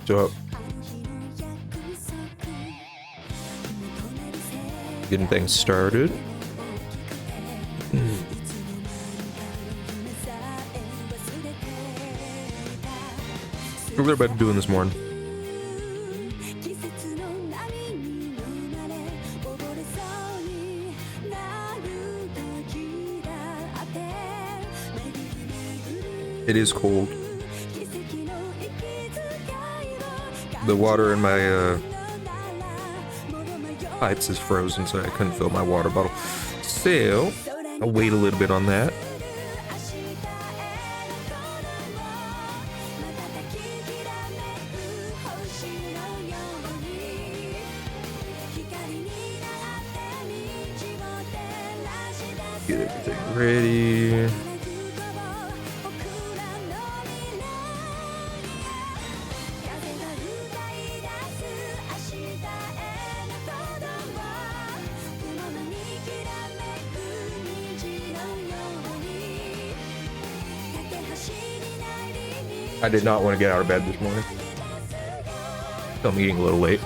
So, getting things started. What are everybody doing this morning? It is cold. The water in my pipes is frozen, so I couldn't fill my water bottle. So, I'll wait a little bit on that. Get everything ready. I did not want to get out of bed this morning, so I'm eating a little late.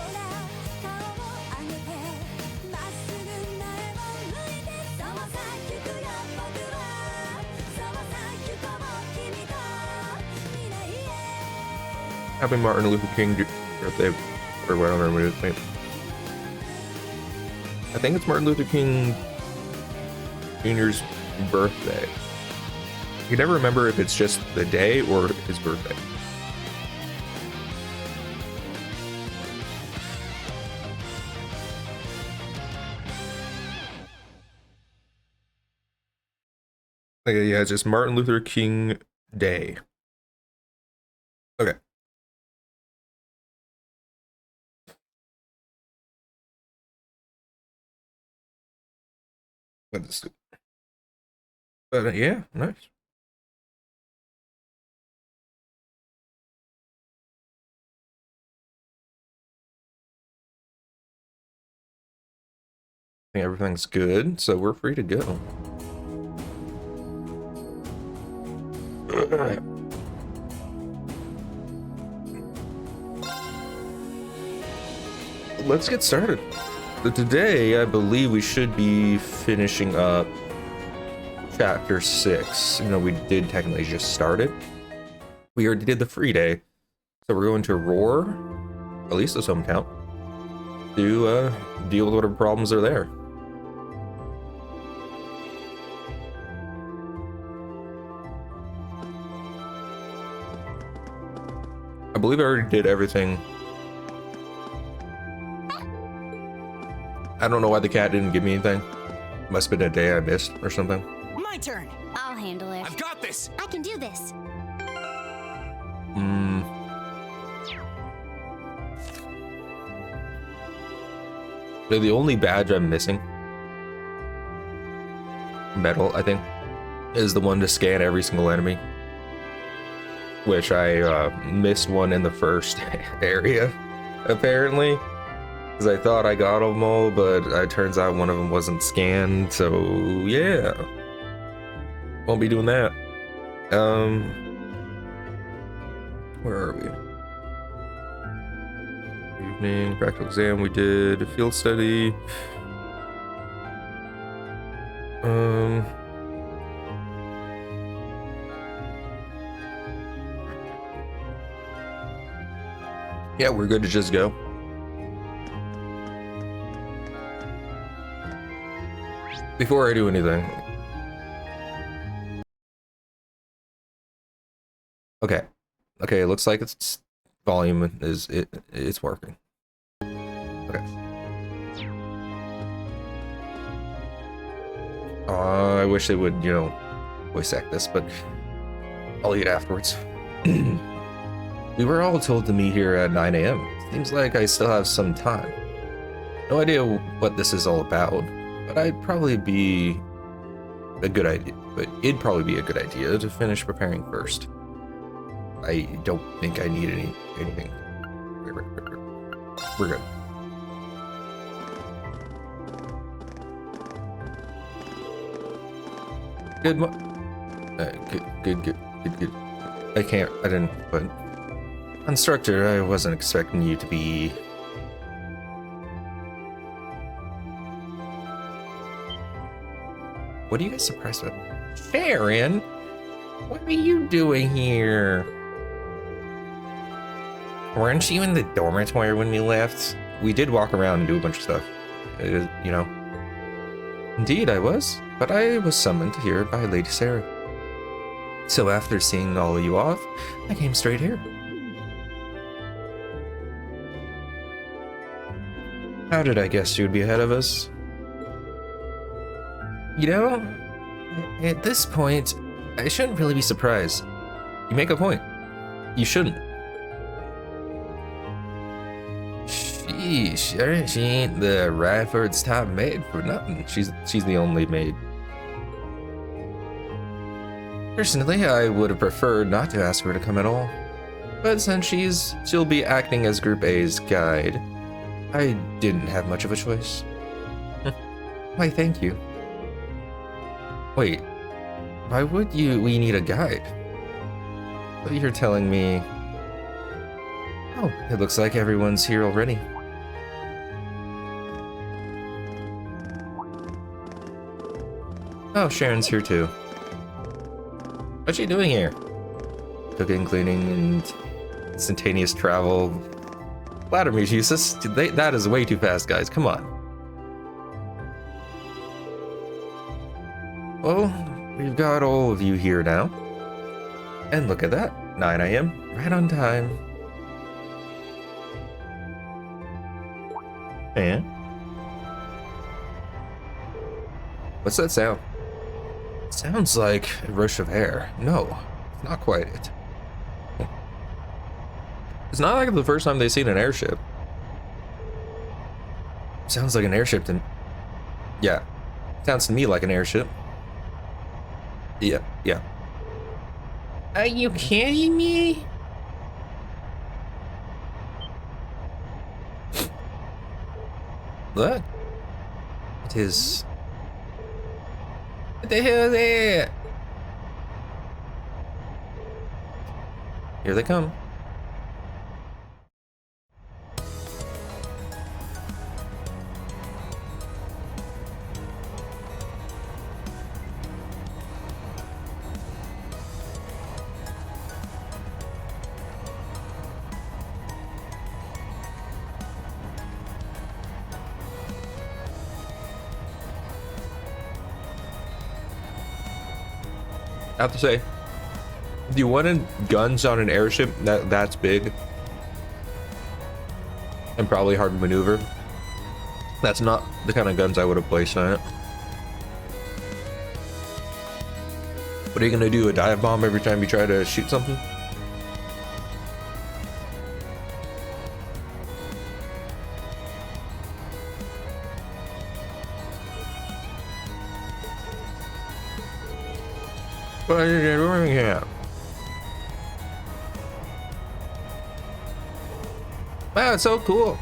Happy Martin Luther King birthday, or what I don't remember his name. I think it's Martin Luther King Jr.'s birthday. You never remember if it's just the day or his birthday. Okay, yeah, it's just Martin Luther King Day. Okay. But yeah, nice. I think everything's good, so we're free to go. Let's get started. Today, I believe we should be finishing up chapter 6. You know, we did technically just start it. We already did the free day, so we're going to Roer, at least his hometown, to deal with whatever problems are there. I believe I already did everything. I don't know why the cat didn't give me anything. Must have been a day I missed or something. My turn. I'll handle it. I've got this. I can do this. The only badge I'm missing, medal, I think, is the one to scan every single enemy. Which I missed one in the first area, apparently. Because I thought I got them all, but it turns out one of them wasn't scanned, so yeah. Won't be doing that. Where are we? Evening, practical exam, we did a field study. Yeah, we're good to just go. Before I do anything. Okay. Okay, it looks like its volume it's working. Okay. I wish they would, you know, voice act this, but I'll eat afterwards. We were all told to meet here at 9 a.m. Seems like I still have some time. No idea what this is all about, but it'd probably be a good idea to finish preparing first. I don't think I need anything. We're good. Good good. I didn't, but... Instructor, I wasn't expecting you to be... What are you guys surprised about? Sharon? What are you doing here? Weren't you in the dormitory when we left? We did walk around and do a bunch of stuff. You know. Indeed, I was. But I was summoned here by Lady Sarah. So after seeing all of you off, I came straight here. How did I guess you would be ahead of us? You know, at this point, I shouldn't really be surprised. You make a point. You shouldn't. She ain't the Radford's top maid for nothing. She's the only maid. Personally, I would have preferred not to ask her to come at all. But since she'll be acting as Group A's guide, I didn't have much of a choice. Why, thank you. Wait, why would we need a guide? But you're telling me... Oh, it looks like everyone's here already. Oh, Sharon's here too. What's she doing here? Cooking, cleaning, and instantaneous travel. Flatter me, Jesus. That is way too fast, guys. Come on. Well, we've got all of you here now. And look at that. 9 AM. Right on time. And? What's that sound? It sounds like a rush of air. No, it's not quite it. It's not like the first time they've seen an airship. Sounds like an airship to... Yeah. Sounds to me like an airship. Yeah. Are you kidding me? Look. It is... What the hell is that? Here they come. I have to say, do you want guns on an airship that's big and probably hard to maneuver? That's not the kind of guns I would have placed on it. What are you gonna do? A dive bomb every time you try to shoot something? What are you doing here? Wow, it's so cool.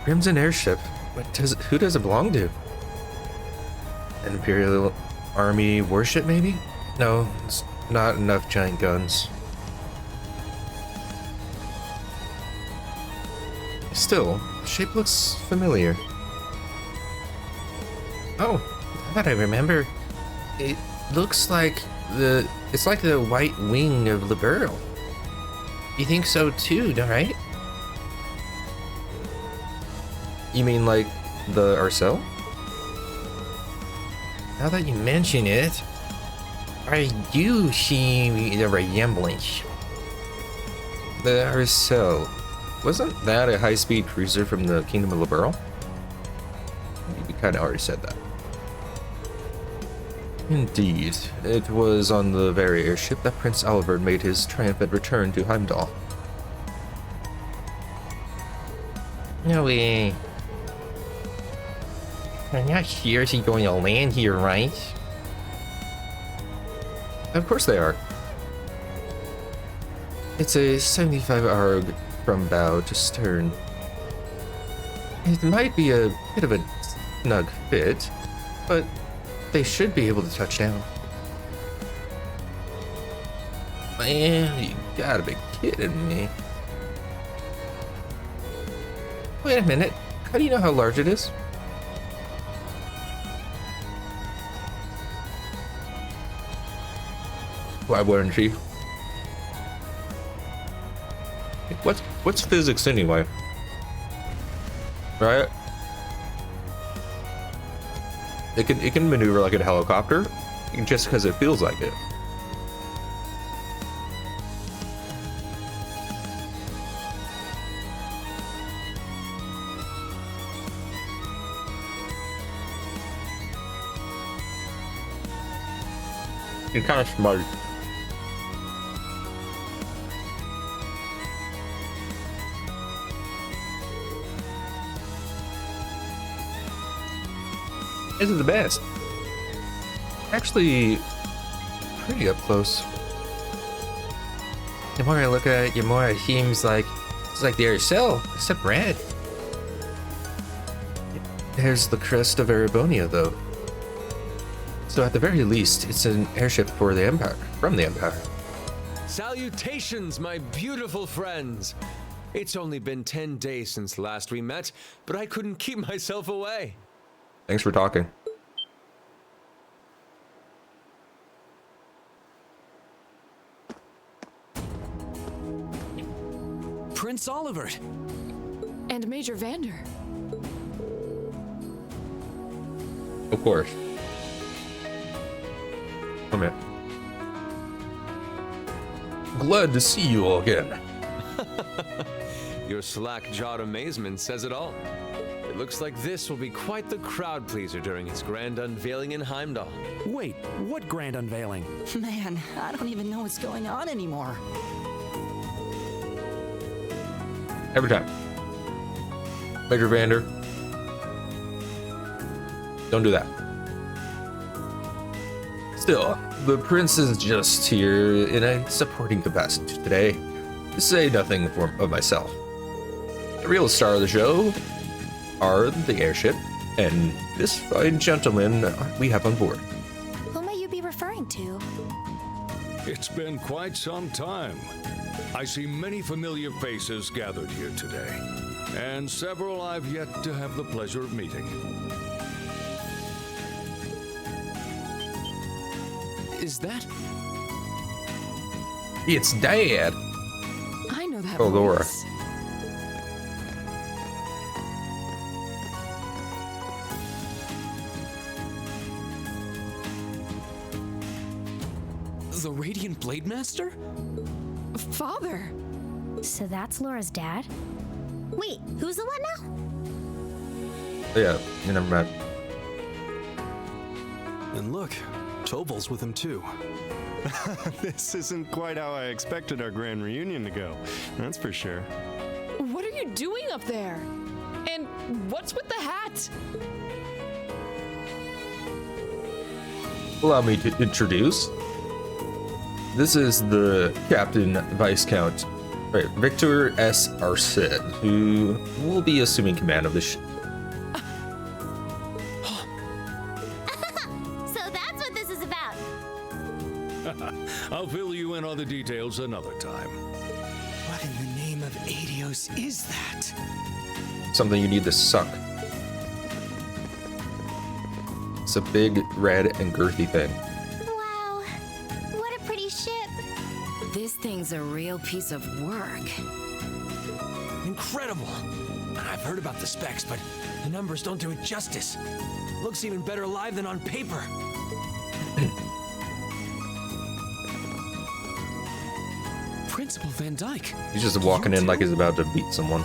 Crimson airship. Who does it belong to? An Imperial Army warship, maybe? No, it's not enough giant guns. Still, the shape looks familiar. Oh, I thought I remember. It looks like it's like the white wing of the bird. You think so too, right? You mean like the Arcel? Now that you mention it, I do see the resemblance. The Arcel, wasn't that a high-speed cruiser from the Kingdom of Liberl? We kind of already said that. Indeed, it was on the very airship that Prince Albert made his triumphant return to Heimdall. No way. I'm not seriously going to land here, right? Of course they are. It's a 75 arg from bow to stern. It might be a bit of a snug fit, but they should be able to touch down. Man, you gotta be kidding me. Wait a minute. How do you know how large it is? Why wouldn't she? What's physics anyway? Right? It can maneuver like a helicopter just because it feels like it. You're kind of smart. This is the best. Actually, pretty up close. The more I look at it, the more it seems like it's like the air cell, except red. There's the crest of Erebonia, though. So at the very least, it's an airship for the Empire, from the Empire. Salutations, my beautiful friends. It's only been 10 days since last we met, but I couldn't keep myself away. Thanks for talking. Prince Olivert. And Major Vander. Of course. Come here. Glad to see you all again. Your slack-jawed amazement says it all. It looks like this will be quite the crowd pleaser during its grand unveiling in Heimdall. Wait, what grand unveiling? Man, I don't even know what's going on anymore. Every time. Major Vander. Don't do that. Still, the prince is just here in a supporting capacity today, to say nothing of myself. The real star of the show are the airship and this fine gentleman we have on board. Who may you be referring to? It's been quite some time. I see many familiar faces gathered here today, and several I've yet to have the pleasure of meeting. Is that? It's Dad. I know that Oh, Laura. voice. The Radiant Blade Master? Father. So that's Laura's dad? Wait, who's the one now? Yeah, you never met. And look, Tobal's with him too. This isn't quite how I expected our grand reunion to go, that's for sure. What are you doing up there? And what's with the hat? Allow me to introduce. This is the Captain Viscount, right, Victor S. Arcid, who will be assuming command of the ship. So that's what this is about. I'll fill you in on the details another time. What in the name of Adios is that? Something you need to suck. It's a big, red, and girthy thing. Wow, what a pretty ship. This thing's a real piece of work. Incredible! I've heard about the specs, but the numbers don't do it justice. Looks even better live than on paper. Principal Van Dyke. He's just walking in like he's about to beat someone.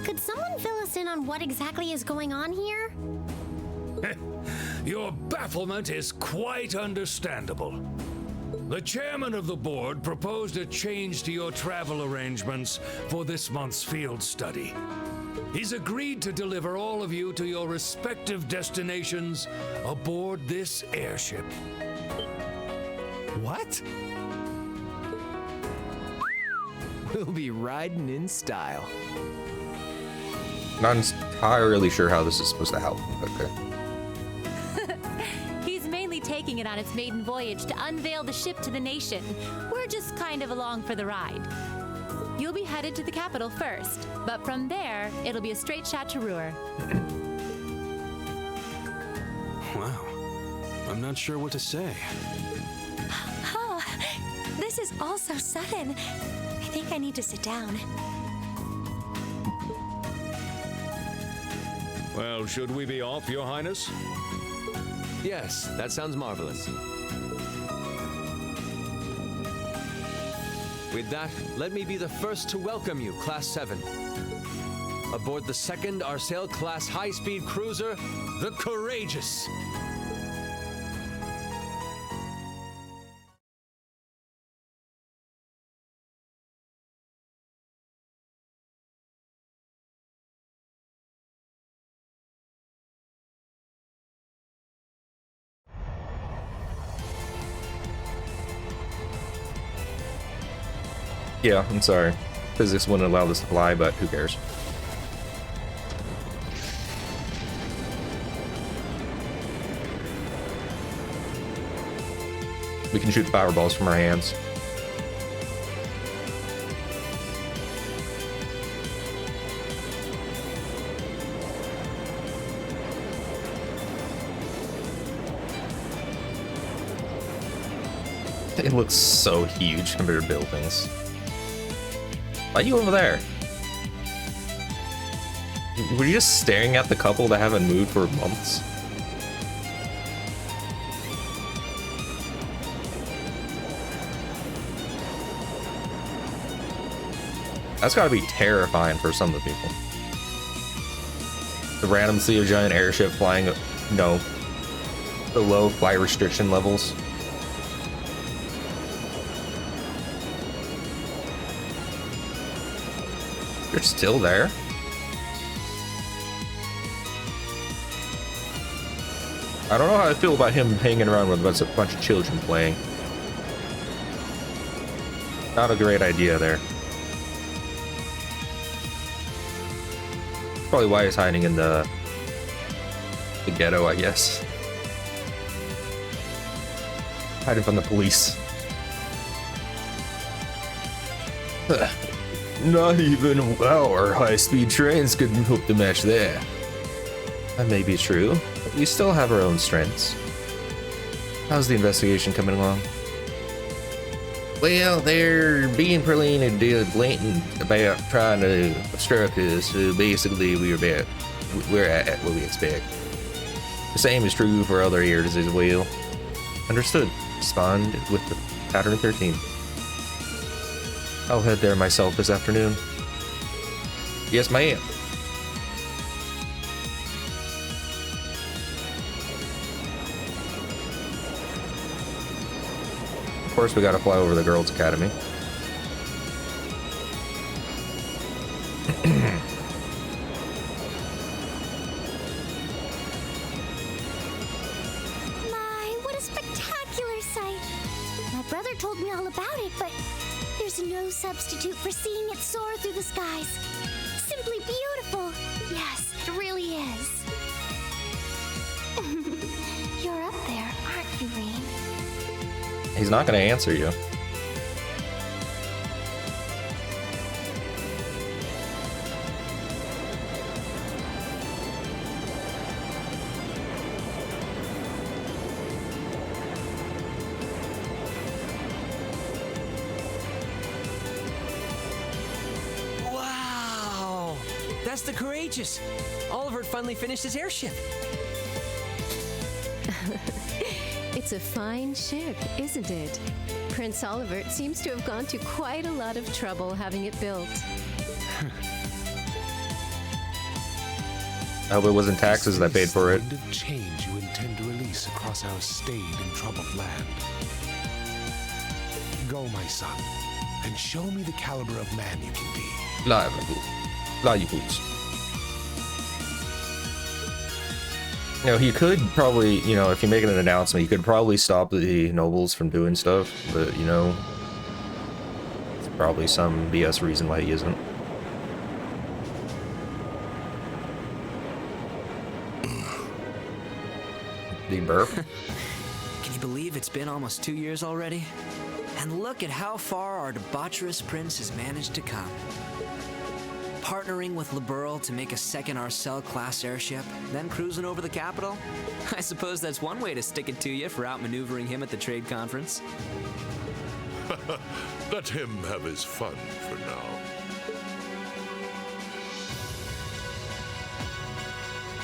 Could someone fill us in on what exactly is going on here? Your bafflement is quite understandable. The chairman of the board proposed a change to your travel arrangements for this month's field study. He's agreed to deliver all of you to your respective destinations aboard this airship. What? We'll be riding in style. Not entirely sure how this is supposed to help. Okay. He's mainly taking it on its maiden voyage to unveil the ship to the nation. We're just kind of along for the ride. You'll be headed to the capital first, but from there, it'll be a straight shot to Roer. Wow. I'm not sure what to say. Oh, this is all so sudden. I think I need to sit down. Well, should we be off, Your Highness? Yes, that sounds marvelous. With that, let me be the first to welcome you, Class 7. Aboard the second Arsail-class high-speed cruiser, the Courageous. Yeah, I'm sorry. Physics wouldn't allow this to fly, but who cares? We can shoot fireballs from our hands. It looks so huge compared to buildings. Why are you over there? Were you just staring at the couple that haven't moved for months? That's gotta be terrifying for some of the people. The random see a giant airship flying, below flight restriction levels. You're still there? I don't know how I feel about him hanging around with a bunch of children playing. Not a great idea there. Probably why he's hiding in the ghetto, I guess. Hiding from the police. Not even our high-speed trains could hope to match that. That may be true, but we still have our own strengths. How's the investigation coming along? Well, they're being pretty blatant about trying to obstruct us, so basically we're at what we expect. The same is true for other areas as well. Understood. Respond with the pattern 13. I'll head there myself this afternoon. Yes, ma'am. Of course, we gotta fly over the Girls' Academy. My, what a spectacular sight! My brother told me all about it, but there's no substitute for seeing it soar through the skies. Simply beautiful. Yes, it really is. You're up there, aren't you, Rain? He's not gonna answer you. Wow! That's the Courageous. Oliver finally finished his airship. It's a fine ship, isn't it? Prince Oliver seems to have gone to quite a lot of trouble having it built. I hope it wasn't taxes that paid for it. What kind of change you intend to release across our staid and troubled land? Go, my son, and show me the caliber of man you can be. Live boots. You know, he could probably, if you make an announcement, you could probably stop the nobles from doing stuff, but, it's probably some BS reason why he isn't. The burp. Can you believe it's been almost 2 years already? And look at how far our debaucherous prince has managed to come. Partnering with Liberl to make a second Arcel-class airship, then cruising over the capital? I suppose that's one way to stick it to you for outmaneuvering him at the trade conference. Let him have his fun for now.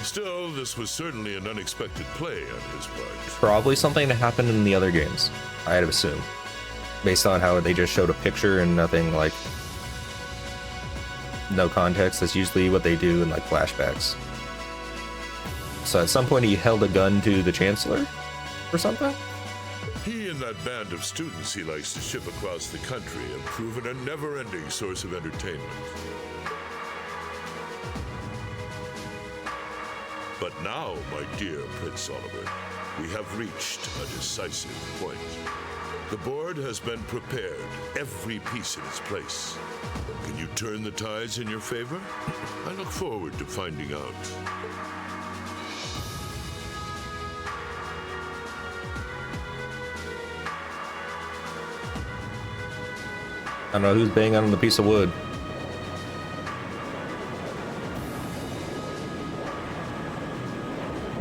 Still, this was certainly an unexpected play on his part. Probably something that happened in the other games, I'd assume. Based on how they just showed a picture and nothing like... no context. That's usually what they do in like flashbacks. So at some point he held a gun to the Chancellor or something? He and that band of students he likes to ship across the country have proven a never-ending source of entertainment. But now, my dear Prince Oliver, we have reached a decisive point. The board has been prepared, every piece in its place. Can you turn the tides in your favor? I look forward to finding out. I don't know who's banging on the piece of wood.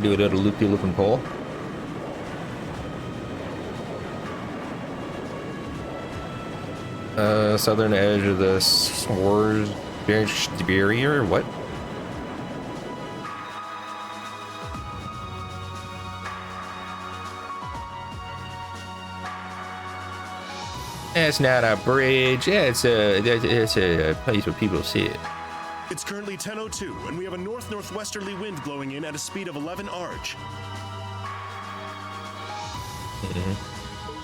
Do it at a loopy-looping pole. Southern edge of the Sword barrier. What? It's not a bridge. It's a place where people sit. It's currently 10:02, and we have a north-northwesterly wind blowing in at a speed of 11 arch.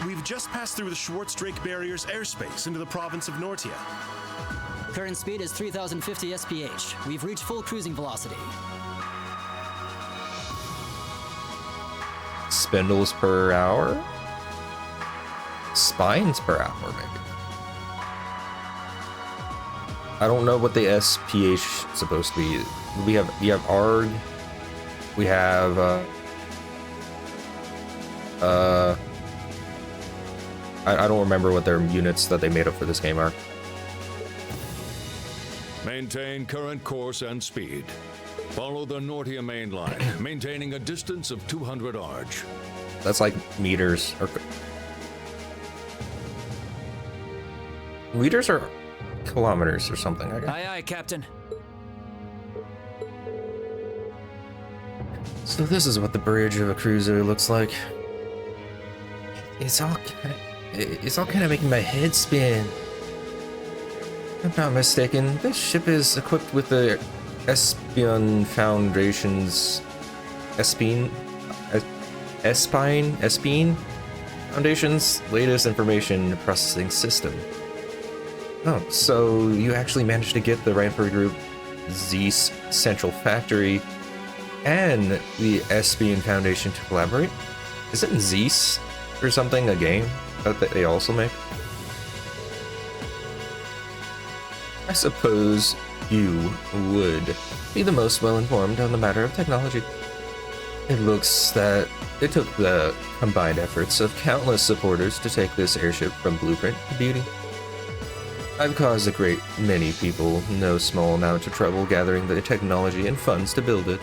We've just passed through the Schwartz-Drake barrier's airspace into the province of Nortia. Current speed is 3,050 SPH. We've reached full cruising velocity. Spindles per hour? Spines per hour, maybe. I don't know what the SPH is supposed to be. We have ARG. We have I don't remember what their units that they made up for this game are. Maintain current course and speed. Follow the Nortia main line, maintaining a distance of 200 arch. That's like meters or meters or kilometers or something. I guess. Aye, aye, Captain. So this is what the bridge of a cruiser looks like. It's all kind of making my head spin. If I'm not mistaken, this ship is equipped with the Espionne Foundation's Espionne Foundation's latest information processing system. Oh, so you actually managed to get the Rampart Group Zeus Central Factory and the Espionne Foundation to collaborate? Isn't Zeus or something a game that they also make? I suppose you would be the most well-informed on the matter of technology. It looks that it took the combined efforts of countless supporters to take this airship from blueprint to beauty. I've caused a great many people no small amount of trouble gathering the technology and funds to build it.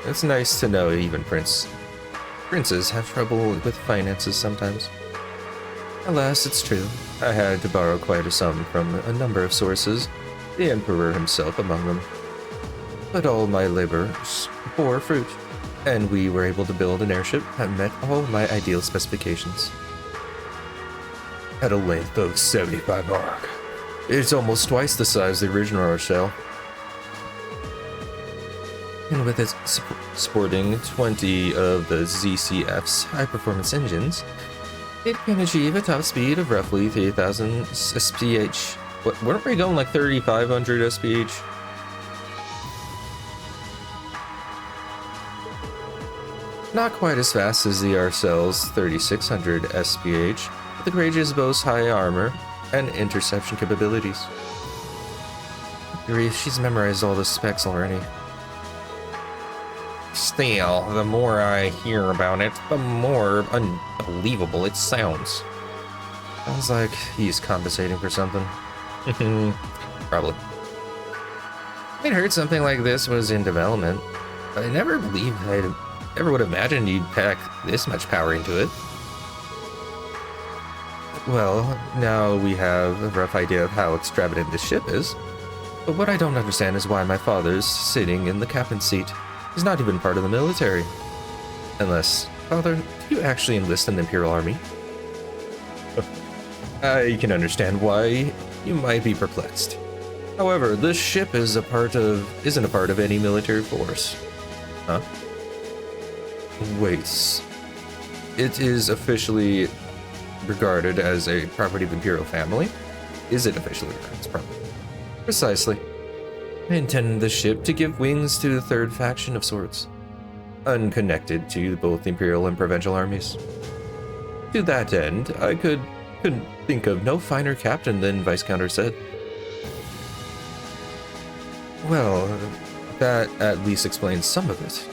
It's nice to know even princes have trouble with finances sometimes. Alas, it's true. I had to borrow quite a sum from a number of sources, the Emperor himself among them. But all my labors bore fruit, and we were able to build an airship that met all my ideal specifications. At a length of 75 arc. It's almost twice the size of the original Arcel. And with it sporting 20 of the ZCF's high-performance engines, it can achieve a top speed of roughly 3,000 SPH. Weren't we going like 3,500 SPH? Not quite as fast as the Arcel's 3,600 SPH, but the Courageous boasts high armor and interception capabilities. She's memorized all the specs already. Still, the more I hear about it, the more unbelievable it sounds. Sounds like he's compensating for something. Probably. I'd heard something like this was in development, but I never believed ever would have imagined you'd pack this much power into it. Well, now we have a rough idea of how extravagant this ship is. But what I don't understand is why my father's sitting in the captain's seat. He's not even part of the military. Unless, Father, did you actually enlist in the Imperial Army? I can understand why you might be perplexed. However, this ship isn't a part of any military force. Huh? Wait. It is officially regarded as a property of the Imperial family? Is it officially regarded as property? Precisely. I intend the ship to give wings to the third faction of sorts, unconnected to both the Imperial and Provincial armies. To that end, I could think of no finer captain than Viscount said. Well, that at least explains some of it.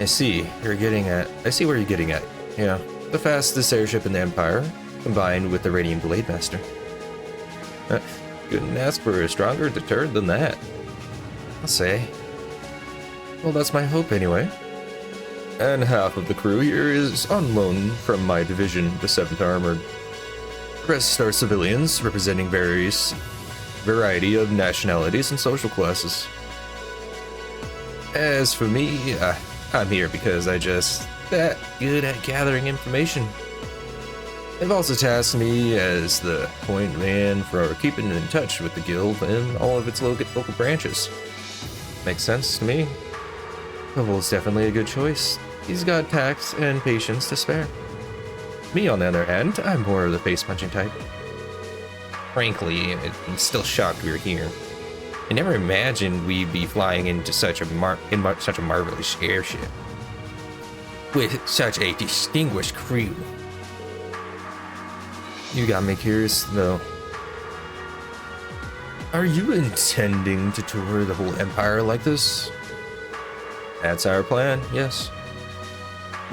I see where you're getting at. Yeah, the fastest airship in the Empire, combined with the Radiant Blade Master. Couldn't ask for a stronger deterrent than that, I'll say. Well, that's my hope anyway. And half of the crew here is on loan from my division, the 7th Armored. The rest are civilians representing variety of nationalities and social classes. As for me, I'm here because I just that good at gathering information. They've also tasked me as the point man for keeping in touch with the guild and all of its local branches. Makes sense to me. Koval's definitely a good choice. He's got tact and patience to spare. Me, on the other hand, I'm more of the face-punching type. Frankly, I'm still shocked we were here. I never imagined we'd be flying into such a marvelous airship with such a distinguished crew. You got me curious, though. Are you intending to tour the whole Empire like this? That's our plan, yes.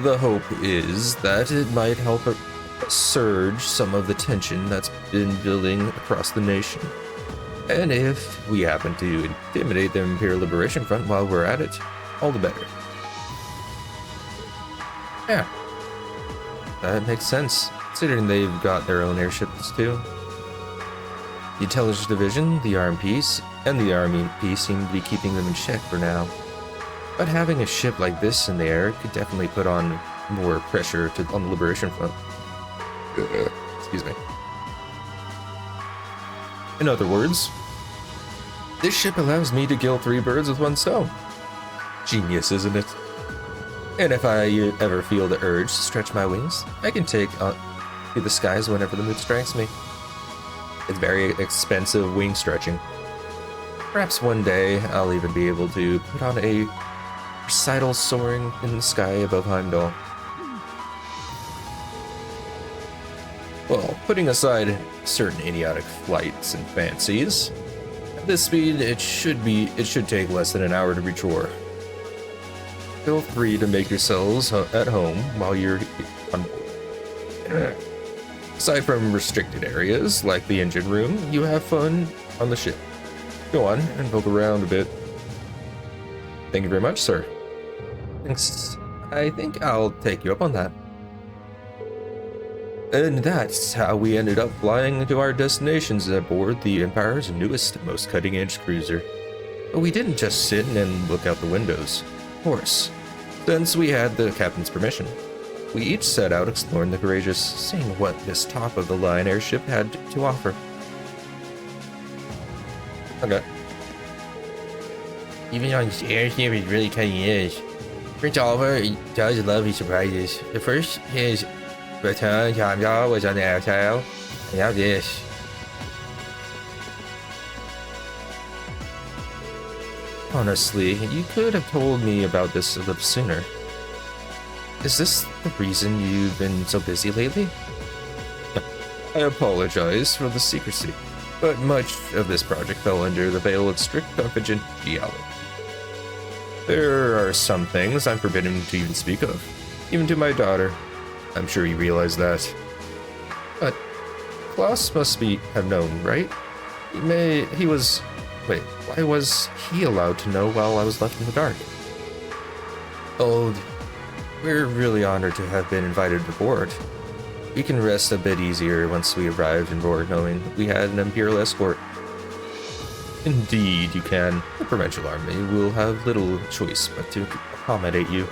The hope is that it might help surge some of the tension that's been building across the nation. And if we happen to intimidate the Imperial Liberation Front while we're at it, all the better. Yeah, that makes sense, considering they've got their own airships too. The Intelligence Division, the RMPs, and the Army P seem to be keeping them in check for now. But having a ship like this in the air could definitely put on more pressure on the Liberation Front. Excuse me. In other words, this ship allows me to kill 3 birds with 1 stone. Genius, isn't it? And if I ever feel the urge to stretch my wings, I can take to the skies whenever the mood strikes me. It's very expensive wing stretching. Perhaps one day I'll even be able to put on a recital soaring in the sky above Heimdall. Well, putting aside certain idiotic flights and fancies, at this speed it should take less than an hour to reach Roer. Feel free to make yourselves at home while you're on board. Aside from restricted areas like the engine room, you have fun on the ship. Go on and poke around a bit. Thank you very much, sir. Thanks. I think I'll take you up on that. And that's how we ended up flying to our destinations aboard the Empire's newest, most cutting-edge cruiser. But we didn't just sit and look out the windows. Of course, since we had the captain's permission. We each set out exploring the courageous, seeing what this top-of-the-line airship had to offer. Okay. Even on this airship is really cutting edge. Prince Oliver does love his surprises. The first, his baton Heimdall was on the outside, and now this. Honestly, you could have told me about this a little sooner. Is this the reason you've been so busy lately? I apologize for the secrecy, but much of this project fell under the veil of strict confidentiality. There are some things I'm forbidden to even speak of, even to my daughter. I'm sure you realize that. But Klaus must have known, right? He was... Wait, why was he allowed to know while I was left in the dark? Oh, we're really honored to have been invited aboard. We can rest a bit easier once we arrived in Roer, knowing we had an Imperial escort. Indeed, you can. The Provincial Army will have little choice but to accommodate you.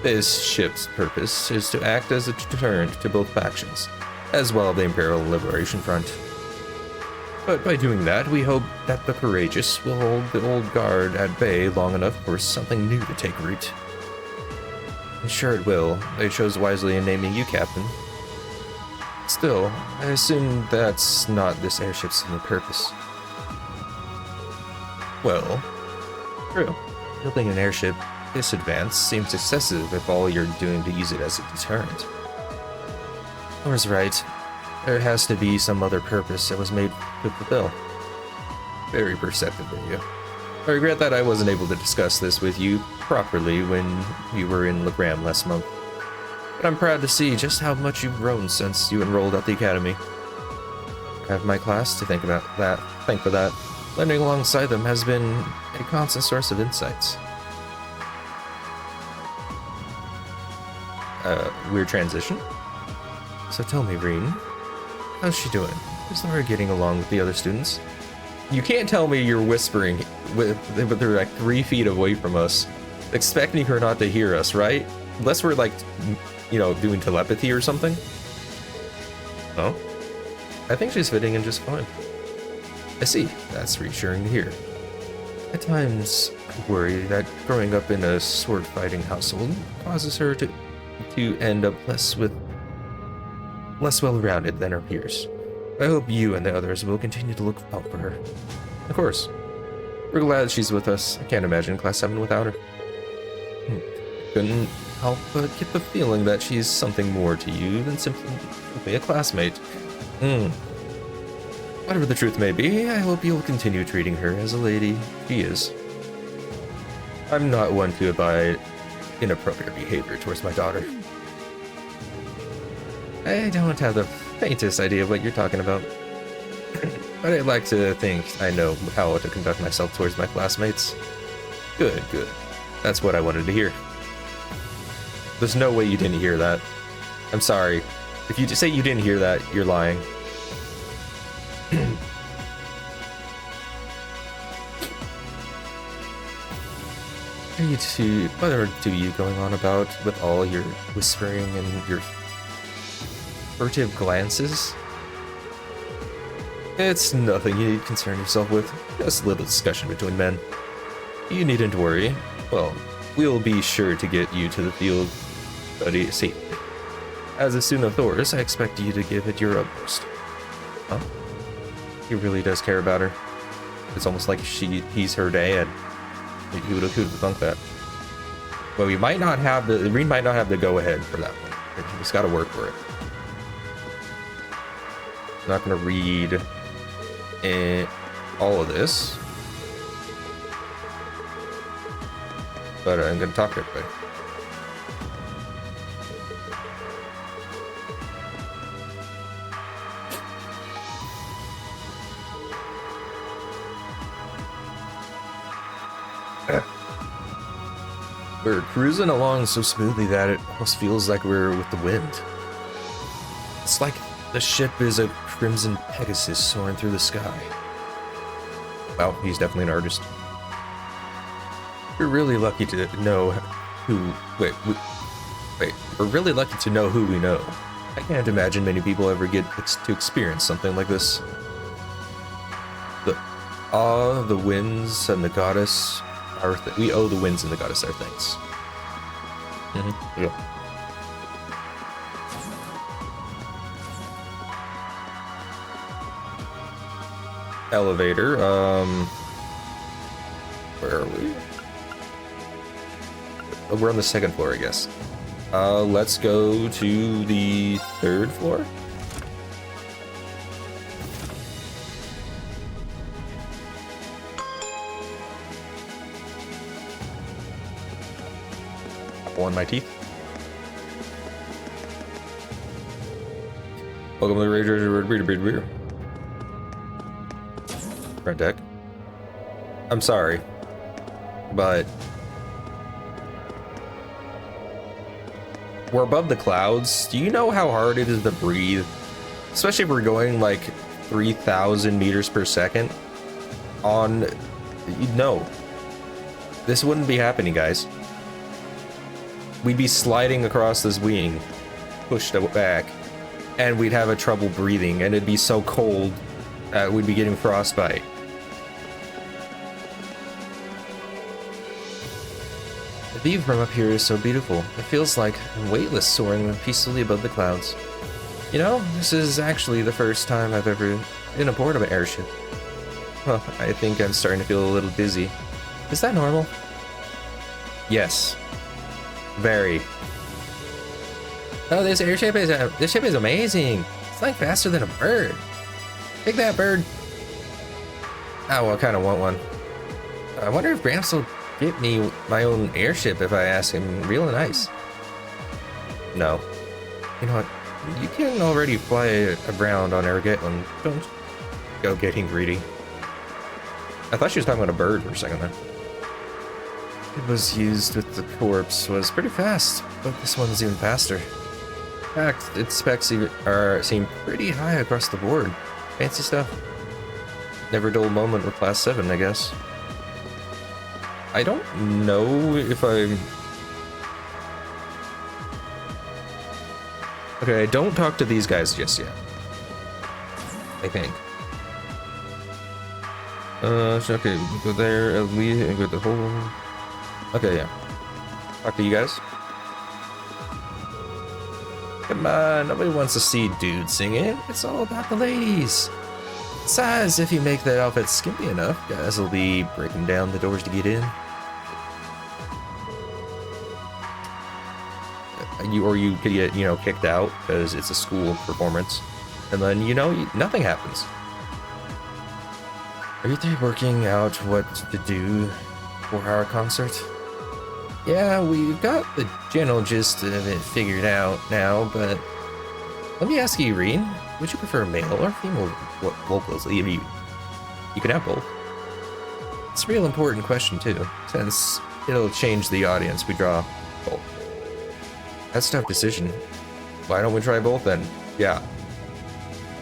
This ship's purpose is to act as a deterrent to both factions, as well as the Imperial Liberation Front. But by doing that, we hope that the courageous will hold the old guard at bay long enough for something new to take root. I'm sure it will. They chose wisely in naming you captain. Still, I assume that's not this airship's only purpose. Well, true. Building an airship this advanced seems excessive if all you're doing to use it as a deterrent. Laura's right. There has to be some other purpose it was made to fulfill. Very perceptive of you. I regret that I wasn't able to discuss this with you properly when we were in Legram last month. But I'm proud to see just how much you've grown since you enrolled at the academy. I have my class to thank for that. Learning alongside them has been a constant source of insights. Weird transition. So tell me, Reen, how's she doing? Is Laura getting along with the other students? You can't tell me you're whispering with they're like 3 feet away from us, expecting her not to hear us, right? Unless we're like, you know, doing telepathy or something. No? I think she's fitting in just fine. I see. That's reassuring to hear. At times, I worry that growing up in a sword-fighting household causes her to end up less well-rounded than her peers. I hope you and the others will continue to look out for her. Of course. We're glad she's with us. I can't imagine Class 7 without her. Couldn't help but get the feeling that she's something more to you than simply a classmate. Whatever the truth may be, I hope you'll continue treating her as a lady she is. I'm not one to abide inappropriate behavior towards my daughter. I don't have the faintest idea of what you're talking about. But I'd like to think I know how to conduct myself towards my classmates. Good, good. That's what I wanted to hear. There's no way you didn't hear that. I'm sorry. If you say you didn't hear that, you're lying. What are you going on about with all your whispering and your furtive glances? It's nothing you need to concern yourself with. Just a little discussion between men. You needn't worry. Well, we'll be sure to get you to the field study safely. As a student of Thor's, I expect you to give it your utmost. Huh? He really does care about her. It's almost like he's her dad. Who would have thunk that? Well, we might not have the Reen might not have the go-ahead for that one. He's got to work for it. I'm not going to read all of this, but I'm going to talk to everybody. We're cruising along so smoothly that it almost feels like we're with the wind. It's like the ship is a crimson Pegasus soaring through the sky. Well, he's definitely an artist. We're really lucky to know who... Wait. We're really lucky to know who we know. I can't imagine many people ever get to experience something like this. The awe, the winds, and the goddess... we owe the winds and the goddess our thanks. Yeah. Elevator, where are we? Oh, we're on the 2nd floor, I guess. Let's go to the 3rd floor. hole in my teeth. Welcome to the Reader. Front deck. I'm sorry, but we're above the clouds. Do you know how hard it is to breathe? Especially if we're going like 3,000 meters per second on... No. This wouldn't be happening, guys. We'd be sliding across this wing, pushed back, and we'd have a trouble breathing, and it'd be so cold that we'd be getting frostbite. The view from up here is so beautiful. It feels like I'm weightless, soaring peacefully above the clouds. You know, this is actually the first time I've ever been aboard of an airship. Well, I think I'm starting to feel a little dizzy. Is that normal? Yes. Very. Oh, this ship is amazing. It's like faster than a bird. Take that, bird. Oh, well, I kind of want one. I wonder if Gramps will get me my own airship if I ask him real nice. No. You know what? You can already fly around on Armageddon. Don't go getting greedy. I thought she was talking about a bird for a second there. It was used with the corpse was pretty fast, but this one's even faster. In fact, its specs seem pretty high across the board. Fancy stuff. Never a dull moment with Class 7, I guess. I don't know if I'm... Okay, don't talk to these guys just yet. I think. Okay, go there, at least, and go the whole... Okay, yeah. Talk to you guys. Come on, nobody wants to see dudes singing. It's all about the ladies. Besides, if you make that outfit skimpy enough, guys will be breaking down the doors to get in. You could get, you know, kicked out because it's a school performance, and then, you know, nothing happens. Are you three working out what to do for our concert? Yeah, we've got the general gist of it figured out now, but let me ask you, Irene, would you prefer male or female vocals? You can have both. It's a real important question too, since it'll change the audience we draw both. That's a tough decision. Why don't we try both then? Yeah.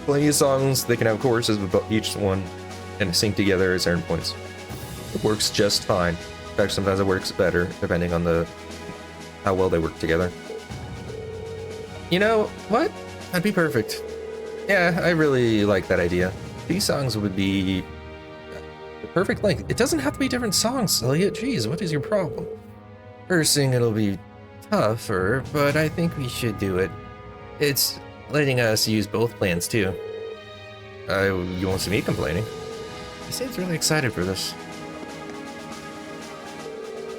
Plenty of songs, they can have choruses with each one and sync together at certain points. It works just fine. In fact, sometimes it works better, depending on how well they work together. You know what? That'd be perfect. Yeah, I really like that idea. These songs would be the perfect length. It doesn't have to be different songs, Elliot. Jeez, what is your problem? First thing, it'll be tougher, but I think we should do it. It's letting us use both plans too. You won't see me complaining. He seems really excited for this.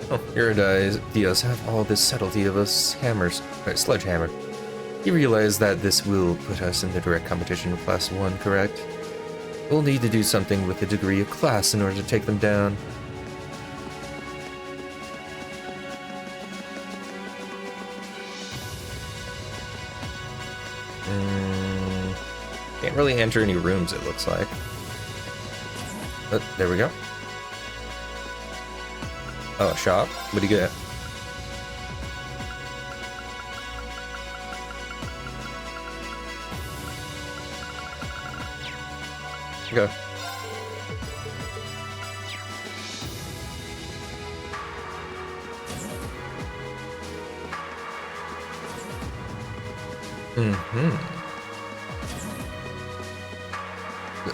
Oh, your ideas have all this subtlety of a sledgehammer. You realize that this will put us in the direct competition with Class 1, correct? We'll need to do something with a degree of class in order to take them down. Can't really enter any rooms, it looks like. But there we go. Oh, a shop? What do you get? Okay.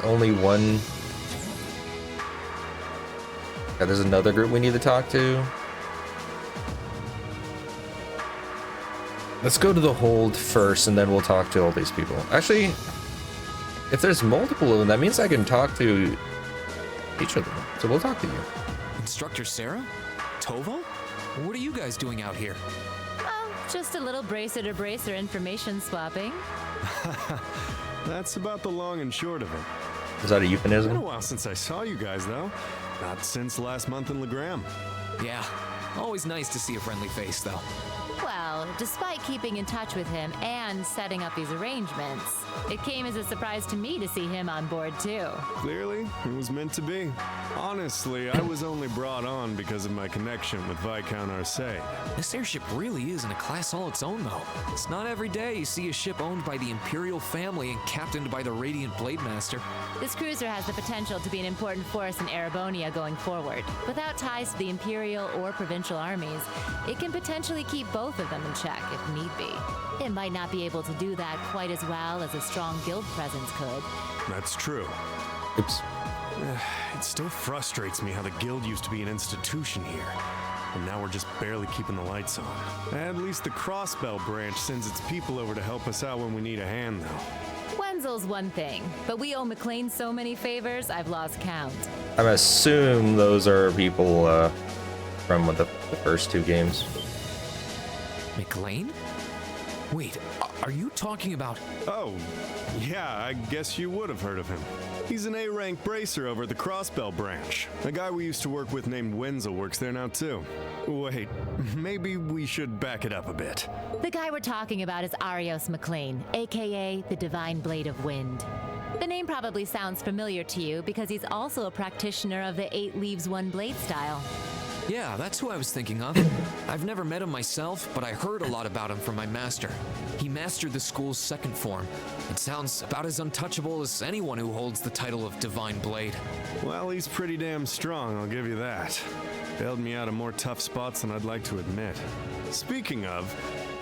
Only one. Yeah, there's another group we need to talk to. Let's go to the hold first, and then we'll talk to all these people. Actually, if there's multiple of them, that means I can talk to each of them. So we'll talk to you. Instructor Sarah? Tovo? What are you guys doing out here? Oh, just a little bracer-to-bracer information swapping. That's about the long and short of it. Is that a euphemism? It's been a while since I saw you guys, though. Not since last month in Legram. Yeah, Always nice to see a friendly face, though. Well, despite keeping in touch with him and setting up these arrangements, it came as a surprise to me to see him on board too. Clearly, it was meant to be. Honestly, I was only brought on because of my connection with Viscount Arcade. This airship really is in a class all its own, though. It's not every day you see a ship owned by the Imperial family and captained by the Radiant Blade Master. This cruiser has the potential to be an important force in Erebonia going forward. Without ties to the Imperial or provincial armies, it can potentially keep both of them in check if need be. It might not be able to do that quite as well as a strong guild presence could. That's true. Oops. It still frustrates me how the guild used to be an institution here. And now we're just barely keeping the lights on. At least the Crossbell branch sends its people over to help us out when we need a hand, though. Wenzel's one thing, but we owe McLean so many favors, I've lost count. I'm assuming those are people from the first two games. McLean? Wait, are you talking about... Oh, yeah, I guess you would have heard of him. He's an A-rank bracer over at the Crossbell branch. A guy we used to work with named Wenzel works there now too. Wait, maybe we should back it up a bit. The guy we're talking about is Arios McLean, aka the Divine Blade of Wind. The name probably sounds familiar to you because he's also a practitioner of the 8 Leaves 1 Blade style. Yeah, that's who I was thinking of. I've never met him myself, but I heard a lot about him from my master. He mastered the school's second form. It sounds about as untouchable as anyone who holds the title of Divine Blade. Well, he's pretty damn strong, I'll give you that. Bailed me out of more tough spots than I'd like to admit. Speaking of,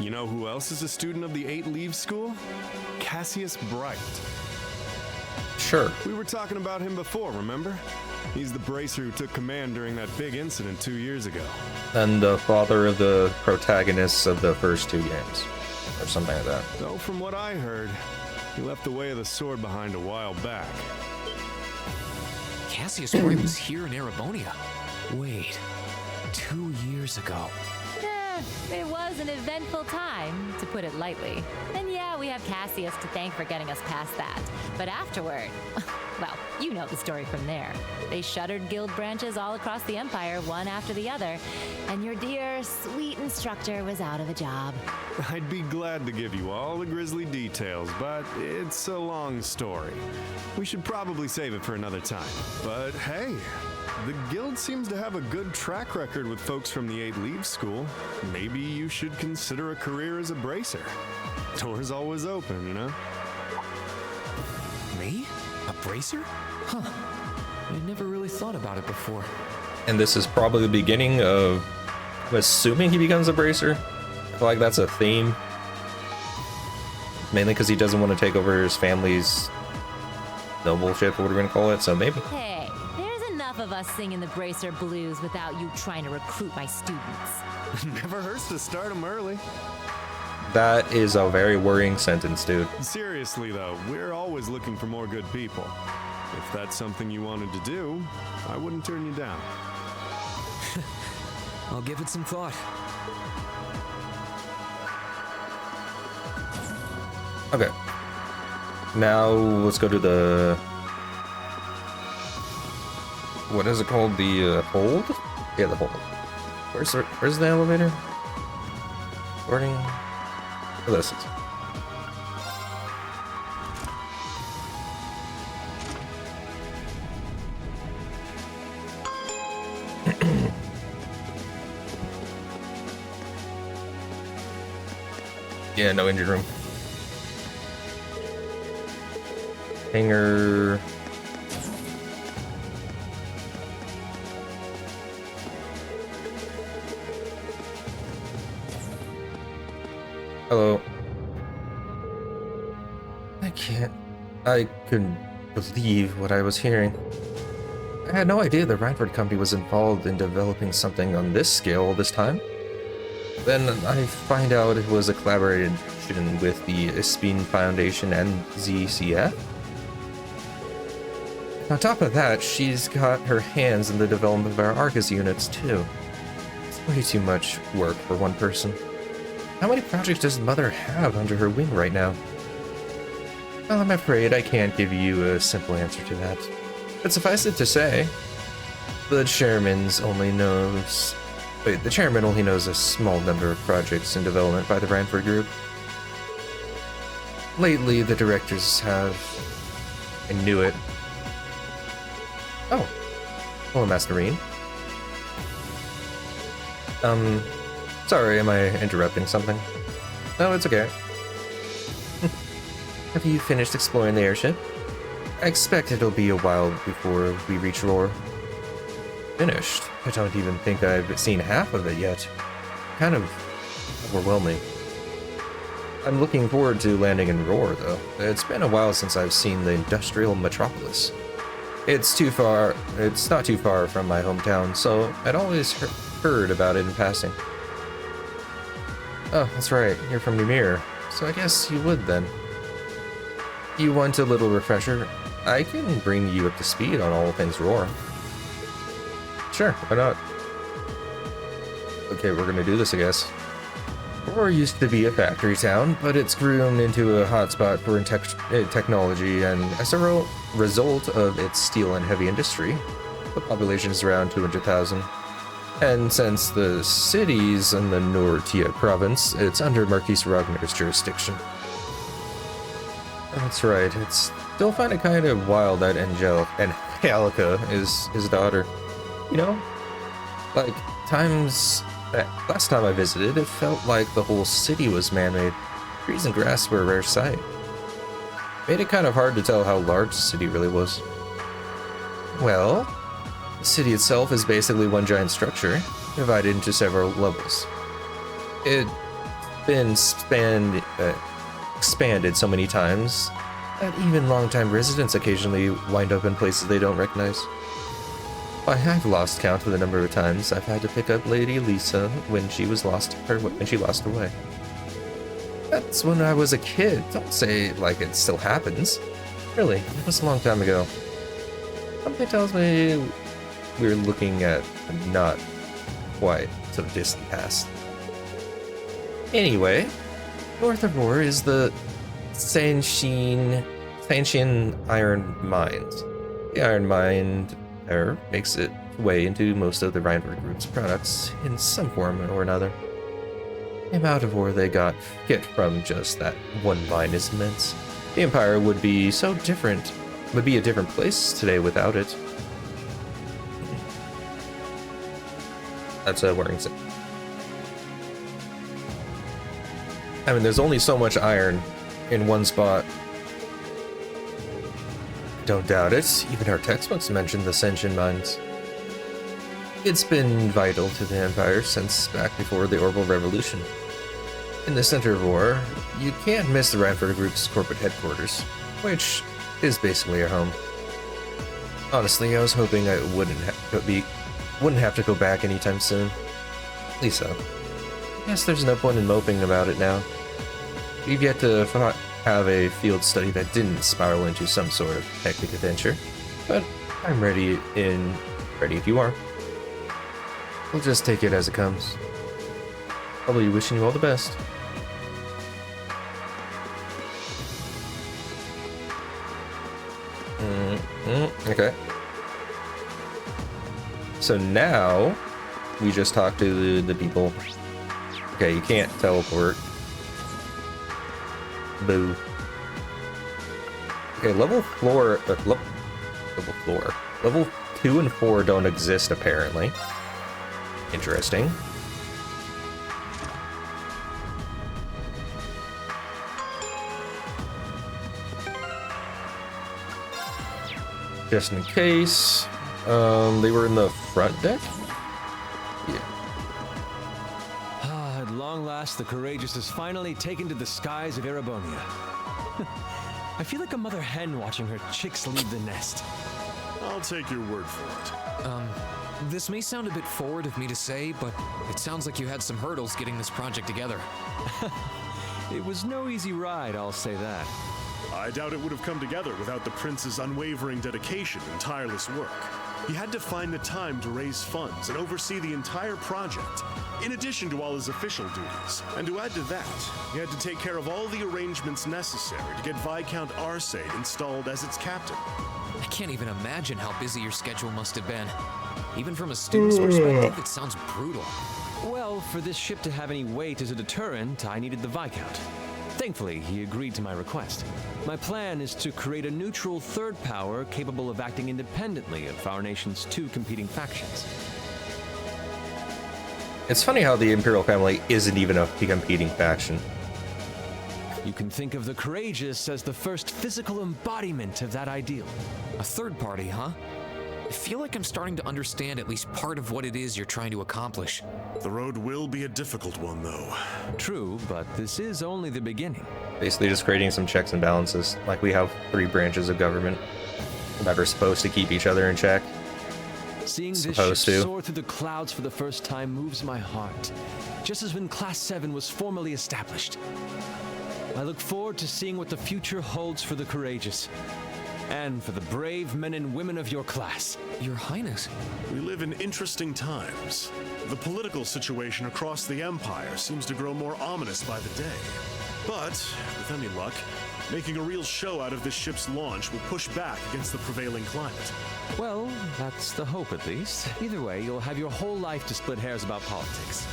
you know who else is a student of the 8 Leaves School? Cassius Bright. Sure. We were talking about him before, remember? He's the bracer who took command during that big incident 2 years ago. And the father of the protagonists of the first two games. Or something like that. Though from what I heard, he left the way of the sword behind a while back. Cassius Bright was here in Erebonia. Wait, 2 years ago. It was an eventful time, to put it lightly. And yeah, we have Cassius to thank for getting us past that. But afterward, well, you know the story from there. They shuttered guild branches all across the Empire, one after the other, and your dear, sweet instructor was out of a job. I'd be glad to give you all the grisly details, but it's a long story. We should probably save it for another time. But hey, the guild seems to have a good track record with folks from the 8 Leaves School. Maybe you should consider a career as a bracer. Door's always open, you know? Me? A bracer? Huh. I never really thought about it before. And this is probably the beginning of, I'm assuming he becomes a bracer. I feel like that's a theme. Mainly because he doesn't want to take over his family's nobleship, or what we're going to call it, so maybe. Hey, there's enough of us singing the bracer blues without you trying to recruit my students. Never hurts to start them early. That is a very worrying sentence, dude. Seriously, though, we're always looking for more good people. If that's something you wanted to do, I wouldn't turn you down. I'll give it some thought. Okay. Now, let's go to the... What is it called? The hold? Yeah, the hold. Where's the elevator? Boarding... Oh, this is... Yeah, no engine room. Hangar. Hello. I couldn't believe what I was hearing. I had no idea the Reinford company was involved in developing something on this scale this time. Then I find out it was a collaboration with the Espin Foundation and ZCF. On top of that, she's got her hands in the development of our Arcus units too. It's way too much work for one person. How many projects does Mother have under her wing right now? Well, I'm afraid I can't give you a simple answer to that. But suffice it to say, the chairman's only knows Wait, the chairman only knows a small number of projects in development by the Ranford Group. Lately, the directors have... I knew it. Oh. Hello, Master Marine. Sorry, am I interrupting something? No, it's okay. Have you finished exploring the airship? I expect it'll be a while before we reach Roer. Finished? I don't even think I've seen half of it yet. Kind of overwhelming. I'm looking forward to landing in Roer, though. It's been a while since I've seen the industrial metropolis. It's not too far from my hometown, so I'd always heard about it in passing. Oh, that's right, you're from Ymir, so I guess you would then. You want a little refresher? I can bring you up to speed on all things Roer. Sure, why not? Okay, we're gonna do this, I guess. Roer used to be a factory town, but it's grown into a hotspot for technology, and as a result of its steel and heavy industry, the population is around 200,000. And since the city's in the Nortia province, it's under Marquis Ragnar's jurisdiction. That's right, it's still find it kind of wild that Angelica is his daughter. You know, like last time I visited, it felt like the whole city was man-made. Trees and grass were a rare sight. Made it kind of hard to tell how large the city really was. Well, the city itself is basically one giant structure, divided into several levels. It's been expanded so many times that even longtime residents occasionally wind up in places they don't recognize. I've lost count of the number of times I've had to pick up Lady Lisa when she lost her way. That's when I was a kid. Don't say it like it still happens. Really, it was a long time ago. Something tells me we're looking at a not quite so distant past. Anyway, north of Roer is the Sanshin Iron Mines. The Iron Mine makes its way into most of the Reinberg Group's products in some form or another. The amount of ore they get from just that one mine is immense. The Empire would be a different place today without it. That's worrying. I mean, there's only so much iron in one spot. Don't doubt it, even our textbooks mention the Senshin mines. It's been vital to the Empire since back before the Orbital Revolution. In the center of Roer, you can't miss the Ranford Group's corporate headquarters, which is basically our home. Honestly, I was hoping I wouldn't have to go back anytime soon. Lisa, I guess there's no point in moping about it now. We've yet to have a field study that didn't spiral into some sort of hectic adventure, but I'm ready if you are. We'll just take it as it comes. I'll be wishing you all the best. Okay. So now we just talk to the people. Okay, you can't teleport. Boo. Okay, level 2 and 4 don't exist apparently. Interesting. Just in case, they were in the front deck? Yeah. At long last, the courageous has finally taken to the skies of Erebonia. I feel like a mother hen watching her chicks leave the nest. I'll take your word for it. This may sound a bit forward of me to say, but it sounds like you had some hurdles getting this project together. It was no easy ride, I'll say that. I doubt it would have come together without the prince's unwavering dedication and tireless work. He had to find the time to raise funds and oversee the entire project, in addition to all his official duties. And to add to that, he had to take care of all the arrangements necessary to get Viscount Arcade installed as its captain. I can't even imagine how busy your schedule must have been. Even from a student's perspective, it sounds brutal. Well, for this ship to have any weight as a deterrent, I needed the Viscount. Thankfully, he agreed to my request. My plan is to create a neutral third power capable of acting independently of our nation's two competing factions. It's funny how the Imperial family isn't even a competing faction. You can think of the Courageous as the first physical embodiment of that ideal. A third party, huh? I feel like I'm starting to understand at least part of what it is you're trying to accomplish. The road will be a difficult one, though. True, but this is only the beginning. Basically just creating some checks and balances, like we have 3 branches of government that are supposed to keep each other in check. Seeing this ship soar through the clouds for the first time moves my heart, just as when Class 7 was formally established. I look forward to seeing what the future holds for the Courageous, and for the brave men and women of your class. Your Highness. We live in interesting times. The political situation across the Empire seems to grow more ominous by the day. But, with any luck, making a real show out of this ship's launch will push back against the prevailing climate. Well, that's the hope at least. Either way, you'll have your whole life to split hairs about politics.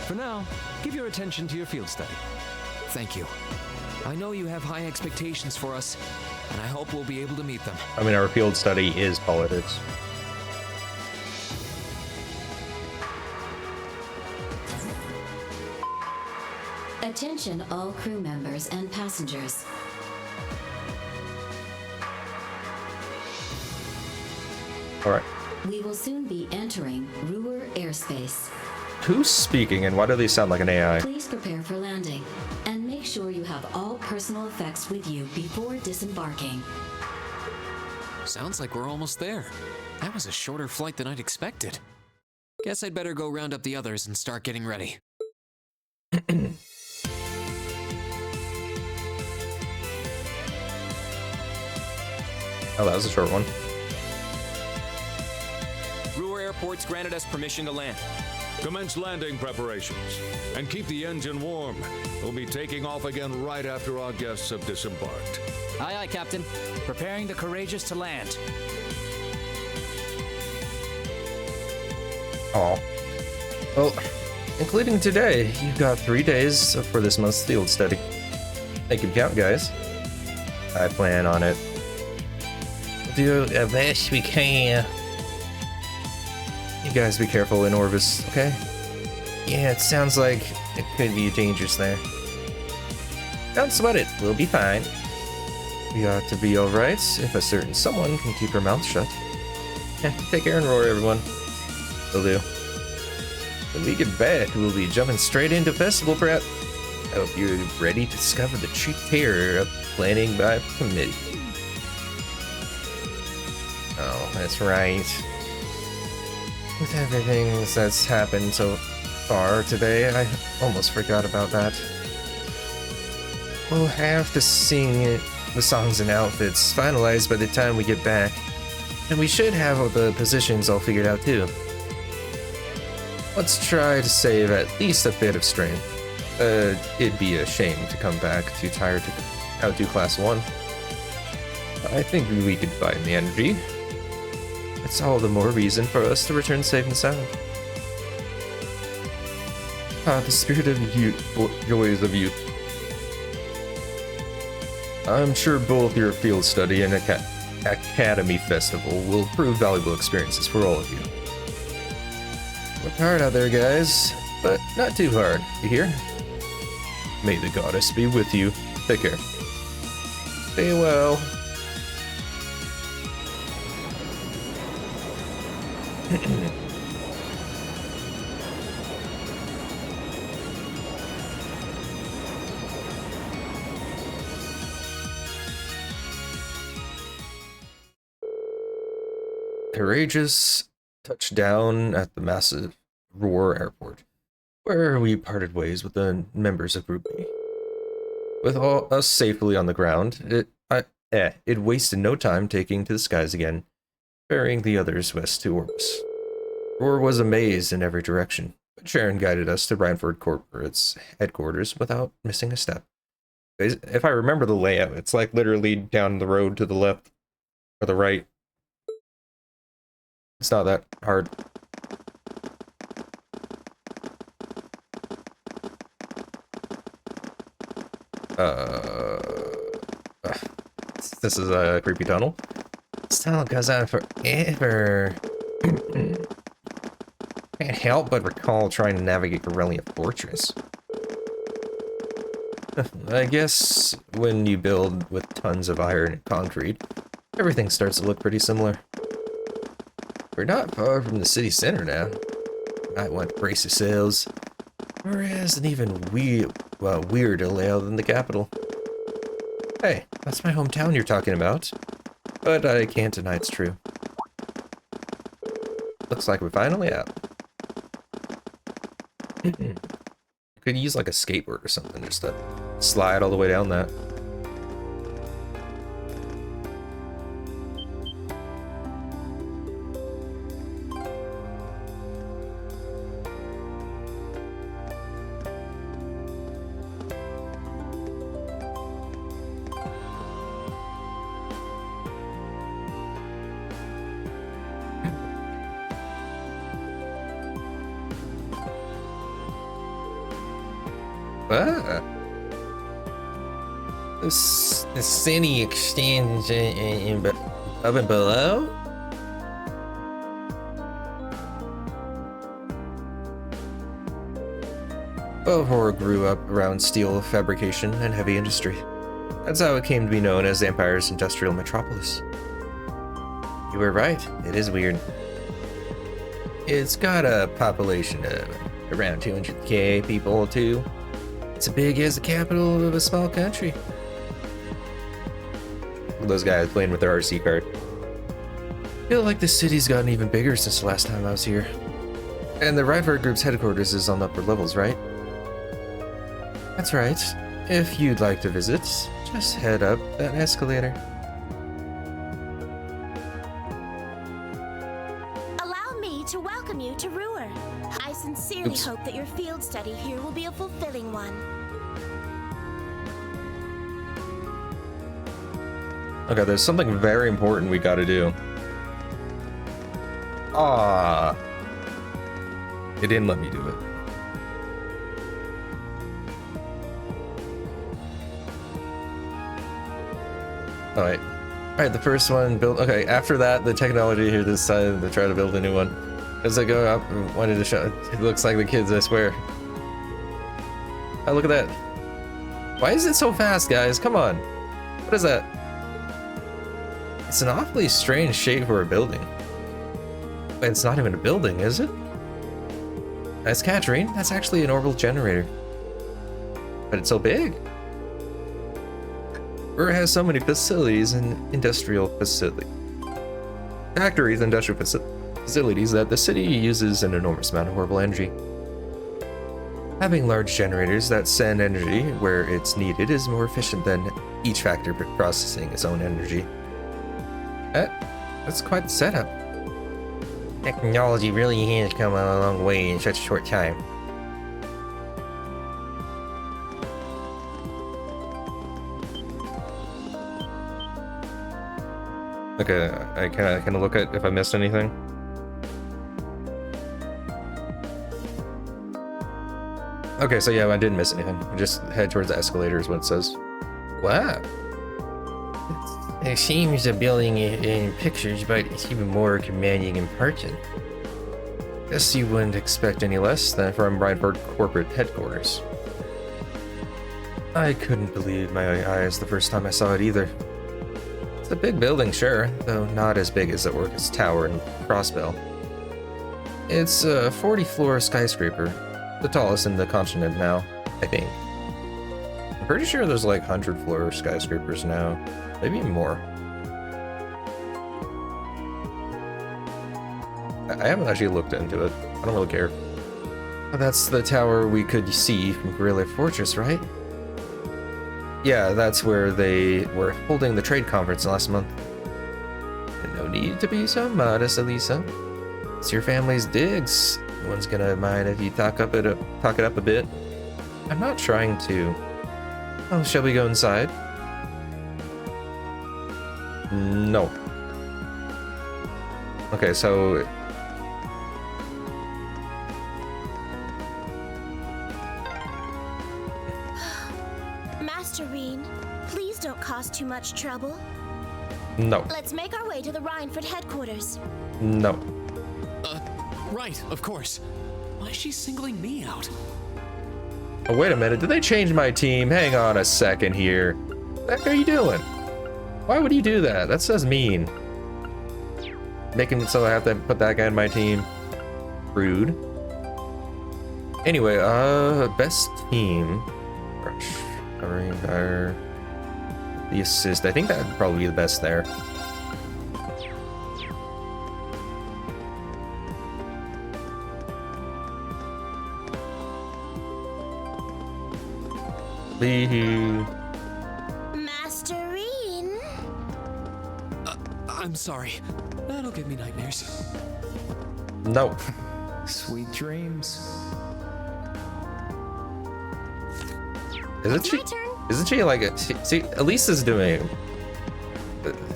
For now, give your attention to your field study. Thank you. I know you have high expectations for us, and I hope we'll be able to meet them. I mean, our field study is politics. Attention all crew members and passengers. Alright. We will soon be entering Roer airspace. Who's speaking and why do they sound like an AI? Please prepare for landing and make sure you have all personal effects with you before disembarking. Sounds like we're almost there. That was a shorter flight than I'd expected. Guess I'd better go round up the others and start getting ready. Oh, that was a short one. Roer Airport's granted us permission to land. Commence landing preparations, and keep the engine warm. We'll be taking off again right after our guests have disembarked. Aye, aye, Captain. Preparing the Courageous to land. Oh. Well, including today, you've got 3 days for this month's field study. Make it count, guys. I plan on it. We'll do the best we can. You guys be careful in Orvis, okay? Yeah, it sounds like it could be dangerous there. Don't sweat it, we'll be fine. We ought to be alright if a certain someone can keep her mouth shut. Take care and roar, everyone. Will do. When we get back, we'll be jumping straight into festival prep. I hope you're ready to discover the true terror of planning by committee. Oh, that's right. With everything that's happened so far today, I almost forgot about that. We'll have to sing the songs and outfits finalized by the time we get back. And we should have all the positions all figured out too. Let's try to save at least a bit of strength. It'd be a shame to come back too tired to outdo Class 1. I think we could find the energy. It's all the more reason for us to return safe and sound. Ah, the spirit of youth, joys of youth. I'm sure both your field study and Academy Festival will prove valuable experiences for all of you. Work hard out there, guys, but not too hard, you hear? May the goddess be with you. Take care. Stay well. Courageous touched down at the massive Roer Airport, where we parted ways with the members of Group B. With all us safely on the ground, it wasted no time taking to the skies again. ferrying the others west to Orbis. Roer was amazed in every direction, but Sharon guided us to Brantford Corporate's headquarters without missing a step. If I remember the layout, it's like literally down the road to the left or the right. It's not that hard. This is a creepy tunnel. This tunnel goes on forever. Can't help but recall trying to navigate Corellia Fortress. I guess when you build with tons of iron and concrete, everything starts to look pretty similar. We're not far from the city center now. Might want to brace yourselves. Roer has an even weirder layout than the capital. Hey, that's my hometown you're talking about. But I can't deny it's true. Looks like we're finally out. Could use like a skateboard or something just to slide all the way down that. The city extends up and below? Roer grew up around steel fabrication and heavy industry. That's how it came to be known as the Empire's industrial metropolis. You were right, it is weird. It's got a population of around 200k people too. It's as big as the capital of a small country. Those guys playing with their RC card. Feel like the city's gotten even bigger since the last time I was here. And the Reinhardt Group's headquarters is on the upper levels, right? That's right. If you'd like to visit, just head up that escalator. Allow me to welcome you to Roer. I sincerely hope that your field study here will be a fulfilling one. Okay, there's something very important we gotta do. Ah, it didn't let me do it. Alright. Alright, the first one built. Okay, after that, the technology here decided to try to build a new one. As I go up, I wanted to show. It looks like the kids, I swear. Oh, look at that. Why is it so fast, guys? Come on. What is that? It's an awfully strange shape for a building. It's not even a building, is it? That's Katarine. That's actually an orbital generator. But it's so big. Roer has so many facilities and factories, industrial facilities that the city uses an enormous amount of horrible energy. Having large generators that send energy where it's needed is more efficient than each factory processing its own energy. That's quite the setup. Technology really has come a long way in such a short time. Okay, I kind of look at if I missed anything. Okay, so yeah, I didn't miss anything. Just head towards the escalator is what it says. Wow. It seems a building in pictures, but it's even more commanding in person. Guess you wouldn't expect any less than from Brantford corporate headquarters. I couldn't believe my eyes the first time I saw it either. It's a big building, sure, though not as big as the Orcus Tower and Crossbell. It's a 40-floor skyscraper, the tallest in the continent now, I think. I'm pretty sure there's like 100-floor skyscrapers now, maybe even more. I haven't actually looked into it. I don't really care. That's the tower we could see from Corellia Fortress, right? Yeah, that's where they were holding the trade conference last month. Didn't need to be so modest, Elisa. It's your family's digs. No one's gonna mind if you talk it up a bit. I'm not trying to. Oh, shall we go inside? No. Okay, so Master Reen, please don't cause too much trouble. no. Let's make our way to the Rhineford headquarters. No. Right, of course. Why is she singling me out? Oh, wait a minute. Did they change my team? Hang on a second here. What the heck are you doing? Why would you do that? That says mean. Making it so I have to put that guy in my team. Rude. Anyway, best team. Rush. Covering fire. The assist. I think that would probably be the best there. Master Reen. I'm sorry. That'll give me nightmares. No. Sweet dreams. Isn't she like a, see, Elisa's doing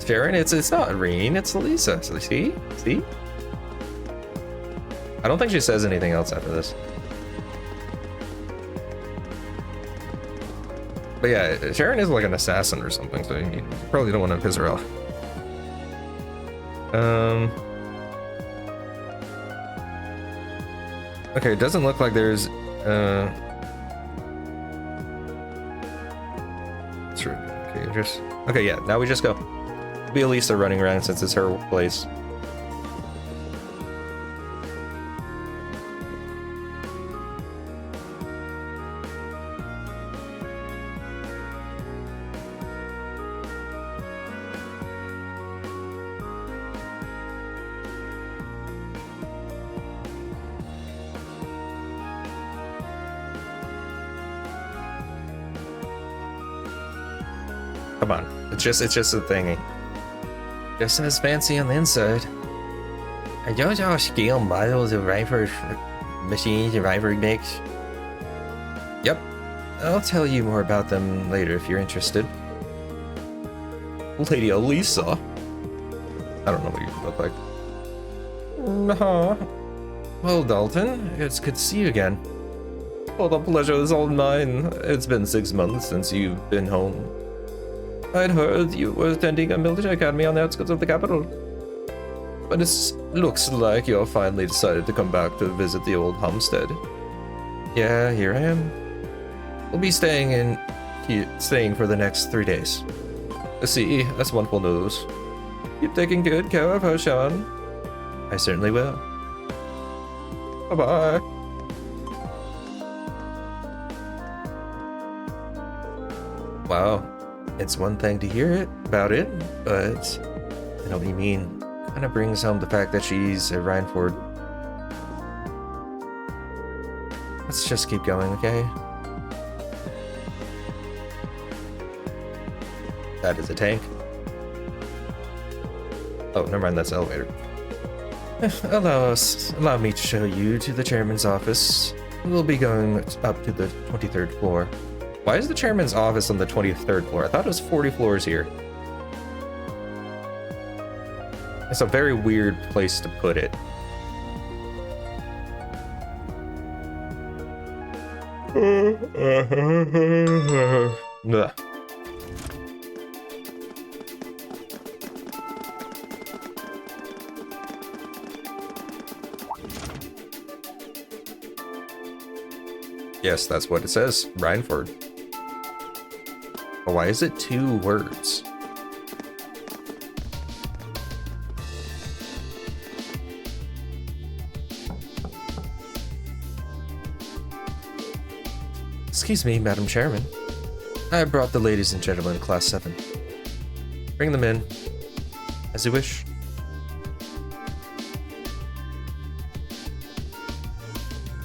Sharon, it's not Reen, it's Elisa. So see? I don't think she says anything else after this. But yeah, Sharon is like an assassin or something, so you probably don't want to piss her off. Okay, it doesn't look like there's true. Okay, yeah, now we just go. Be Elisa running around since it's her place. Come on, it's just a thingy. Just as fancy on the inside. Are those all scale models of Rhineford machines and Rhineford makes? Yep. I'll tell you more about them later if you're interested. Lady Elisa? I don't know what you look like. Well, Dalton, it's good to see you again. Oh, the pleasure is all mine. It's been 6 months since you've been home. I'd heard you were attending a military academy on the outskirts of the capital. But it looks like you're finally decided to come back to visit the old homestead. Yeah, here I am. We'll be staying for the next 3 days. See, that's wonderful news. Keep taking good care of her, Sean. I certainly will. Bye-bye. Wow. It's one thing to hear about it, but I know what you mean. Kind of brings home the fact that she's a Rhineford. Let's just keep going, okay? That is a tank. Oh, never mind, that's the elevator. Allow me to show you to the chairman's office. We'll be going up to the 23rd floor. Why is the chairman's office on the 23rd floor? I thought it was 40 floors here. It's a very weird place to put it. Ugh. Yes, that's what it says. Rhineford. Why is it 2 words? Excuse me, Madam Chairman. I brought the ladies and gentlemen Class 7. Bring them in. As you wish.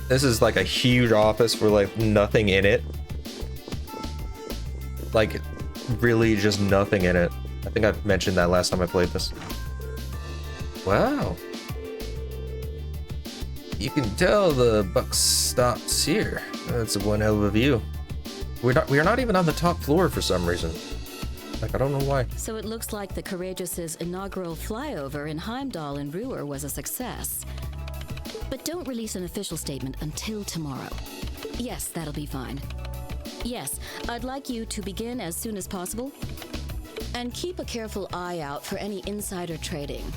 This is like a huge office with like nothing in it. Like, really just nothing in it. I think I've mentioned that last time I played this. Wow. You can tell the buck stops here. That's one hell of a view. We are not even on the top floor for some reason. Like, I don't know why. So it looks like the Courageous's inaugural flyover in Heimdall and Roer was a success. But don't release an official statement until tomorrow. Yes, that'll be fine. Yes, I'd like you to begin as soon as possible. And keep a careful eye out for any insider trading.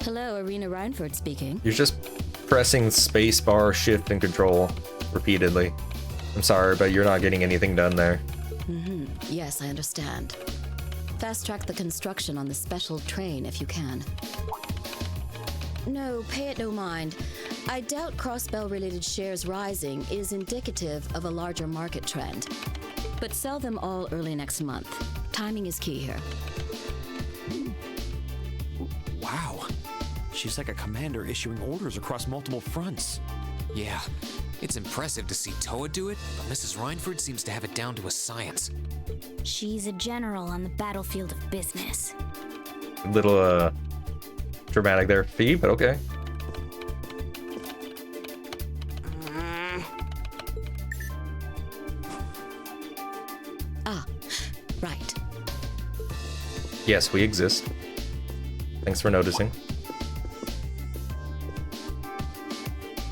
Hello, Irina Reinford speaking. You're just pressing space bar, shift, and control repeatedly. I'm sorry, but you're not getting anything done there. Yes, I understand. Fast track the construction on the special train if you can. No, pay it no mind. I doubt Crossbell-related shares rising is indicative of a larger market trend. But sell them all early next month. Timing is key here. Wow. She's like a commander issuing orders across multiple fronts. Yeah, it's impressive to see Toa do it, but Mrs. Reinford seems to have it down to a science. She's a general on the battlefield of business. A little, dramatic there for you, but okay. Right. Yes, we exist. Thanks for noticing.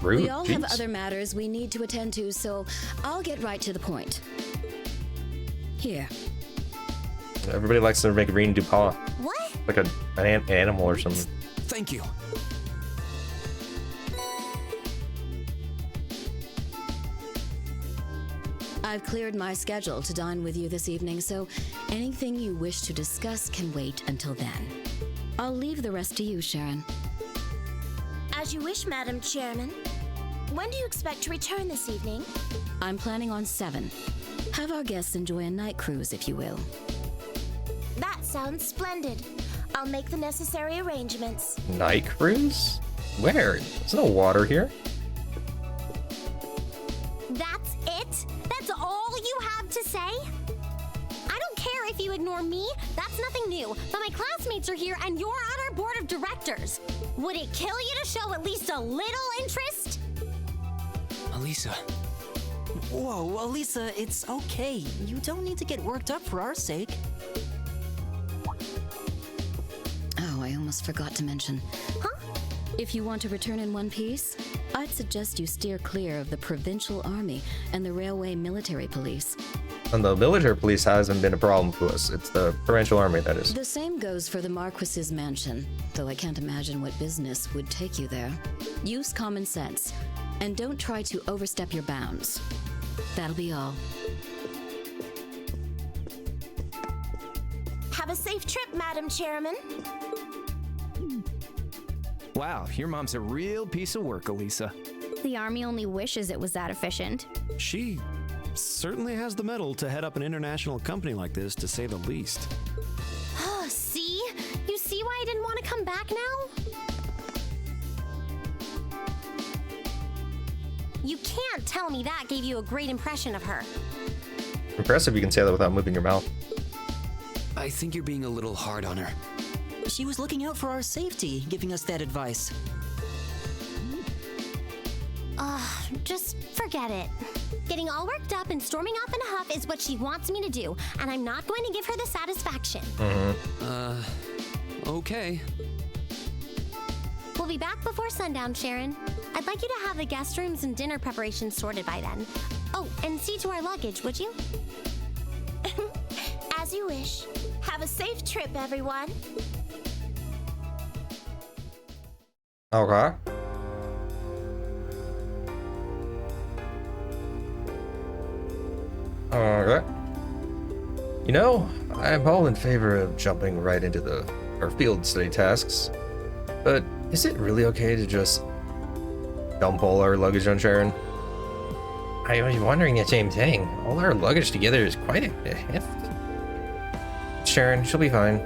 Rude, We all have jeez. other matters we need to attend to, so I'll get right to the point. Here. Everybody likes to make Reen Dupont. What? Like an animal or something. Thank you. I've cleared my schedule to dine with you this evening, so anything you wish to discuss can wait until then. I'll leave the rest to you, Sharon. As you wish, Madam Chairman. When do you expect to return this evening? I'm planning on 7. Have our guests enjoy a night cruise, if you will. That sounds splendid. I'll make the necessary arrangements. Night cruise? Where? There's no water here. That's it? That's all you have to say? I don't care if you ignore me. That's nothing new. But my classmates are here and you're on our board of directors. Would it kill you to show at least a little interest? Elisa. Whoa, Elisa, it's okay. You don't need to get worked up for our sake. Oh, I almost forgot to mention. Huh? If you want to return in one piece, I'd suggest you steer clear of the Provincial Army and the Railway Military Police. And the military police hasn't been a problem to us. It's the provincial army, that is. The same goes for the Marquis's mansion, though I can't imagine what business would take you there. Use common sense, and don't try to overstep your bounds. That'll be all. Have a safe trip, Madam Chairman. Wow, your mom's a real piece of work, Elisa. The Army only wishes it was that efficient. She certainly has the mettle to head up an international company like this, to say the least. See? You see why I didn't want to come back now? You can't tell me that gave you a great impression of her. Impressive you can say that without moving your mouth. I think you're being a little hard on her. She was looking out for our safety, giving us that advice. Just forget it. Getting all worked up and storming off in a huff is what she wants me to do, and I'm not going to give her the satisfaction. Okay. We'll be back before sundown, Sharon. I'd like you to have the guest rooms and dinner preparations sorted by then. Oh, and see to our luggage, would you? As you wish. Have a safe trip, everyone. Okay. Okay. You know, I'm all in favor of jumping right into our field study tasks, but is it really okay to just dump all our luggage on Sharon? I was wondering the same thing. All our luggage together is quite a heft. Sharon, she'll be fine.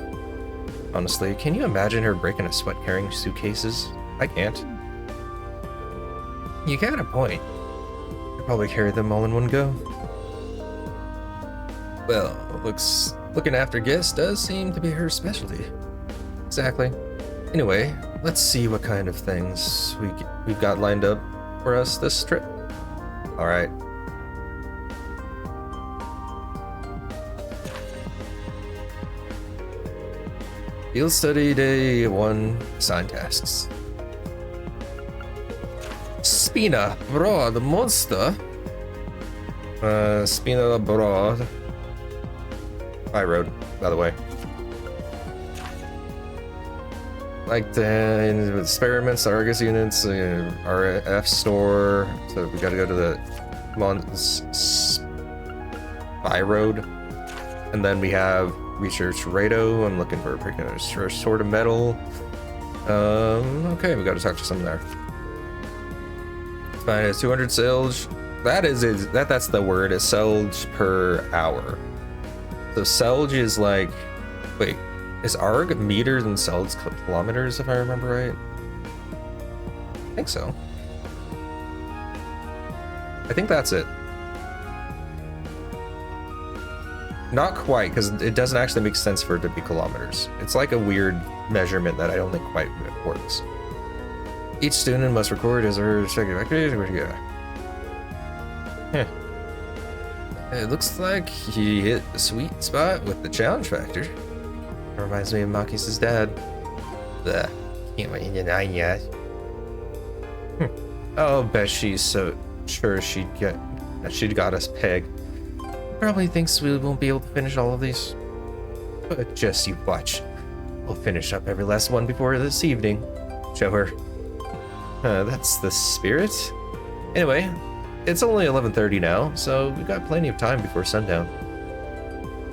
Honestly, can you imagine her breaking a sweat carrying suitcases? I can't. You got a point. I'd probably carry them all in one go. Well, looks Looking after guests does seem to be her specialty. Exactly. Anyway, let's see what kind of things we've got lined up for us this trip. All right. Field study day 1, assigned tasks. Spina Broad monster. Spina Broad. High road, by the way. Like the experiments, the Argus units, RF store. So we gotta go to the Spy Road. And then we have Research Rado. I'm looking for a particular sort of metal. Okay, we gotta talk to someone there. Fine, it's 200 silge. That's the word, is silge per hour. So silge is like, wait, is arg meters and silge kilometers if I remember right? I think so. I think that's it. Not quite, because it doesn't actually make sense for it to be kilometers. It's like a weird measurement that I don't think quite works. Each student must record his or her respective activities. Where'd you go? It looks like he hit the sweet spot with the challenge factor. Reminds me of Makis' dad. Blech. Can't wait to 9 yet. I'll bet she's so sure she'd got us pegged. Probably thinks we won't be able to finish all of these. But just you watch. We'll finish up every last one before this evening. Show her. That's the spirit. Anyway, it's only 11:30 now, so we've got plenty of time before sundown.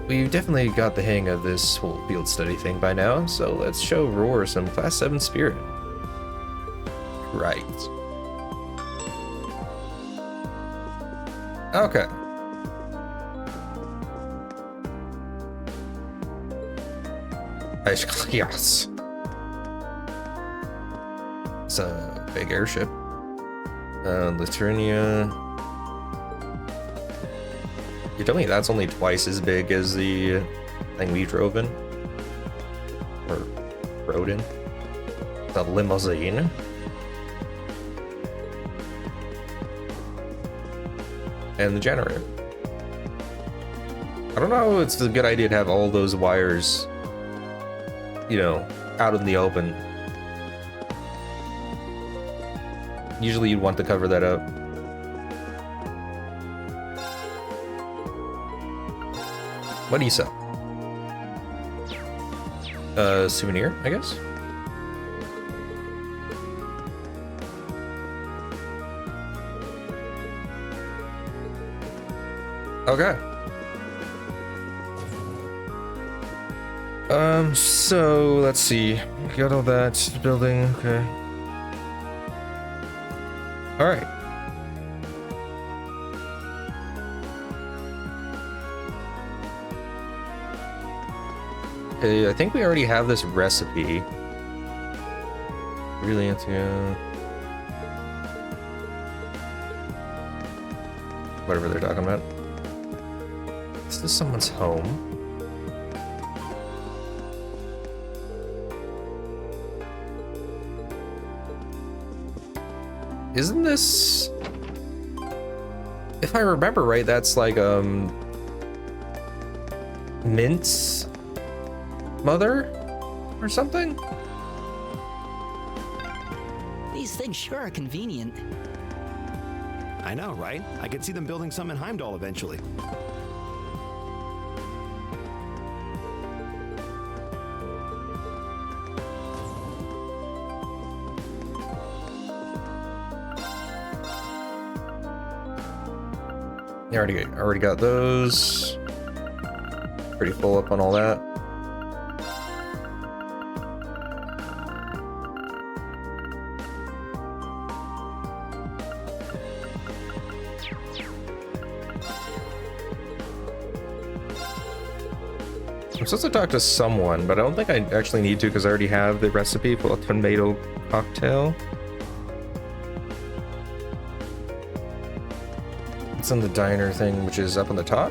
We've definitely got the hang of this whole field study thing by now, so let's show Roer some Class 7 spirit. Right. Okay. Yes. It's a big airship. Laternia. You tell me that's only twice as big as the thing we drove in? Or rode in? The limousine? And the generator. I don't know if it's a good idea to have all those wires, you know, out in the open. Usually you'd want to cover that up. What do you sell? Souvenir, I guess? Okay. So let's see. Got all that building, okay. All right. Okay, I think we already have this recipe. Really into whatever they're talking about. Is this someone's home? Isn't this, if I remember right, that's like Mint's mother or something? These things sure are convenient. I know, right? I could see them building some in Heimdall eventually. Already got those. Pretty full up on all that. I'm supposed to talk to someone, but I don't think I actually need to because I already have the recipe for a tomato cocktail. It's in the diner thing, which is up on the top.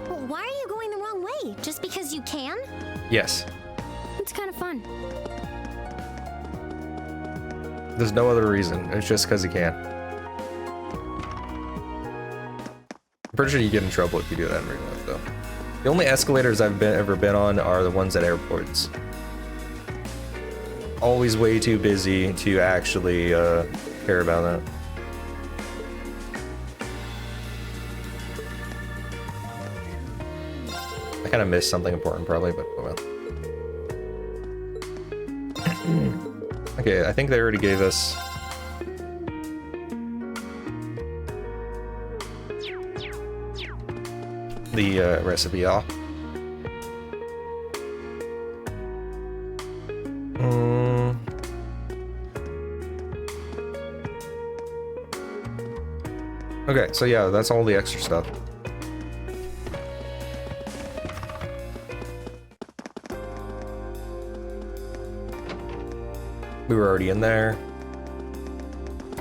Well, why are you going the wrong way? you can? Yes. It's kind of fun. There's no other reason. It's just because you can. I'm pretty sure you get in trouble if you do that in real life, though. The only escalators I've ever been on are the ones at airports. Always way too busy to actually care about that. I kind of missed something important probably, but oh well. Okay, I think they already gave us the recipe, y'all. Okay, so yeah, that's all the extra stuff. We were already in there.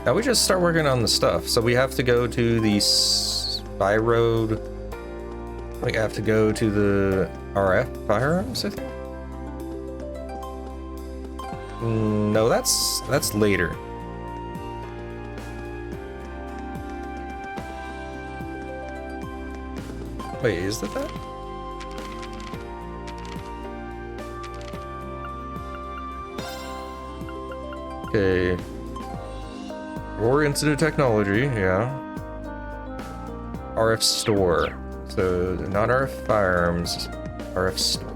Now we just start working on the stuff. So we have to go to the spy road. We have to go to the RF firearms, I think. No, that's later. Wait, is that that? Okay. Roer Institute of Technology, yeah. RF store. So, not RF firearms, RF store.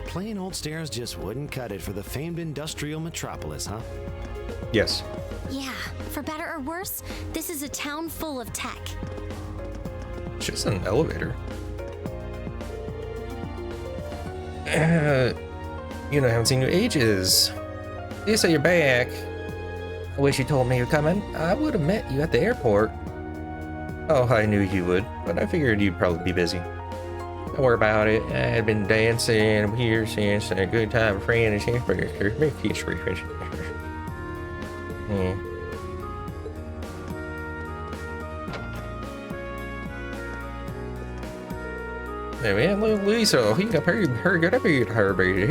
Plain old stairs just wouldn't cut it for the famed industrial metropolis, huh? Yes. Yeah, for better or worse, this is a town full of tech. It's just an elevator. You know, I haven't seen you in ages. You say you're back. I wish you told me you're coming. I would have met you at the airport. Oh, I knew you would, but I figured you'd probably be busy. Don't worry about it. I had been dancing here since a good time friend is here for your yeah. Hey man, little Lisa, he got hurry, get up here, hurry.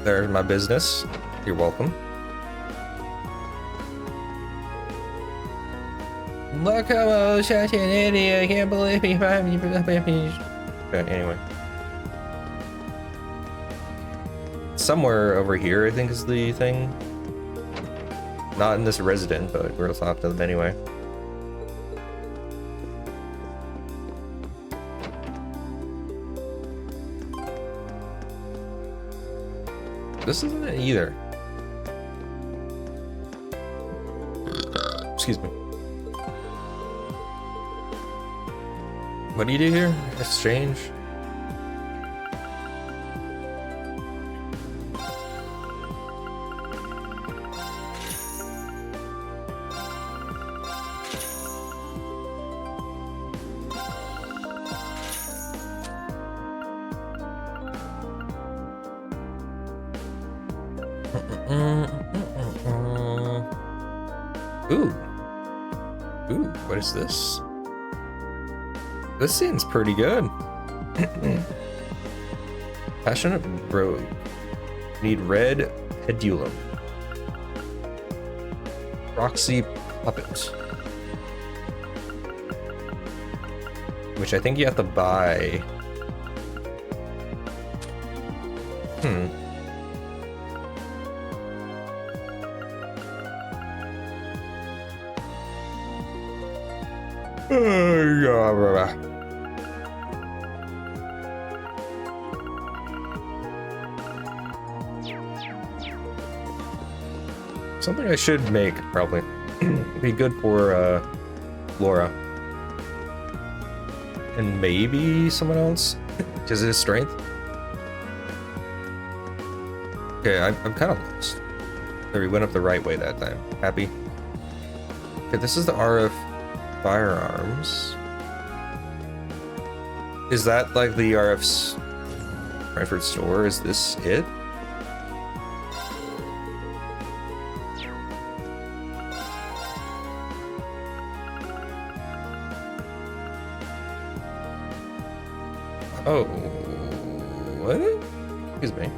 There's my business. You're welcome. Look how shot an idiot. I can't believe me. But anyway. Somewhere over here, I think, is the thing. Not in this resident, but we'll talk to them anyway. This isn't it either. Excuse me. What do you do here? Exchange? Ooh, what is this? This seems pretty good. Passionate Rogue. Need red pedulum. Proxy puppet. Which I think you have to buy. Something I should make, probably. Be good for Laura. And maybe someone else? Because it is strength. Okay, I'm kind of lost. So we went up the right way that time. Happy? Okay, this is the RF firearms. Is that like the RF's Frankfurt store? Is this it? Oh, what? Excuse me.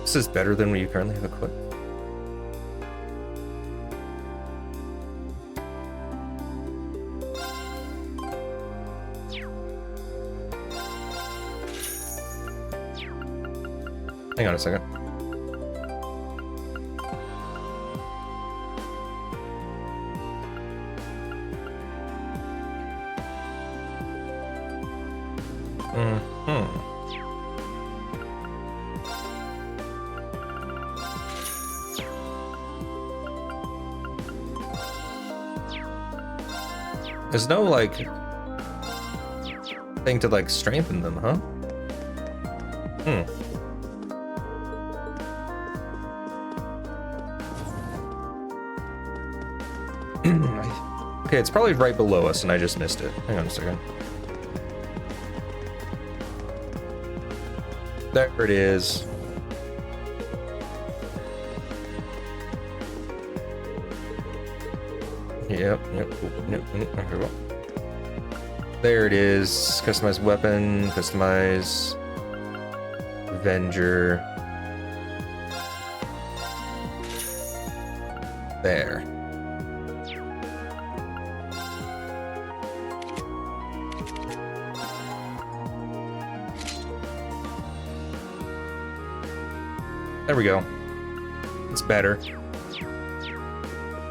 This is better than what you currently have equipped. Hang on a second. There's no, like, thing to, like, strengthen them, huh? Okay, it's probably right below us and I just missed it. Hang on a second. There it is. Yep. Okay, well. There it is. Customize weapon, customize Avenger. There. There we go. It's better.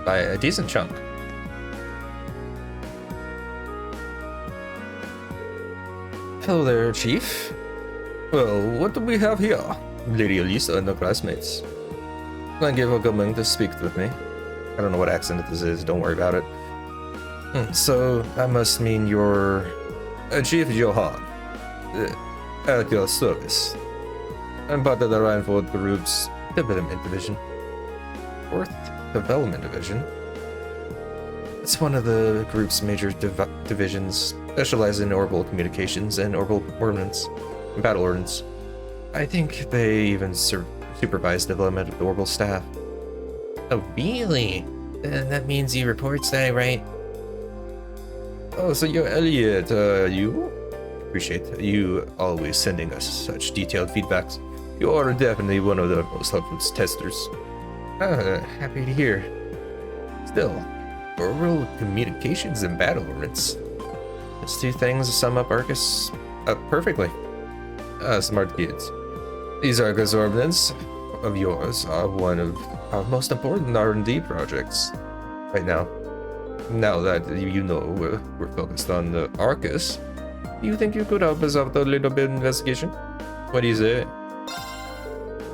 By a decent chunk. Hello there, Chief. Well, what do we have here? Lady Elisa and the classmates. Thank you for coming to speak with me. I don't know what accent this is, don't worry about it. So, that must mean you're Chief Johan. At your service. I'm part of the Reinford Group's Development Division. Fourth Development Division? It's one of the group's major divisions, specializing in orbital communications and orbital ordnance, and battle ordnance. I think they even supervise development of the orbital staff. Oh, really? Then that means you report today, right? Oh, so you're Elliot, you? Appreciate you always sending us such detailed feedbacks. You are definitely one of the most helpful testers. Happy to hear. Still, orbital communications and battle ordnance. Those two things sum up Arcus perfectly. Smart kids. These Arcus ordnance of yours are one of our most important R&D projects right now. Now that you know we're focused on the Arcus, do you think you could help us out with a little bit of investigation? What do you say?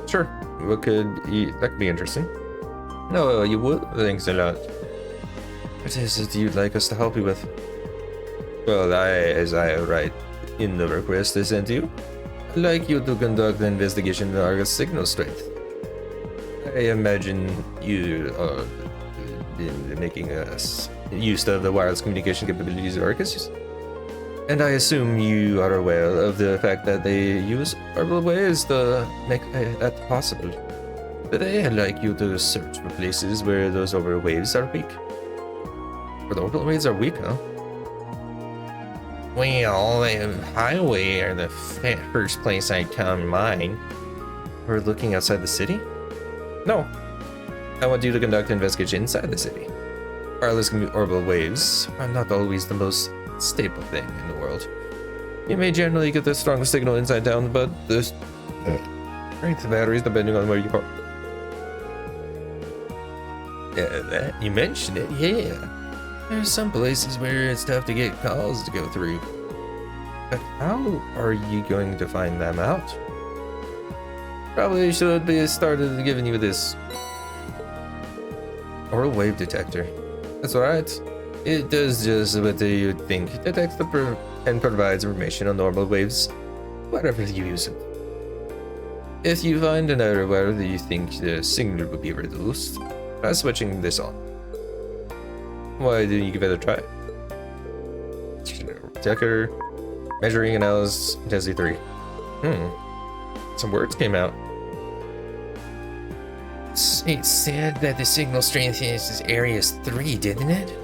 Sure, that could be interesting. No, you would? Thanks a lot. What is it you'd like us to help you with? Well, as I write in the request I sent you, I'd like you to conduct an investigation of Argus signal strength. I imagine you are making use of the wireless communication capabilities of Argus, and I assume you are aware of the fact that they use orbital waves to make that possible. Today, I'd like you to search for places where those orbital waves are weak. Where the orbital waves are weak, huh? Well, the highway are the first place I come in mind. We're looking outside the city? No. I want you to conduct an investigation inside the city. Wireless orbital waves are not always the most stable thing in the world. You may generally get the strongest signal inside town, but the strength of batteries depending on where you are. Yeah, that you mentioned it, yeah. There's some places where it's tough to get calls to go through. But how are you going to find them out? Probably should be started giving you this orbital wave detector. That's right. It does just what you think. It detects and provides information on orbital waves, whatever you use it. If you find an error where you think the signal will be reduced, Try switching this on. Why didn't you give it a try? Detector. Measuring analysis intensity 3. Some words came out. It said that the signal strength is area 3, didn't it?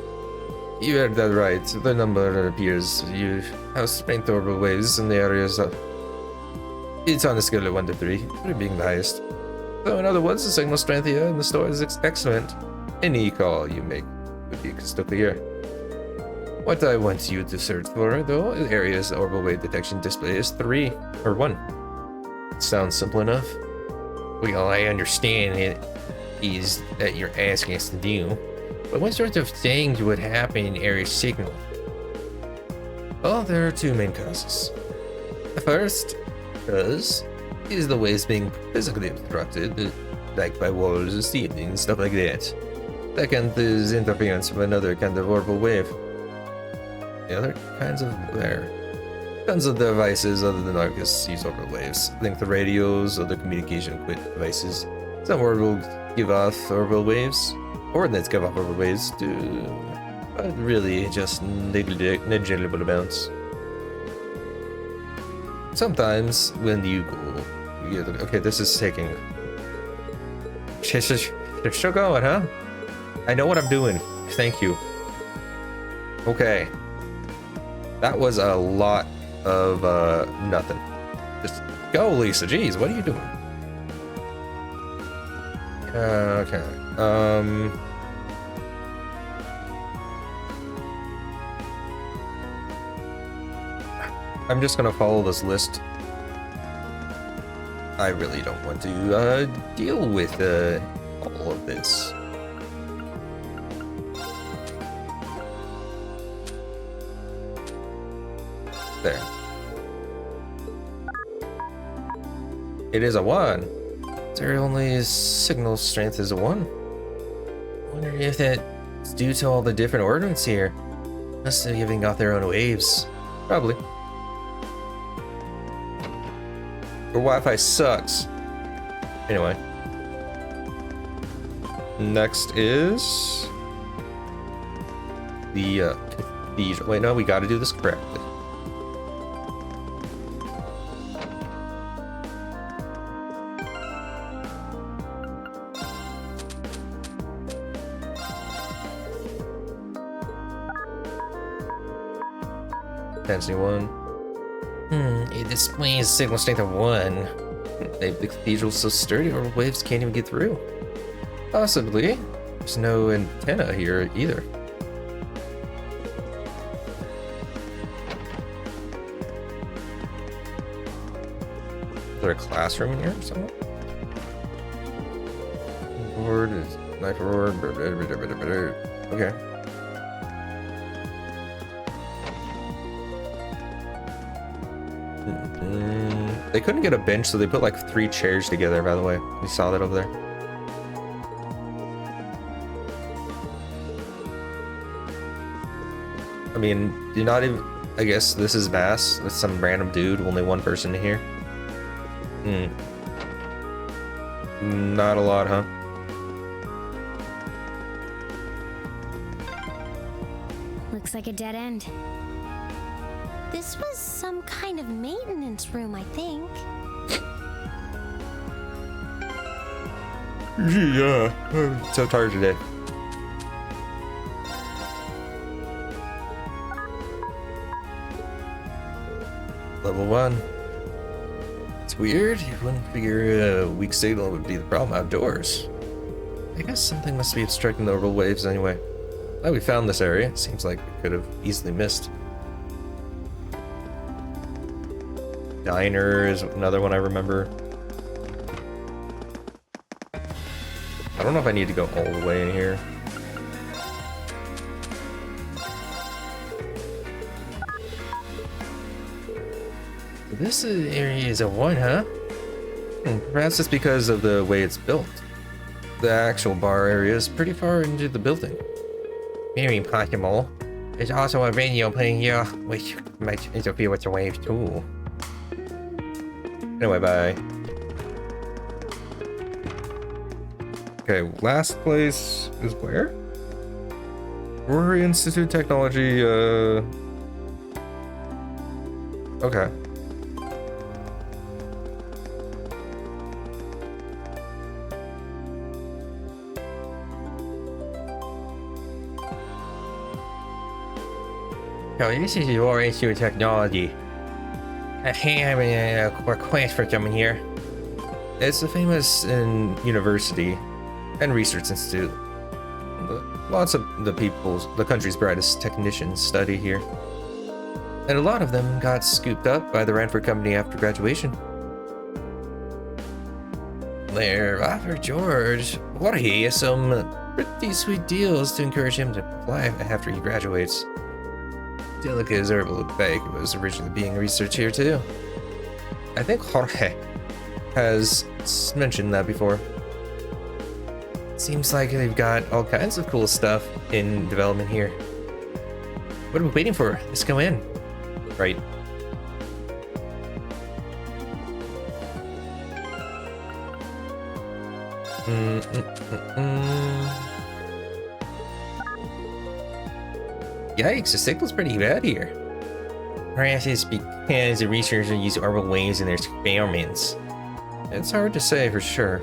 You heard that right. The number appears. You have strength orbital waves in the areas of... It's on a scale of 1 to 3, 3 being the highest. So in other words, the signal strength here in the store is excellent. Any call you make would be crystal clear. What I want you to search for, though, is areas orbital wave detection display is 3 or 1. Sounds simple enough. Well, I understand it is that you're asking us to do, but what sorts of things would happen in area signal? Well, there are 2 main causes. The first cause is the waves being physically obstructed, like by walls or ceilings, stuff like that. Second is interference with another kind of orbital wave. The other kinds of there. Tons of devices other than Arcus use orbital waves. Link to radios, other communication equipment devices. Some orbital give off orbital waves. Ordnance give off orbital waves too. But really just negligible amounts. Sometimes when you go... Okay, this is taking... They're still going, huh? I know what I'm doing. Thank you. Okay. That was a lot of nothing. Just go, Lisa. Jeez, what are you doing? Okay. I'm just gonna follow this list. I really don't want to deal with all of this. There. It is a 1. Their only signal strength is a 1. Wonder if that's due to all the different ordnance here. Must have giving off their own waves. Probably. Your Wi-Fi sucks. Anyway. Next is the cathedral. Wait, no, we gotta do this correctly. Intensity 1. It displays signal strength of 1. The cathedral's so sturdy, orbital waves can't even get through. Possibly. There's no antenna here either. Is there a classroom in here or something? Board is knife board. Okay. They couldn't get a bench, so they put like 3 chairs together, by the way. We saw that over there. I mean, you're not even... I guess this is mass with some random dude, only 1 person in here. Not a lot, huh? Looks like a dead end. This was some kind of maintenance room, I think. Yeah, I'm so tired today. Level 1. It's weird. You wouldn't figure a weak signal would be the problem outdoors. I guess something must be obstructing the orbital waves anyway. Glad we found this area. It seems like we could have easily missed. Diner is another one I remember. I don't know if I need to go all the way in here. This area is a 1, huh? Perhaps it's because of the way it's built. The actual bar area is pretty far into the building. Very possible. There's also a radio playing here, which might interfere with the waves too. Anyway, bye. Okay, last place is where? Roer Institute of Technology, okay. So this is Roer Institute of Technology. I have a request for someone here. It's a famous university and research institute. Lots of the country's brightest technicians study here. And a lot of them got scooped up by the Ranford Company after graduation. They're offered George Jorge some pretty sweet deals to encourage him to apply after he graduates. Delica's herbal bag was originally being researched here too. I think Jorge has mentioned that before. Seems like they've got all kinds of cool stuff in development here. What are we waiting for? Let's go in. Right. Yikes, the signal's pretty bad here. Perhaps it's because the researchers use orbital waves in their experiments. It's hard to say for sure.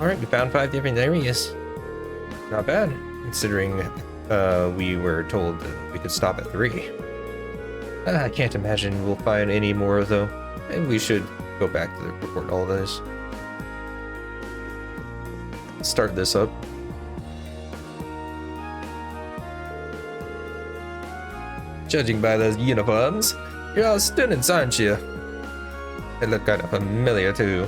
Alright, we found 5 different areas. Not bad, considering we were told that we could stop at 3. I can't imagine we'll find any more though. Maybe we should go back to report all of those. Start this up. Judging by those uniforms, you're all students, aren't you? They look kind of familiar too.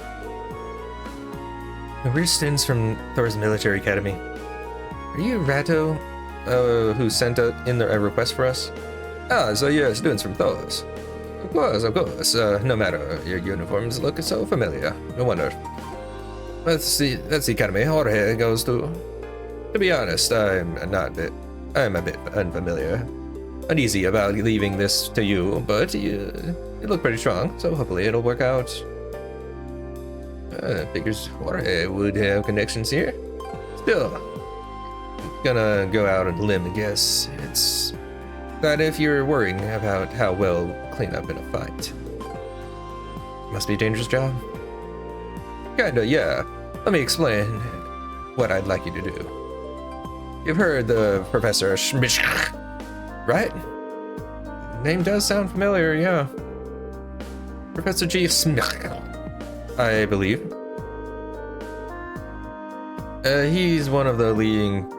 We're students from Thor's military academy. Are you Rato, who sent in a request for us? Ah, so you're students from Thor's. Of course. No matter, your uniforms look so familiar. No wonder. That's the academy Jorge goes to. To be honest, I'm a bit unfamiliar. Uneasy about leaving this to you, but you look pretty strong, so hopefully it'll work out. Figures Jorge would have connections here. Still, gonna go out on a limb and guess it's that if you're worrying about how well clean up in a fight. Must be a dangerous job. Kinda, yeah. Let me explain what I'd like you to do. You've heard the Professor Schmidt, right? Name does sound familiar, yeah. Professor G. Smith, I believe. He's one of the leading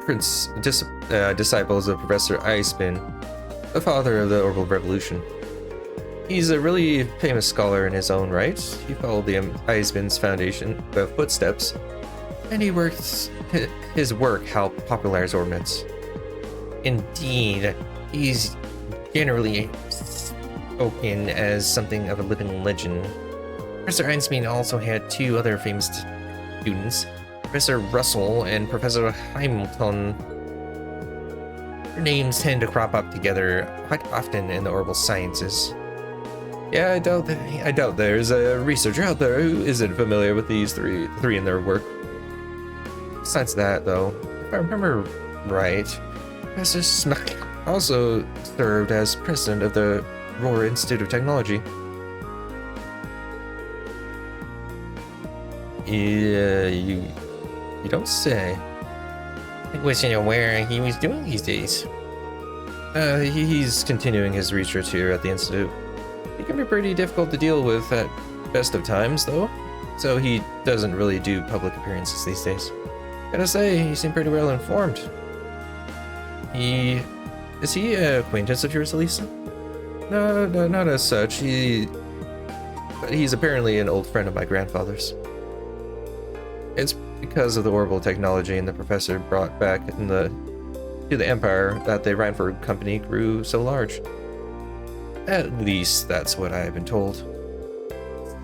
disciples of Professor Eisman, the father of the Orbital Revolution. He's a really famous scholar in his own right. He followed the Eisman's foundation footsteps, and his work helped popularize ordnance. Indeed, he's generally spoken as something of a living legend. Professor Eisman also had 2 other famous students, Professor Russell and Professor Hamilton. Their names tend to crop up together quite often in the orbital sciences. Yeah, I doubt there's a researcher out there who isn't familiar with these three in their work. Besides that, though, if I remember right, Professor Smack also served as president of the Roer Institute of Technology. Yeah, you don't say. I wasn't aware he was doing these days. He's continuing his research here at the Institute. He can be pretty difficult to deal with at best of times, though, so he doesn't really do public appearances these days. Gotta say, he seemed pretty well informed. Is he an acquaintance of yours, Elisa? No, not as such. But he's apparently an old friend of my grandfather's. It's because of the orbital technology and the professor brought back to the Empire that the Ranford Company grew so large. At least that's what I've been told.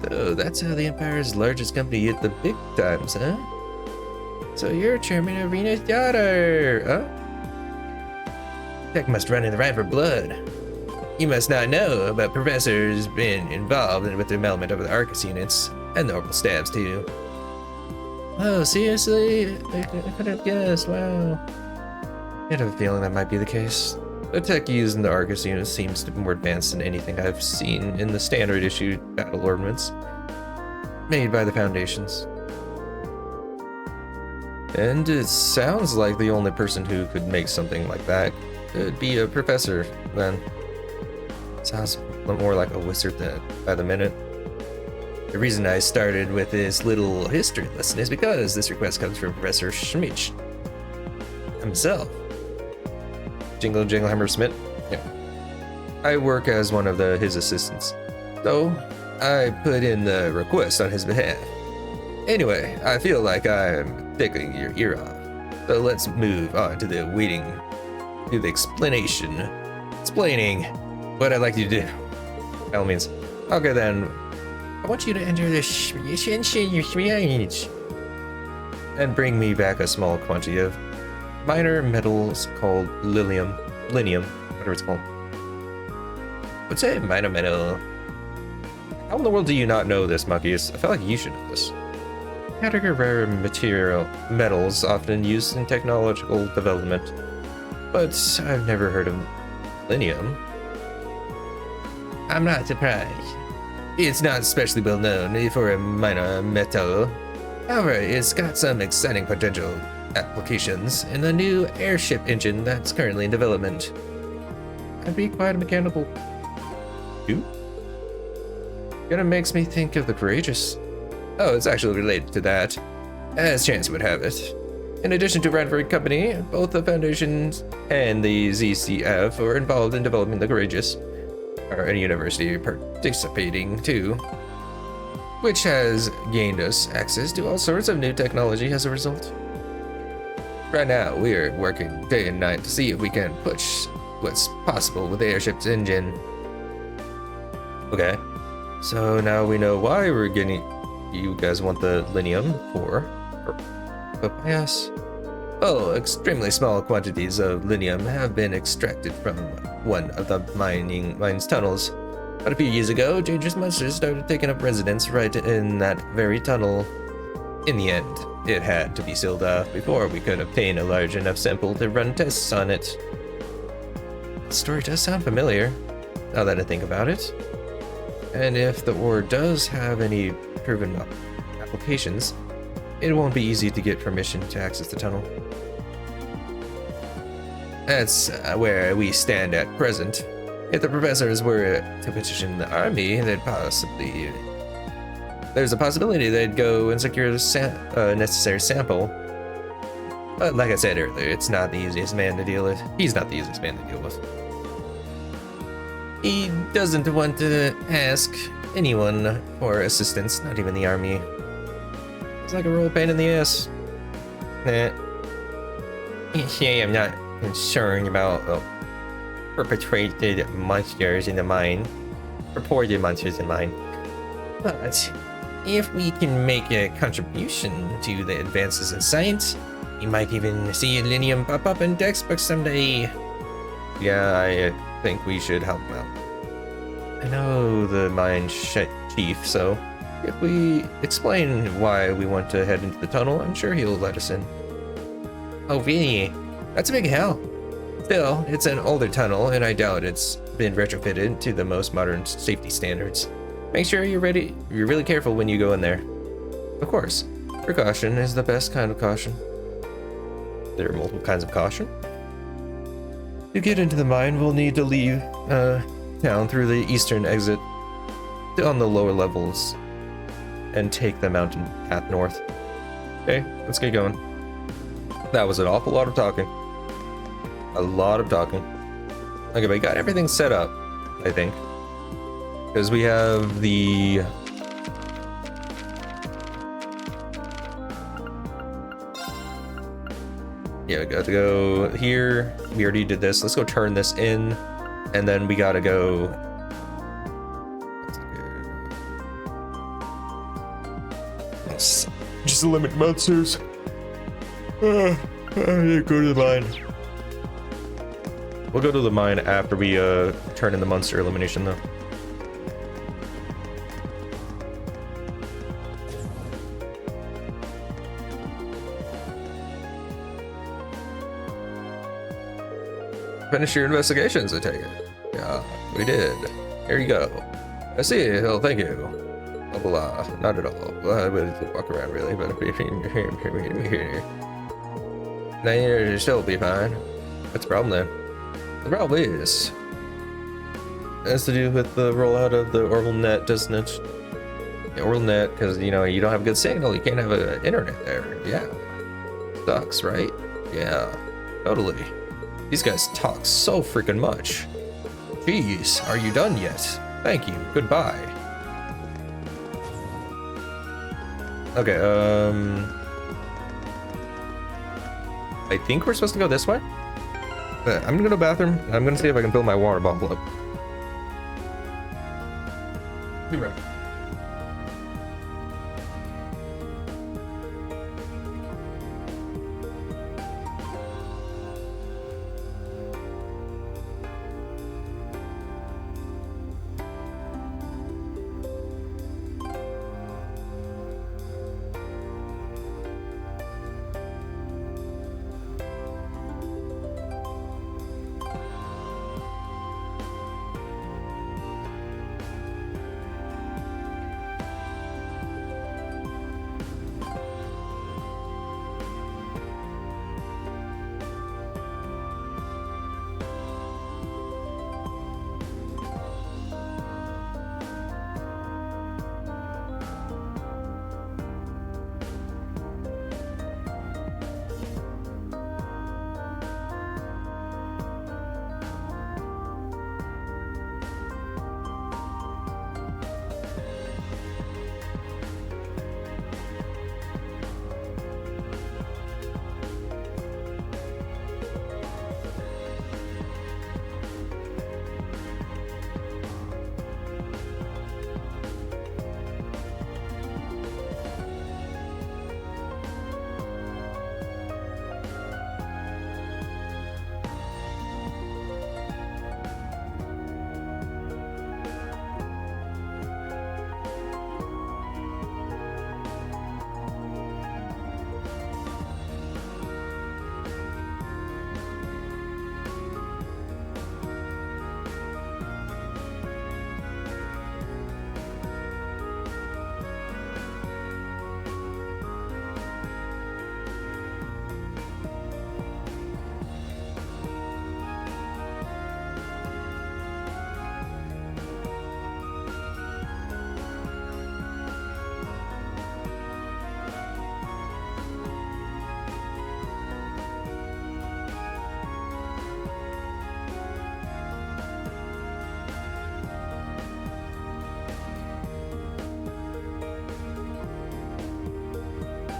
So that's how the Empire's largest company hit the big times, huh? So you're Chairman of Rena's daughter, huh? Tech must run in the Ranford blood. You must not know, but Professor's been involved with the development of the Arcus units, and the orbital stabs too. Oh, seriously? I couldn't guess, wow. I had a feeling that might be the case. The tech used in the Argus unit seems to be more advanced than anything I've seen in the standard issue battle ordnance made by the Foundations. And it sounds like the only person who could make something like that could be a professor, then. Sounds more like a wizard than by the minute. The reason I started with this little history lesson is because this request comes from Professor Schmitz himself. Jingle Jinglehammer Smith? Yeah. I work as one of his assistants, so I put in the request on his behalf. Anyway, I feel like I'm tickling your ear off, so let's move on to the explanation. Explaining what I'd like you to do. By all means. Okay then, I want you to enter the and bring me back a small quantity of minor metals called linium, whatever it's called. What's a minor metal? How in the world do you not know this, Monkeys? I feel like you should know this. Category rare metals often used in technological development, but I've never heard of linium. I'm not surprised. It's not especially well known for a minor metal. However, it's got some exciting potential applications in the new airship engine that's currently in development. I'd be quite a mechanical. You? Kinda makes me think of the Courageous. Oh, it's actually related to that, as chance would have it. In addition to Radford Company, both the Foundations and the ZCF are involved in developing the Courageous, or a university participating too, which has gained us access to all sorts of new technology as a result. Right now, we are working day and night to see if we can push what's possible with the airship's engine. Okay, so now we know why we're getting. You guys want the linium for? But yes. Well, extremely small quantities of linium have been extracted from one of the mine's tunnels. But a few years ago, dangerous monsters started taking up residence right in that very tunnel. In the end, it had to be sealed off before we could obtain a large enough sample to run tests on it. The story does sound familiar, now that I think about it. And if the ore does have any proven applications, it won't be easy to get permission to access the tunnel. That's where we stand at present. If the professors were to petition the army, there's a possibility they'd go and secure the necessary sample. But like I said earlier, it's not the easiest man to deal with. He's not the easiest man to deal with. He doesn't want to ask anyone for assistance, not even the army. It's like a real pain in the ass. Nah. Yeah, I'm not concerned about perpetrated monsters in the mine. Reported monsters in the mine. But if we can make a contribution to the advances in science, you might even see linium pop up in textbooks someday. Yeah, I think we should help him out. I know the mine chief, so if we explain why we want to head into the tunnel, I'm sure he'll let us in. Oh, really? That's a big help. Still, it's an older tunnel, and I doubt it's been retrofitted to the most modern safety standards. Make sure you're really careful when you go in there. Of course, precaution is the best kind of caution. There are multiple kinds of caution. To get into the mine, we'll need to leave town through the eastern exit on the lower levels and take the mountain path north. Okay, let's get going. That was an awful lot of talking. A lot of talking. Okay, but we got everything set up, I think. Because we have the... Yeah, we got to go here. We already did this. Let's go turn this in. And then we gotta go... Just limit monsters. I need to go to the mine. We'll go to the mine after we turn in the monster elimination though. Finish your investigations, I take it. Yeah, we did. Here you go. I see. Oh, thank you. Blah, blah. Not at all. Well, I would walk around, really, but now you still be fine. What's the problem, then? The problem is... It has to do with the rollout of the Orbital Net, doesn't it? The Orbital Net, because, you know, you don't have good signal. You can't have an internet there. Yeah. Sucks, right? Yeah. Totally. These guys talk so freaking much. Jeez, are you done yet? Thank you. Goodbye. Okay, I think we're supposed to go this way. I'm gonna go to the bathroom. I'm gonna see if I can fill my water bottle up. Be right back.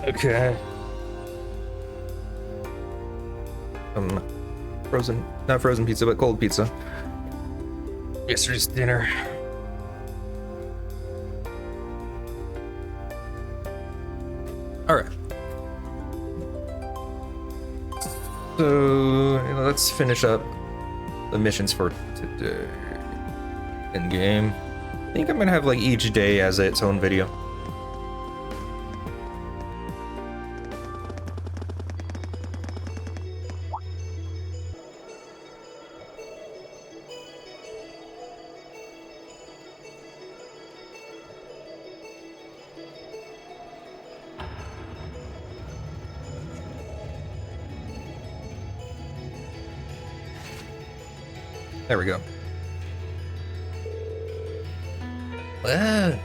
Okay. Not frozen pizza, but cold pizza. Yesterday's dinner. All right. So let's finish up the missions for today. In game. I think I'm gonna have like each day as its own video. There we go. Wow,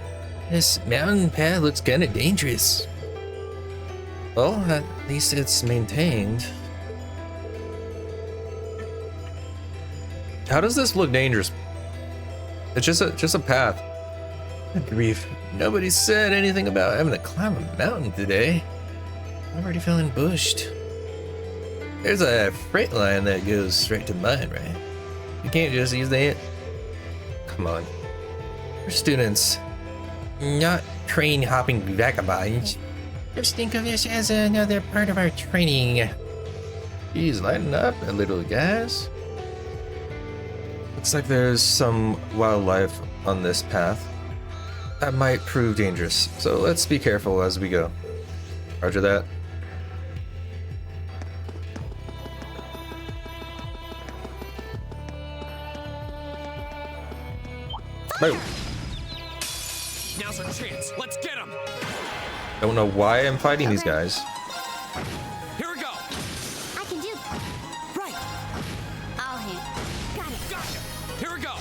this mountain path looks kind of dangerous. Well, at least it's maintained. How does this look dangerous? It's just a path. Good grief. Nobody said anything about having to climb a mountain today. I'm already feeling bushed. There's a freight line that goes straight to mine, right? You can't just use that. Come on. We're students, not train hopping vagabonds. Just think of this as another part of our training. Geez, lighten up a little, guys. Looks like there's some wildlife on this path that might prove dangerous, so let's be careful as we go. Roger that. Boom. Now's our chance. Let's get him. Don't know why I'm fighting these guys. Here we go. I can do. Right. I'll hand. Got it. Gotcha. Here we go.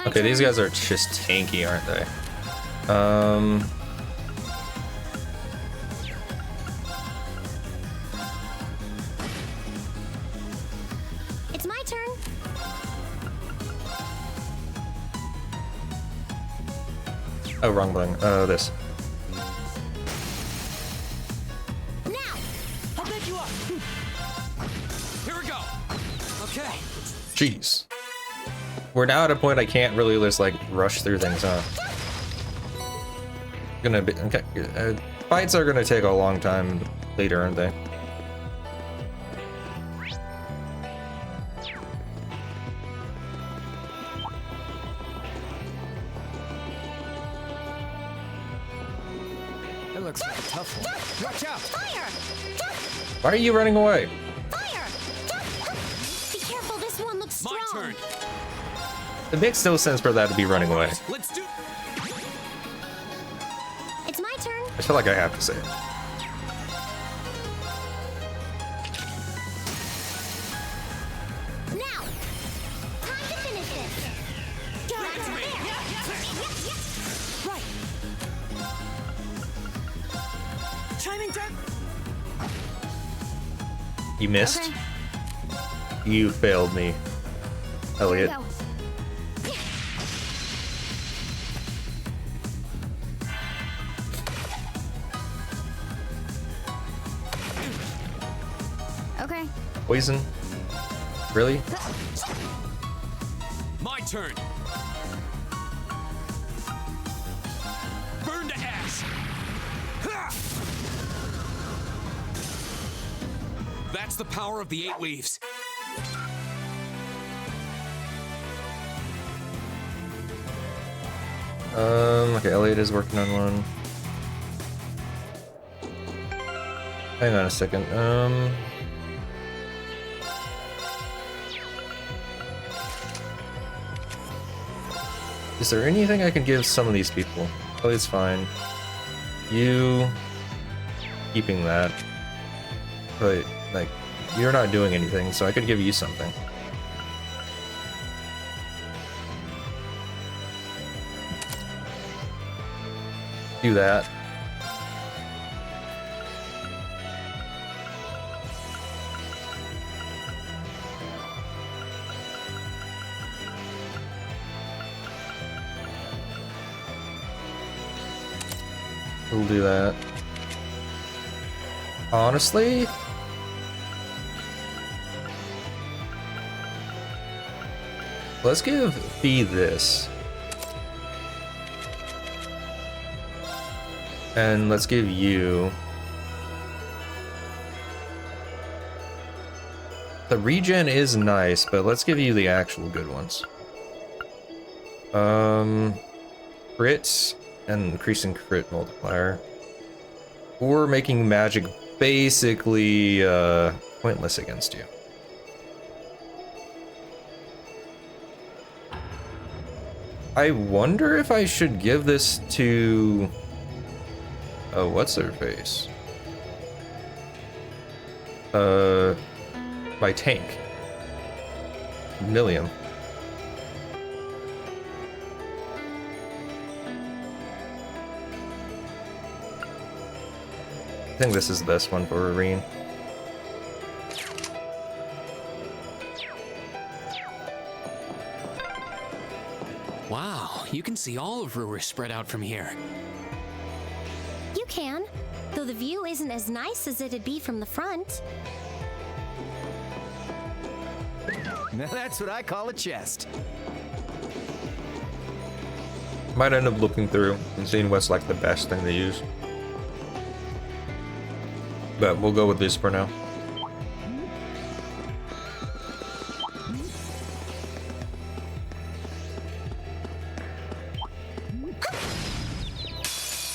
Okay, these guys are just tanky, aren't they? It's my turn. Oh, wrong button. Oh, this. Now. I'll pick you up. Here we go. Okay. Jeez. We're now at a point I can't really just like rush through things, huh? Gonna be okay. Fights are gonna take a long time later, aren't they? That looks like a tough one. Watch out! Fire! Why are you running away? Fire! Be careful, this one looks strong. My turn. It makes no sense for that to be running away. Let's do. It's my turn. I feel like I have to say it. Now. Time to finish this. Go That's me. Right. Chiming turn. You missed. Okay. You failed me, Elliot. Here we go. Okay. Poison? Really? My turn. Burn to ash. Ha! That's the power of the 8 leaves. Okay, Elliot is working on one. Hang on a second. Is there anything I can give some of these people? Elliot's fine. You keeping that. But like you're not doing anything, so I could give you something. Do that. We'll do that. Honestly, let's give Fee this. And let's give you... The regen is nice, but let's give you the actual good ones. Crits and increasing crit multiplier. Or making magic basically pointless against you. I wonder if I should give this to... Oh, what's her face? My tank. Millium. I think this is the best one for Irene. Wow, you can see all of Roer spread out from here. You can, though the view isn't as nice as it'd be from the front. Now that's what I call a chest. Might end up looking through and seeing what's like the best thing to use. But we'll go with this for now.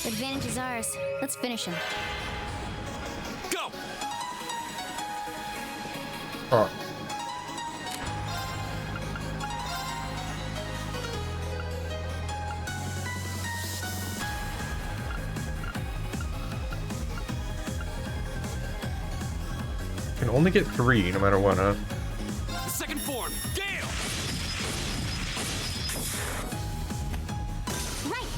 Advantage is ours. Let's finish him. Go! Alright. only get 3 no matter what, huh? The second form, Gale! Right.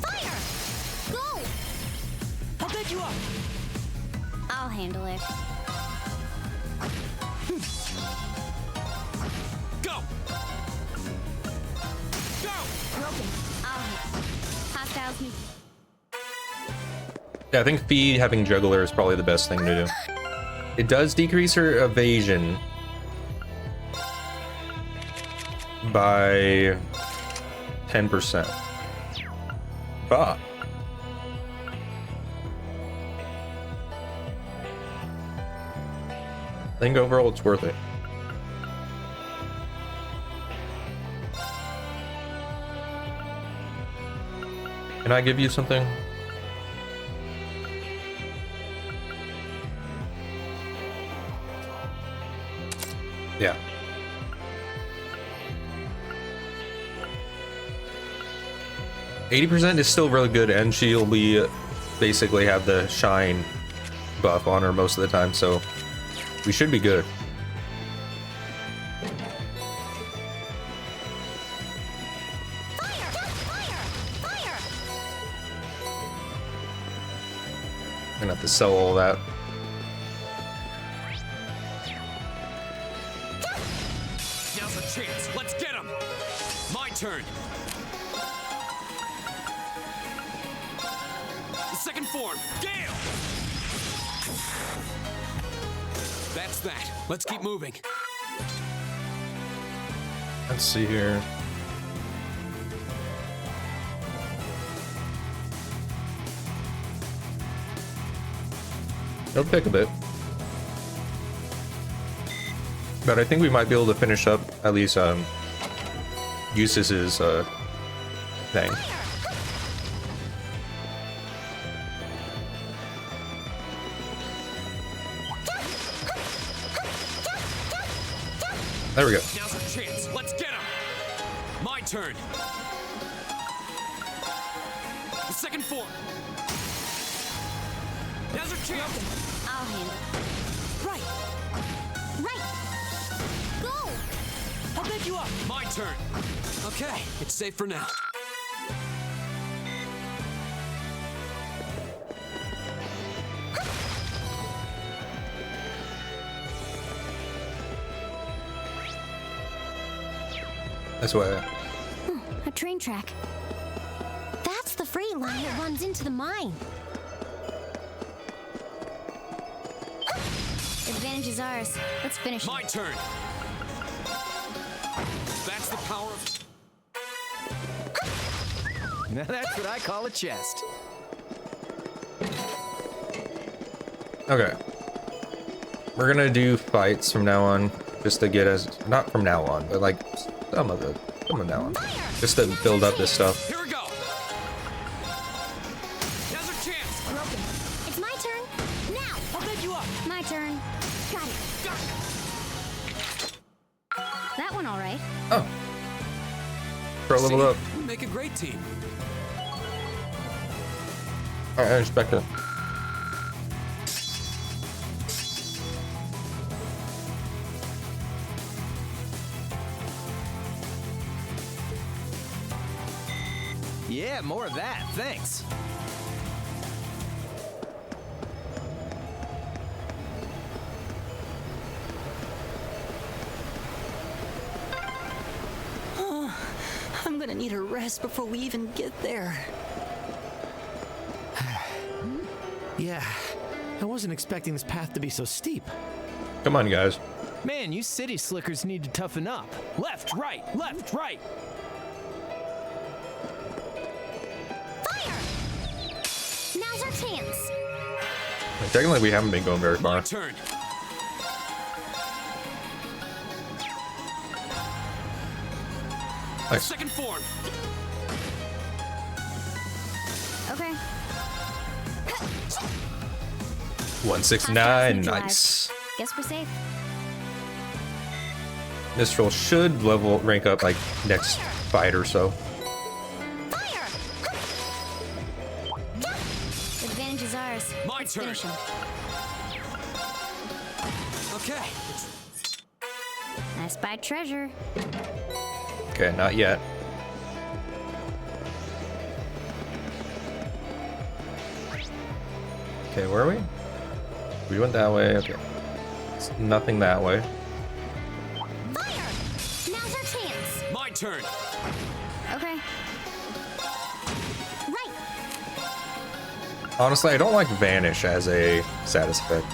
Fire! Go! I'll pick you up. I'll handle it. Go! Go! Broken. I'll hit. Hostiles me. Yeah, I think Fee having Juggler is probably the best thing to do. It does decrease her evasion by 10%. But I think overall it's worth it. Can I give you something? Yeah. %80 is still really good, and she'll be basically have the shine buff on her most of the time, so we should be good. I'm gonna have to sell all that. Now's our chance. Let's get him. My turn. The second form, Gale! That's that. Let's keep moving. Let's see here. It'll take a bit. But I think we might be able to finish up at least Eustace's thing. There we go. Now's our chance. Let's get him. My turn. The second form. Now's our chance. I'll handle it. Right. Right. Go! I'll pick you up. My turn. Okay, it's safe for now. That's why. A train track. That's the freight line that runs into the mine. Advantage is ours. Let's finish My it. turn. That's the power of... Now that's what I call a chest. Okay. We're gonna do fights from now on, just to get us, not from now on, but like some of now on, just to build up this stuff. Here we go. Now's our chance. Broken. It's my turn. Now. I'll pick you up. My turn. Got it. That one all right. Oh. Pro level up. We make a great team. Alright, I respect it. Yeah, more of that. Thanks. I'm gonna need a rest before we even get there. Yeah, I wasn't expecting this path to be so steep. Come on, guys. Man, you city slickers need to toughen up. Left, right, left, right. Now's our chance. Technically, we haven't been going very far. My turn. Nice. Second form. Okay. 169, nice. Guess we're safe. Mistral should rank up like next fight or so. Advantage turn. Finish him. Okay. I spy treasure. Okay, not yet. Okay, where are we? We went that way. Okay. It's nothing that way. Fire! Now's our chance. My turn. Okay. Right. Honestly, I don't like Vanish as a status effect.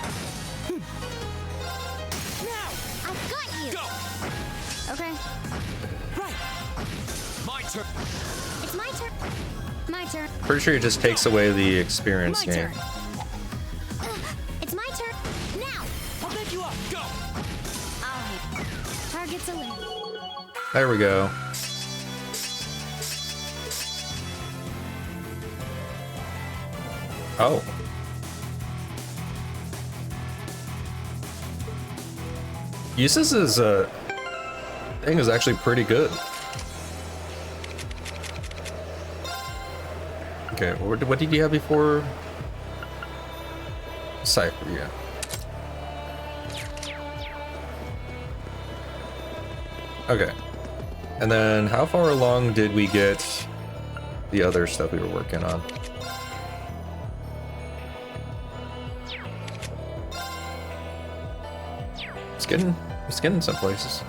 I've got you. Go. Okay. Right. My turn. It's my turn. My turn. Pretty sure it just takes away the experience My game. turn. It's my turn. Now. I'll pick you up. Go. Target's eliminated. There we go. Oh. Eustace's thing is actually pretty good. Okay, what did you have before? Cypher, yeah. Okay. And then how far along did we get the other stuff we were working on? It's getting some places.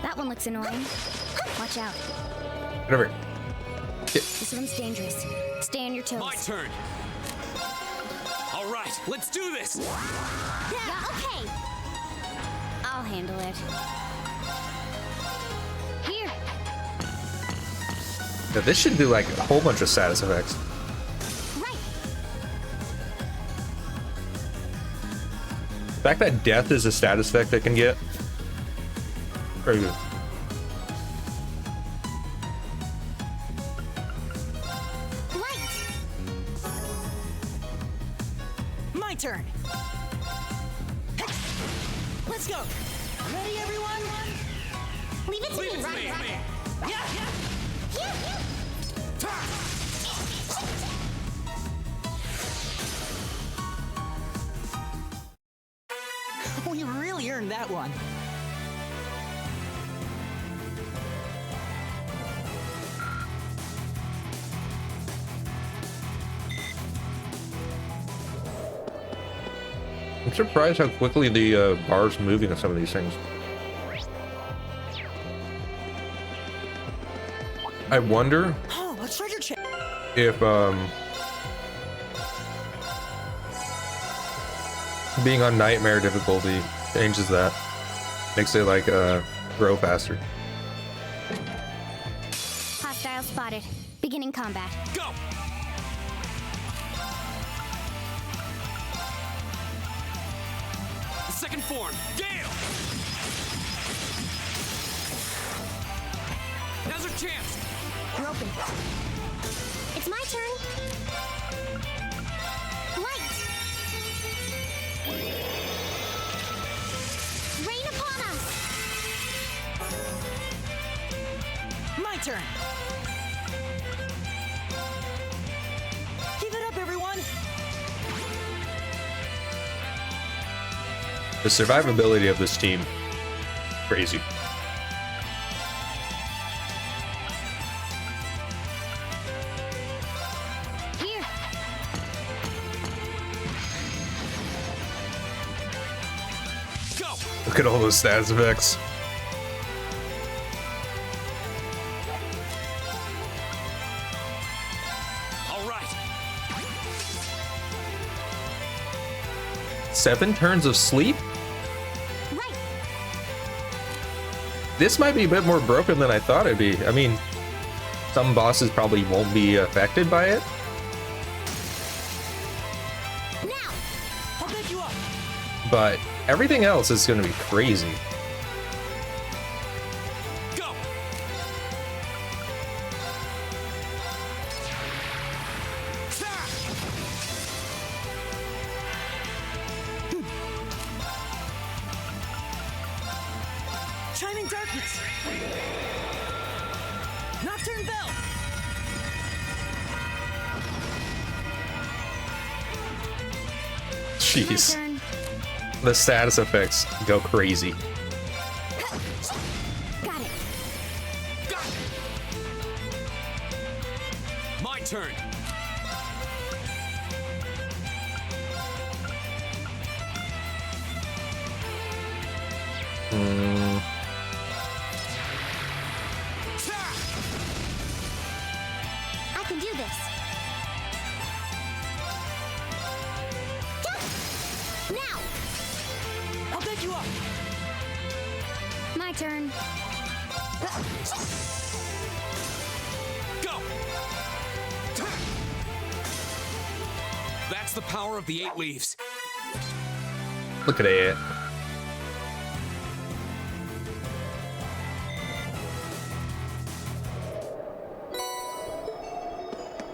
That one looks annoying. Watch out. Whatever. This one's dangerous. Stay on your toes. My turn. All right, let's do this. Yeah, okay. I'll handle it. Here. Yeah, this should do like a whole bunch of status effects. Right. The fact that death is a status effect I can get. Very good. My turn. Let's go. Ready, everyone? Leave it to me, right? Yeah. We really earned that one. I'm surprised how quickly the bar's moving on some of these things. I wonder Oh, a treasure chest. if being on nightmare difficulty changes that, makes it like grow faster. Hostile spotted. Beginning combat. Go. Second form, Gale! Now's our chance! We're open. It's my turn. Light. Rain upon us. My turn. Give it up, everyone. The survivability of this team, crazy. Here. Go! Look at all those status effects. All right. 7 turns of sleep? Right. This might be a bit more broken than I thought it'd be. I mean, some bosses probably won't be affected by it. Now. I'll pick you up. But everything else is going to be crazy. Go! Chiming darkness. Nocturne bell. Jeez. The status effects go crazy. Got it. My turn. I can do this. Now! I'll pick you up! My turn. Go! That's the power of the 8 leaves. Look at it.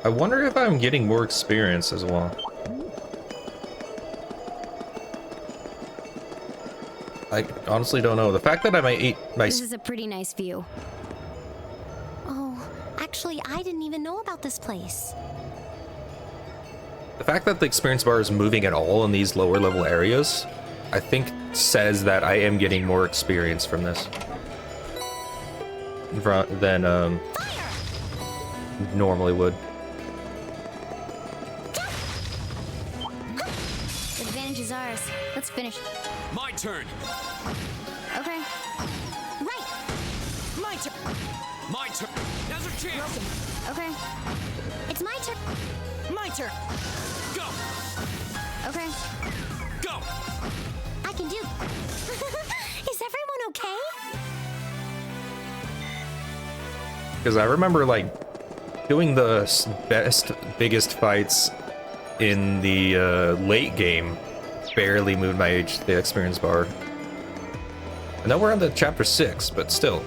I wonder if I'm getting more experience as well. I honestly don't know. The fact that This is a pretty nice view. Oh, actually, I didn't even know about this place. the fact that the experience bar is moving at all in these lower level areas, I think says that I am getting more experience from this than normally would. Advantage is ours. Let's finish. My turn. Okay. Right. My turn. My turn. Now's our chance. Okay. It's my turn. My turn. Go. Okay. Go. I can do. Is everyone okay? Because I remember, like, doing the biggest fights in the late game barely moved the experience bar. I know we're on to chapter 6, but still.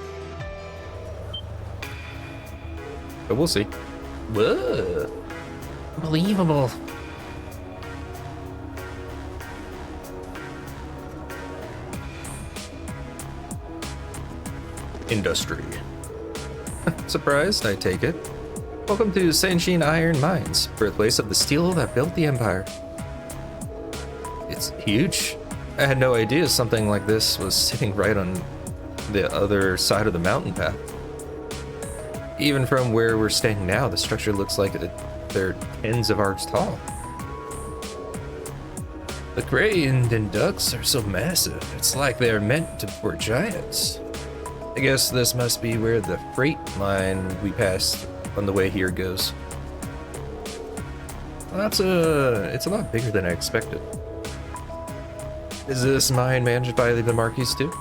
But we'll see. Whoa. Unbelievable. Industry. Surprised, I take it. Welcome to Sanshin Iron Mines, birthplace of the steel that built the Empire. It's huge. I had no idea something like this was sitting right on the other side of the mountain path. Even from where we're standing now, the structure looks like they're tens of arcs tall. The crane and ducts are so massive, it's like they're meant for giants. I guess this must be where the freight line we passed on the way here goes. Well, it's a lot bigger than I expected. Is this mine managed by the Marquis too?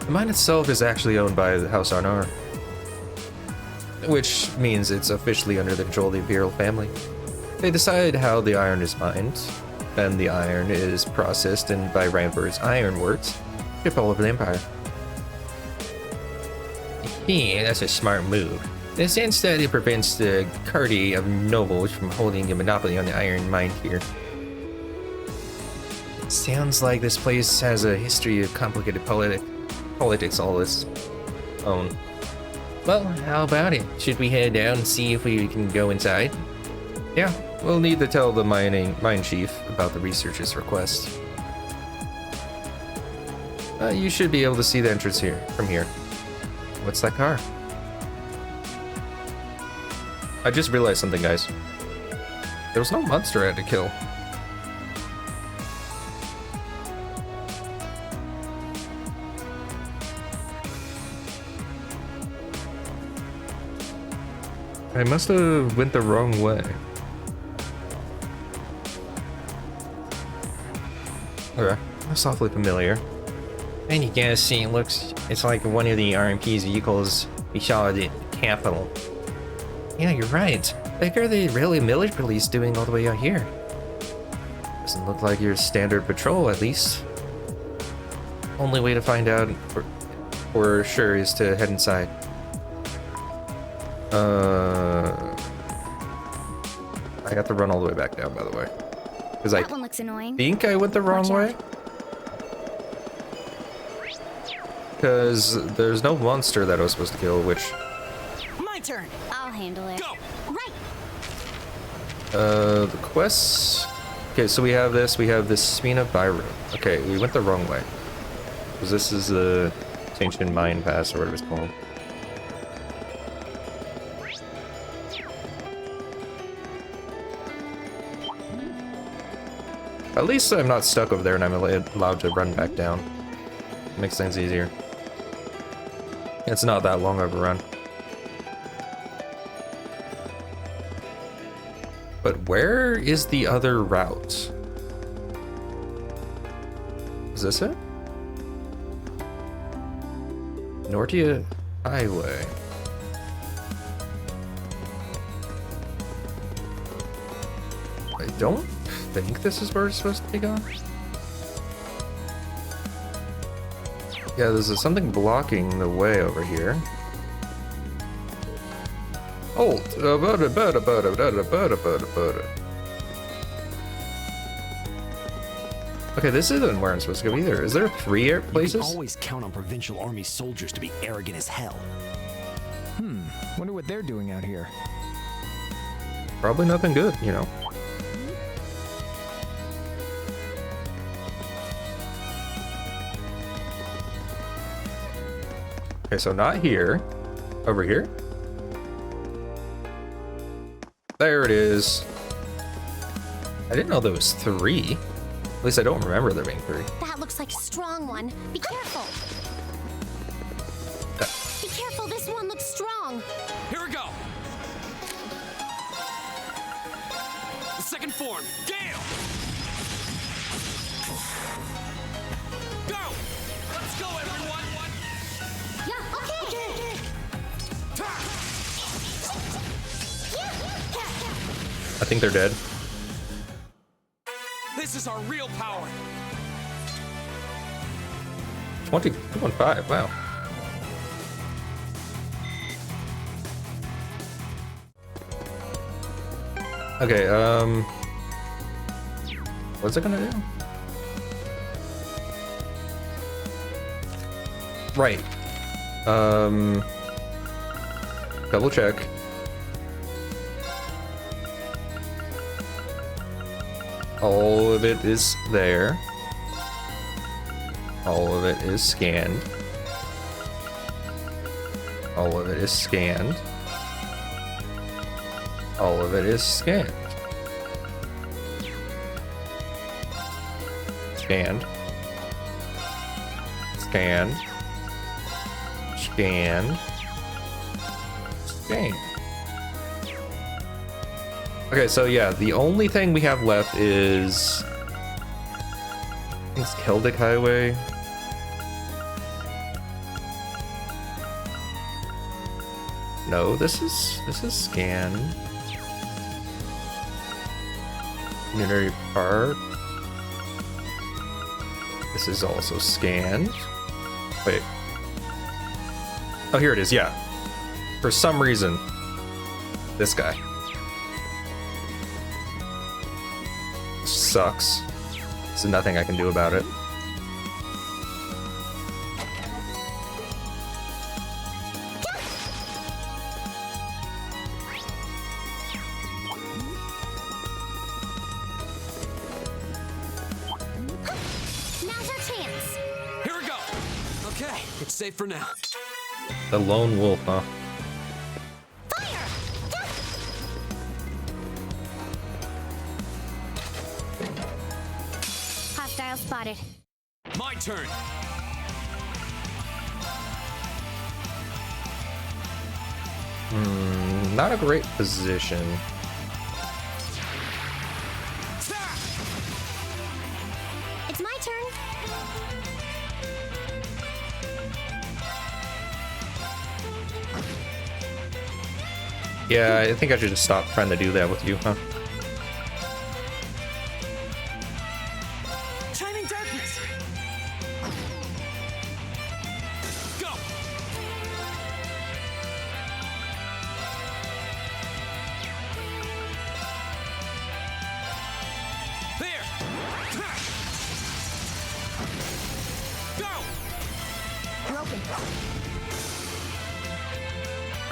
The mine itself is actually owned by the House Arnar, which means it's officially under the control of the Imperial family. They decide how the iron is mined, and the iron is processed and by Ramford's Iron Works, ship all over the Empire. Yeah, that's a smart move. In the sense that it prevents the Cardi of nobles from holding a monopoly on the iron mine here. Sounds like this place has a history of complicated politics all its own. Well, how about it? Should we head down and see if we can go inside? Yeah, we'll need to tell the mine chief about the researcher's request. You should be able to see the entrance here from here. What's that car? I just realized something, guys. There was no monster I had to kill. I must have went the wrong way. Okay, that's awfully familiar. And you guys see, it's like one of the RMP's vehicles we saw at the capital. Yeah, you're right. Like, are the railway millage police doing all the way out here? Doesn't look like your standard patrol, at least. Only way to find out for sure is to head inside. I have to run all the way back down, by the way. Because That one looks annoying. think I went the wrong way. Because there's no monster that I was supposed to kill, which... My turn. I'll handle it. Go. Right. the quests Okay, so we have this Smina Byroom. Okay, we went the wrong way. Because this is the Ancient Mine Pass or whatever it's called. At least I'm not stuck over there and I'm allowed to run back down. Makes things easier. It's not that long of a run. But where is the other route? Is this it? Nortia Highway. I don't think this is where it's supposed to be going. Yeah, there's something blocking the way over here. Hold. Okay, this isn't where I'm supposed to go either. Is there 3 places? You can always count on Provincial Army soldiers to be arrogant as hell. Wonder what they're doing out here. Probably nothing good, you know. Okay, so not here. Over here. There it is. I didn't know there was 3. At least I don't remember there being 3. That looks like a strong one. Be careful. Be careful, this one looks strong. Here we go. The second form, Gale. Go. Let's go, everyone. Yeah, okay. I think they're dead. This is our real power. 2.5, wow. Okay, what's it gonna do? Right. Double check. All of it is there. All of it is scanned. All of it is scanned. All of it is scanned. Scanned. Scanned. Scanned. Scanned. Okay, so yeah, the only thing we have left is... I think it's Keldic Highway. No, this is scanned. Community Park. This is also scanned. Wait. Oh, here it is, yeah. For some reason, this guy. Sucks. There's nothing I can do about it. Now's our chance. Here we go. Okay, it's safe for now. The lone wolf, huh? Hostile spotted. My turn. Not a great position. It's my turn. Yeah, I think I should just stop trying to do that with you, huh? Chiming darkness. Go. There. Go. You're open.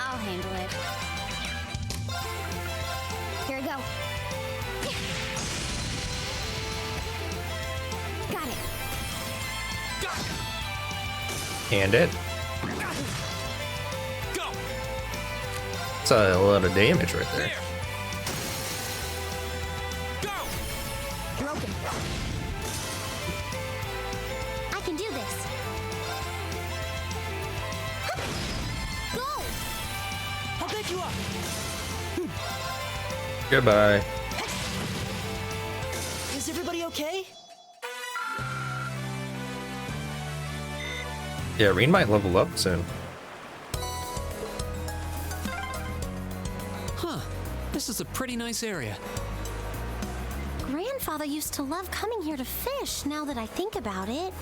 I'll handle it. Here we go. And it. Go. That's a lot of damage right there. Broken. I can do this. Go! I'll pick you up. Goodbye. Is everybody okay? Yeah, Reen might level up soon. Huh. This is a pretty nice area. Grandfather used to love coming here to fish, now that I think about it.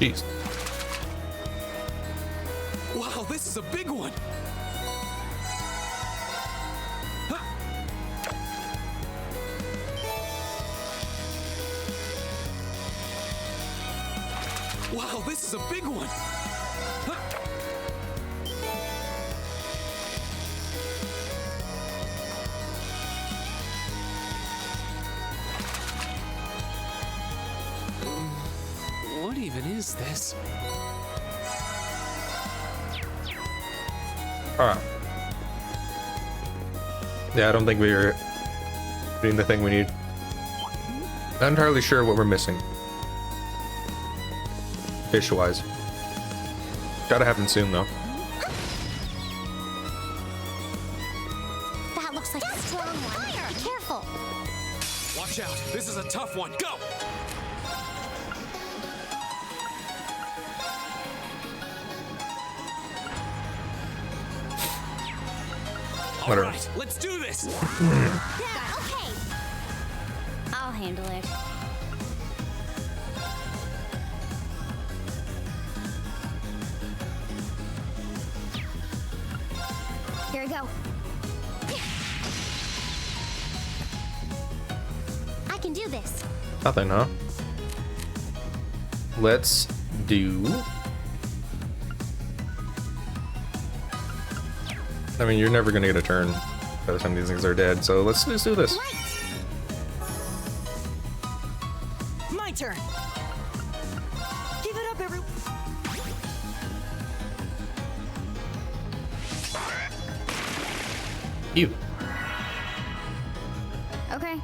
Jeez. Wow, this is a big one. Wow, this is a big one. What even is this? Alright. Yeah, I don't think we're getting the thing we need. Not entirely sure what we're missing. Fish-wise. Gotta happen soon, though. That looks like a strong one. Be careful. Watch out. This is a tough one. Go! All Whatever. right, let's do this. Yeah, okay. I'll handle it. Here we go. I can do this. Nothing, huh? Let's do... I mean, you're never gonna get a turn by the time these things are dead, so let's just do this. My turn. Give it up, everyone. You. Okay.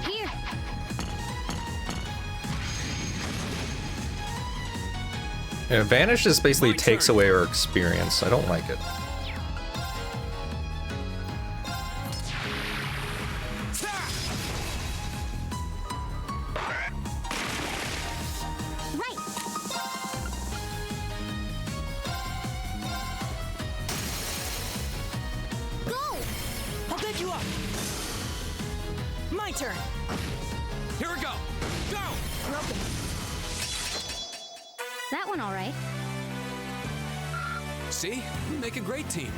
Here. Yeah, Vanish just basically takes away our experience. I don't like it. Right. Go! I'll pick you up. My turn. Here we go. Go! Broken. That one all right. See? We make a great team.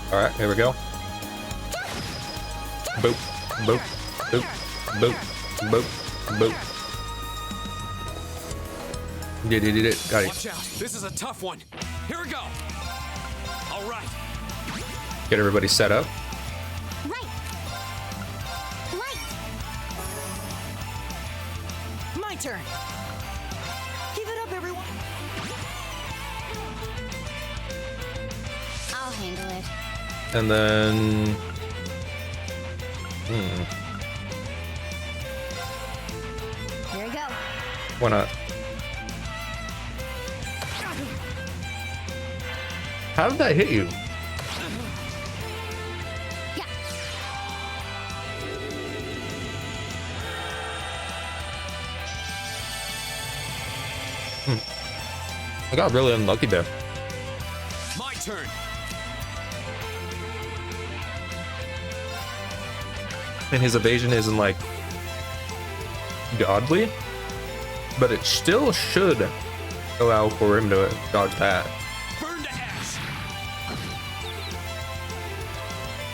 All right, here we go. Boop, boop, boop, boop, boop, boop. Did it. Got Watch it. out. This is a tough one. Here we go. All right. Get everybody set up. Right. Right. My turn. Give it up, everyone. I'll handle it. And then... Here we go. Why not? How did that hit you? I got really unlucky there. My turn. and his evasion isn't like godly, but it still should allow for him to dodge that.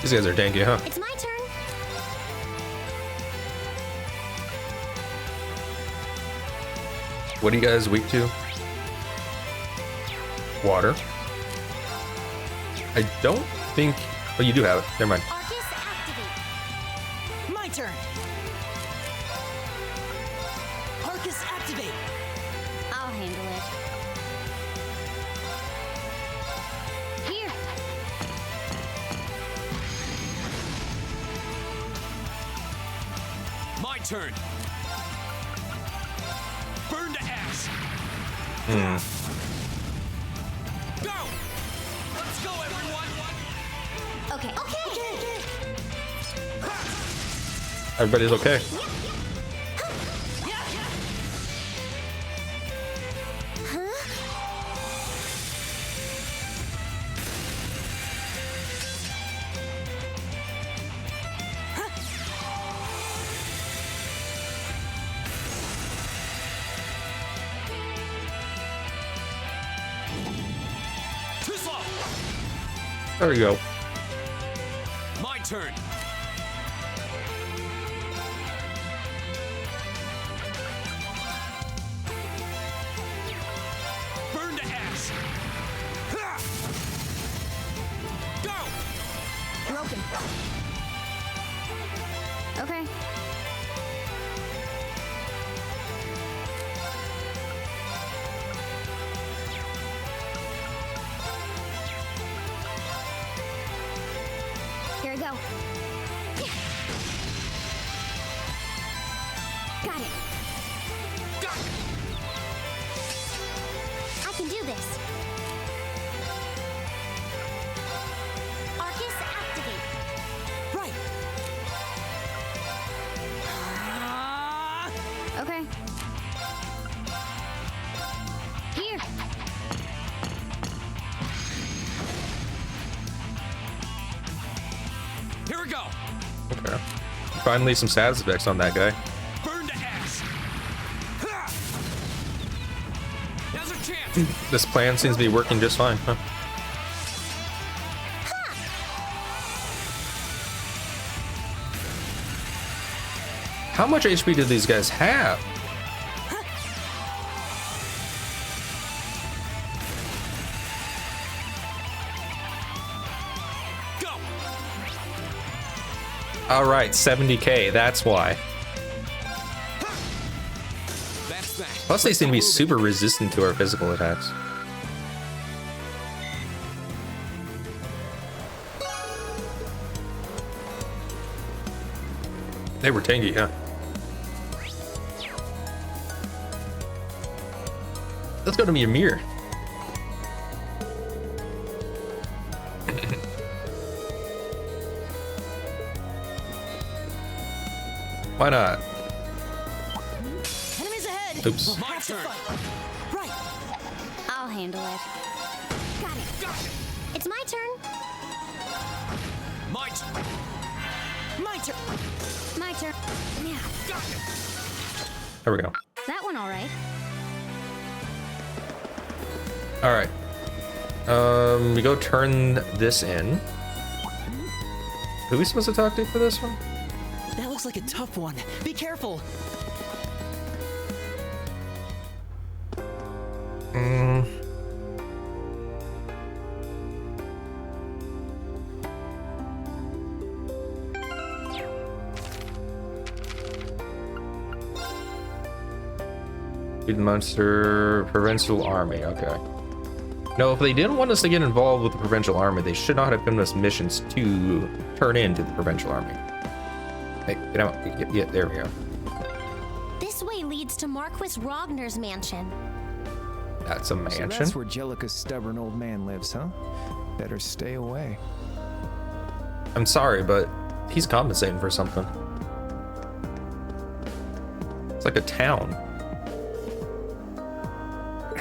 These guys are tanky, huh? It's my turn. What are you guys weak to? Water. I don't think. Oh, you do have it. Never mind. Arcus, activate. My turn. Arcus, activate. I'll handle it. Here. My turn. Burn to ash. Go. Let's go, everyone. Okay. Everybody's okay. Too slow. There we go. My turn. Burn to ash. Ha! Go. Broken. Okay. Here I go. Got it. I can do this. Arcus, activate. Right. Okay. Here. Here we go. Okay. Finally, some status effects on that guy. Burn to ash. Ha! Now's our chance. This plan seems to be working just fine, huh? How much HP do these guys have? Go. All right, 70k. That's why. That's that. Plus, they seem to be super resistant to our physical attacks. They were tangy, huh? Let's go to Ymir. Why not? Enemies ahead. Oops. My turn. Right. I'll handle it. Got it. It's my turn. My turn. My turn. My turn. Yeah. There we go. That one all right. All right. We go turn this in. Who are we supposed to talk to for this one? That looks like a tough one. Be careful. Feed the monster provincial army. Okay. No, if they didn't want us to get involved with the provincial army, they should not have given us missions to turn into the provincial army. Hey, get out. Yeah, there we go. This way leads to Marquis Rogner's mansion. That's a So mansion. that's where Jellica's stubborn old man lives, huh? Better stay away. I'm sorry, but he's compensating for something. It's like a town.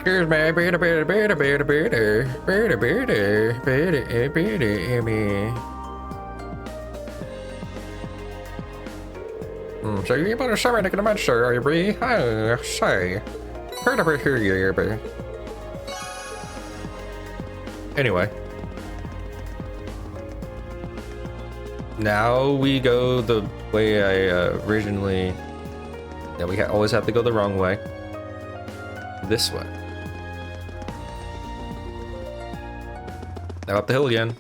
Here's my So you able to show me the master, are you, Bree? Say. Heard of hear you, Bree. Anyway. Now we go the way I originally... Yeah, we always have to go the wrong way. This way. Now up the hill again.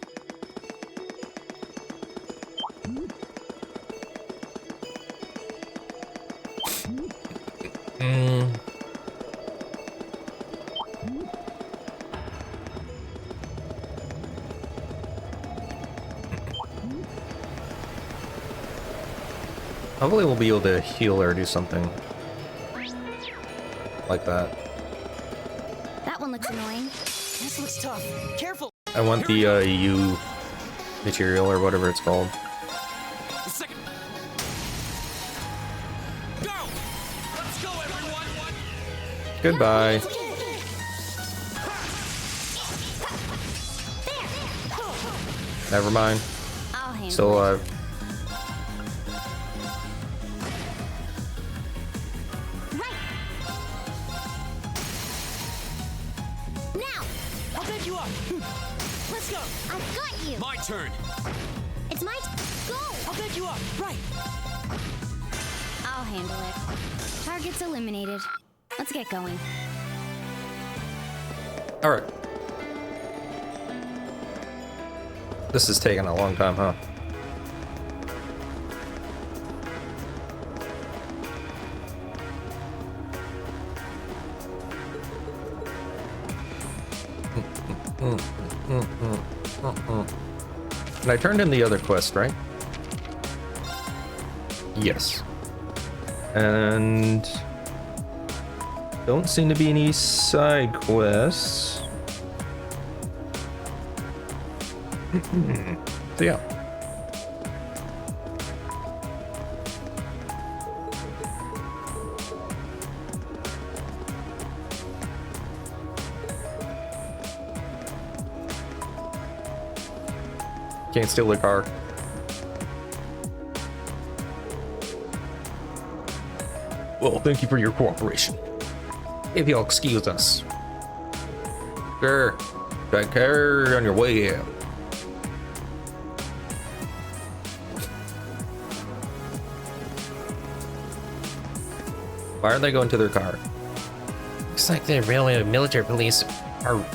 Hopefully we'll be able to heal or do something like that. That one looks annoying. This looks tough. Careful. I want the U material or whatever it's called. A second. Go! Let's go, everyone! Goodbye. Never mind. I'll handle Still alive. My turn. It's my go. I'll pick you up. Right. I'll handle it. Target's eliminated. Let's get going. Alright. This is taking a long time, huh? And I turned in the other quest, right? Yes. And don't seem to be any side quests. So yeah. Can't steal the car. Well, thank you for your cooperation. If you'll excuse us. Sure. Take care on your way out. Why are they going to their car? Looks like the real military police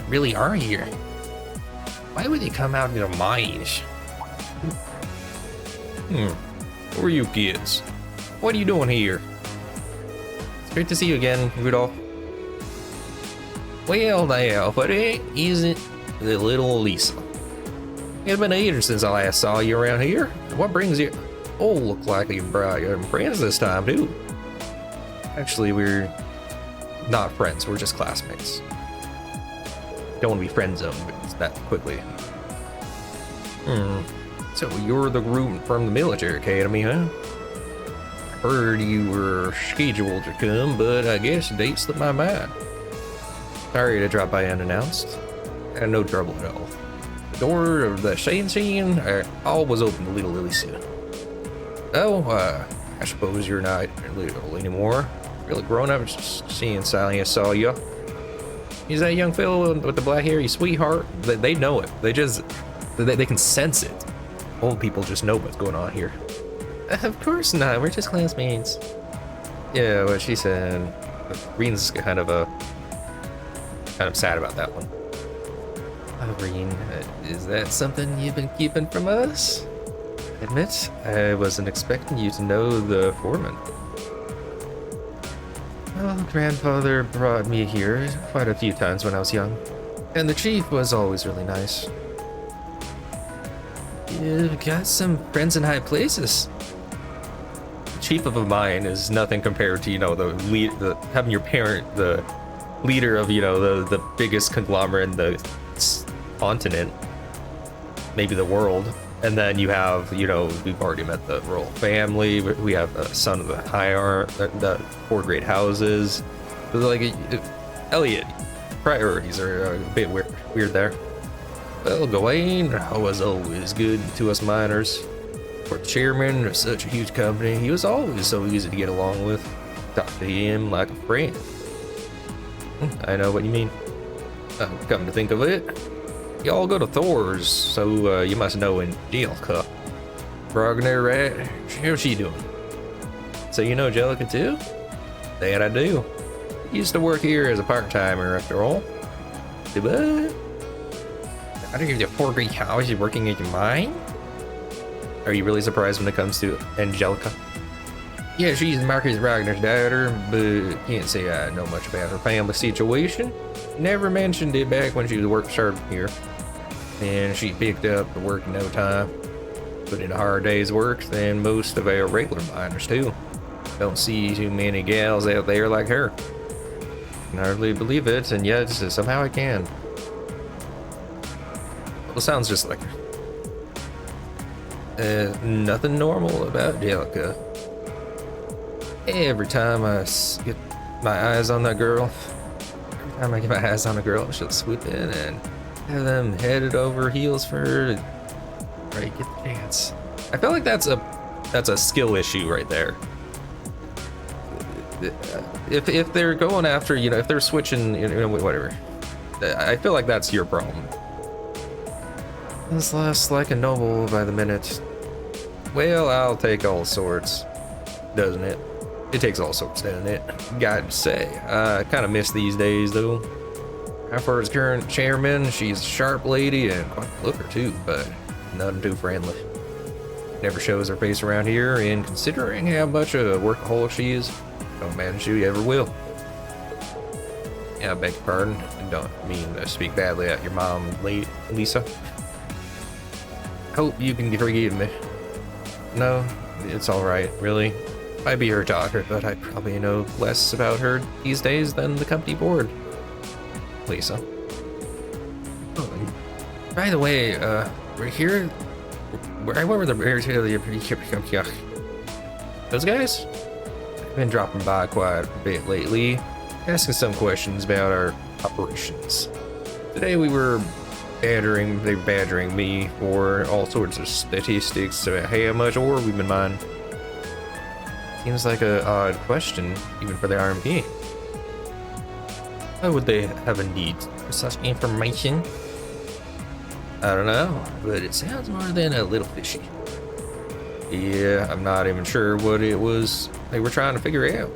really are here. Why would they come out in their mines? Who are you kids? What are you doing here? It's great to see you again, Rudolph. Well now, but it isn't the little Lisa. It's been ages since I last saw you around here. What brings you? Oh, look like you brought your friends this time too. Actually, we're not friends, we're just classmates. Don't want to be friend zoned that quickly. So you're the group from the military academy, huh? Heard you were scheduled to come, but I guess the date slipped my mind. Sorry to drop by unannounced. Had no trouble at all. The door of the shade scene always open to little Lisa. Oh, I suppose you're not little anymore. Really grown up, just seeing Sally. I saw you. He's that young fellow with the black hair, you sweetheart. They know it. They can sense it. Old people just know what's going on here. Of course not. We're just classmates. Yeah, what she said. Reen's kind of sad about that one. Reen, is that something you've been keeping from us? Admit, I wasn't expecting you to know the foreman. Well, grandfather brought me here quite a few times when I was young, and the chief was always really nice. You've got some friends in high places. The chief of a mine is nothing compared to, having your parent the leader of, the biggest conglomerate in the continent, maybe the world. And then you have, we've already met the royal family. We have a son of the the 4 great houses. Like, Elliot, priorities are a bit weird there. Well, Gawain was always good to us miners. For the chairman of such a huge company, he was always so easy to get along with. Talk to him like a friend. I know what you mean. Come to think of it, y'all go to Thor's, so you must know Angelica. Ragnar, right? How's she doing? So you know Angelica too? That I do. Used to work here as a part-timer after all. What? Out of your poor Greek house, you're working at your mine? Are you really surprised when it comes to Angelica? Yeah, she's Marcus Ragnar's daughter, but can't say I know much about her family situation. Never mentioned it back when she was working started here. And she picked up the work in no time. Put in a hard day's work than most of our regular miners too. Don't see too many gals out there like her. Can hardly believe it, and yet somehow I can. Well, sounds just like her. Nothing normal about Angelica. Every time I get my eyes on that girl, she'll swoop in and have them headed over heels for her to right, get the chance. I feel like that's a skill issue right there. If they're going after, you know, if they're switching, you know, whatever, I feel like that's your problem. This lasts like a noble by the minute. Well, I'll take all sorts, doesn't it? It takes all sorts, doesn't it? Gotta say, I kind of miss these days, though. As for his current chairman, she's a sharp lady and quite a looker, too, but nothing too friendly. Never shows her face around here, and considering how much a workaholic she is, don't imagine she ever will. Yeah, I beg your pardon. I don't mean to speak badly at your mom, Lisa. Hope you can forgive me. No, it's alright, really. I'd be her daughter, but I probably know less about her these days than the company board. Lisa. Oh, by the way, we're here. Where were the those guys? I've been dropping by quite a bit lately, asking some questions about our operations. Today they were badgering me for all sorts of statistics about how much ore we've been mining. Seems like an odd question, even for the RMP. Why would they have a need for such information? I don't know, but it sounds more than a little fishy. Yeah, I'm not even sure what it was they were trying to figure out.